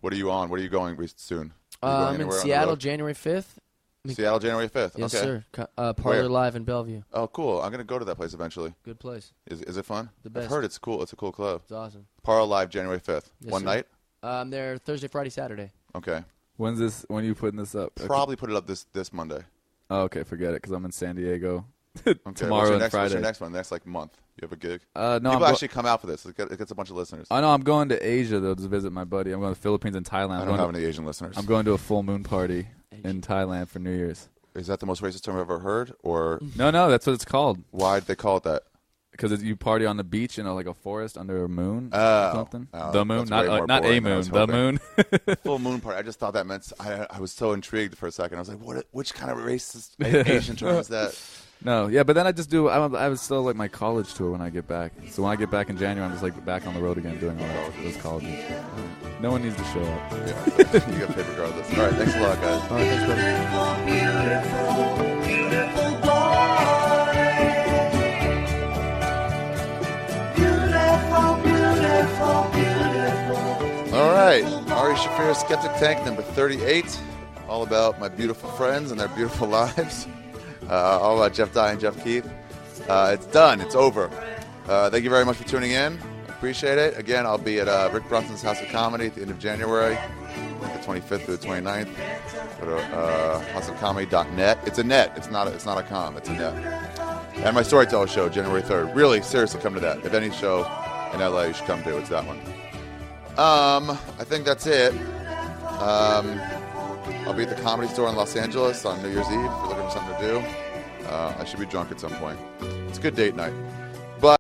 What are you on? What are you going soon? Are you going I'm in anywhere on the Seattle, road? January 5th. Seattle, January 5th. Yes, okay. sir. Parlor Where? Live in Bellevue. Oh, cool. I'm gonna go to that place eventually. Good place. Is it fun? The I've best. heard it's cool. It's a cool club. It's awesome. Parlor Live, January 5th. Yes, One sir. night. I'm there Thursday, Friday, Saturday. Okay. When's this? When are you putting this up? Okay. Probably put it up this Monday. Oh, okay, forget it, because I'm in San Diego Okay. tomorrow what's your and next, Friday. What's your next one? Next like month. You have a gig. No, People actually come out for this. It gets a bunch of listeners. I know I'm going to Asia though to visit my buddy. I'm going to the Philippines and Thailand. I I'm don't going have any Asian listeners. I'm going to a full moon party in Thailand for New Year's. Is that the most racist term I've ever heard? Or No, that's what it's called. why did they call it that? Because you party on the beach in like a forest under a moon Oh. or something. Oh, The moon, that's way more not a boring than I moon. was The hoping. moon. Full moon party. I just thought that meant. I was so intrigued for a second. I was like, which kind of racist Asian term is that? No, yeah, but then I just do. I was still like my college tour when I get back. So when I get back in January, I'm just like back on the road again doing all those colleges. No one needs to show up. Yeah, you get paid regardless. All right, thanks a lot, guys. All right, thanks, buddy. All right, Ari Shaffir Skeptic Tank, number 38. All about my beautiful friends and their beautiful lives. All about Jeff Dye and Jeff Keith. It's done. It's over. Thank you very much for tuning in. I appreciate it. Again, I'll be at Rick Brunson's House of Comedy at the end of January, the 25th through the 29th. Go to houseofcomedy.net. It's a net. It's not a com. It's a net. And my Storyteller show, January 3rd. Really, seriously, come to that. If any show in LA you should come to, it's that one. I think that's it. I'll be at the Comedy Store in Los Angeles on New Year's Eve if you're looking for something to do. I should be drunk at some point. It's a good date night.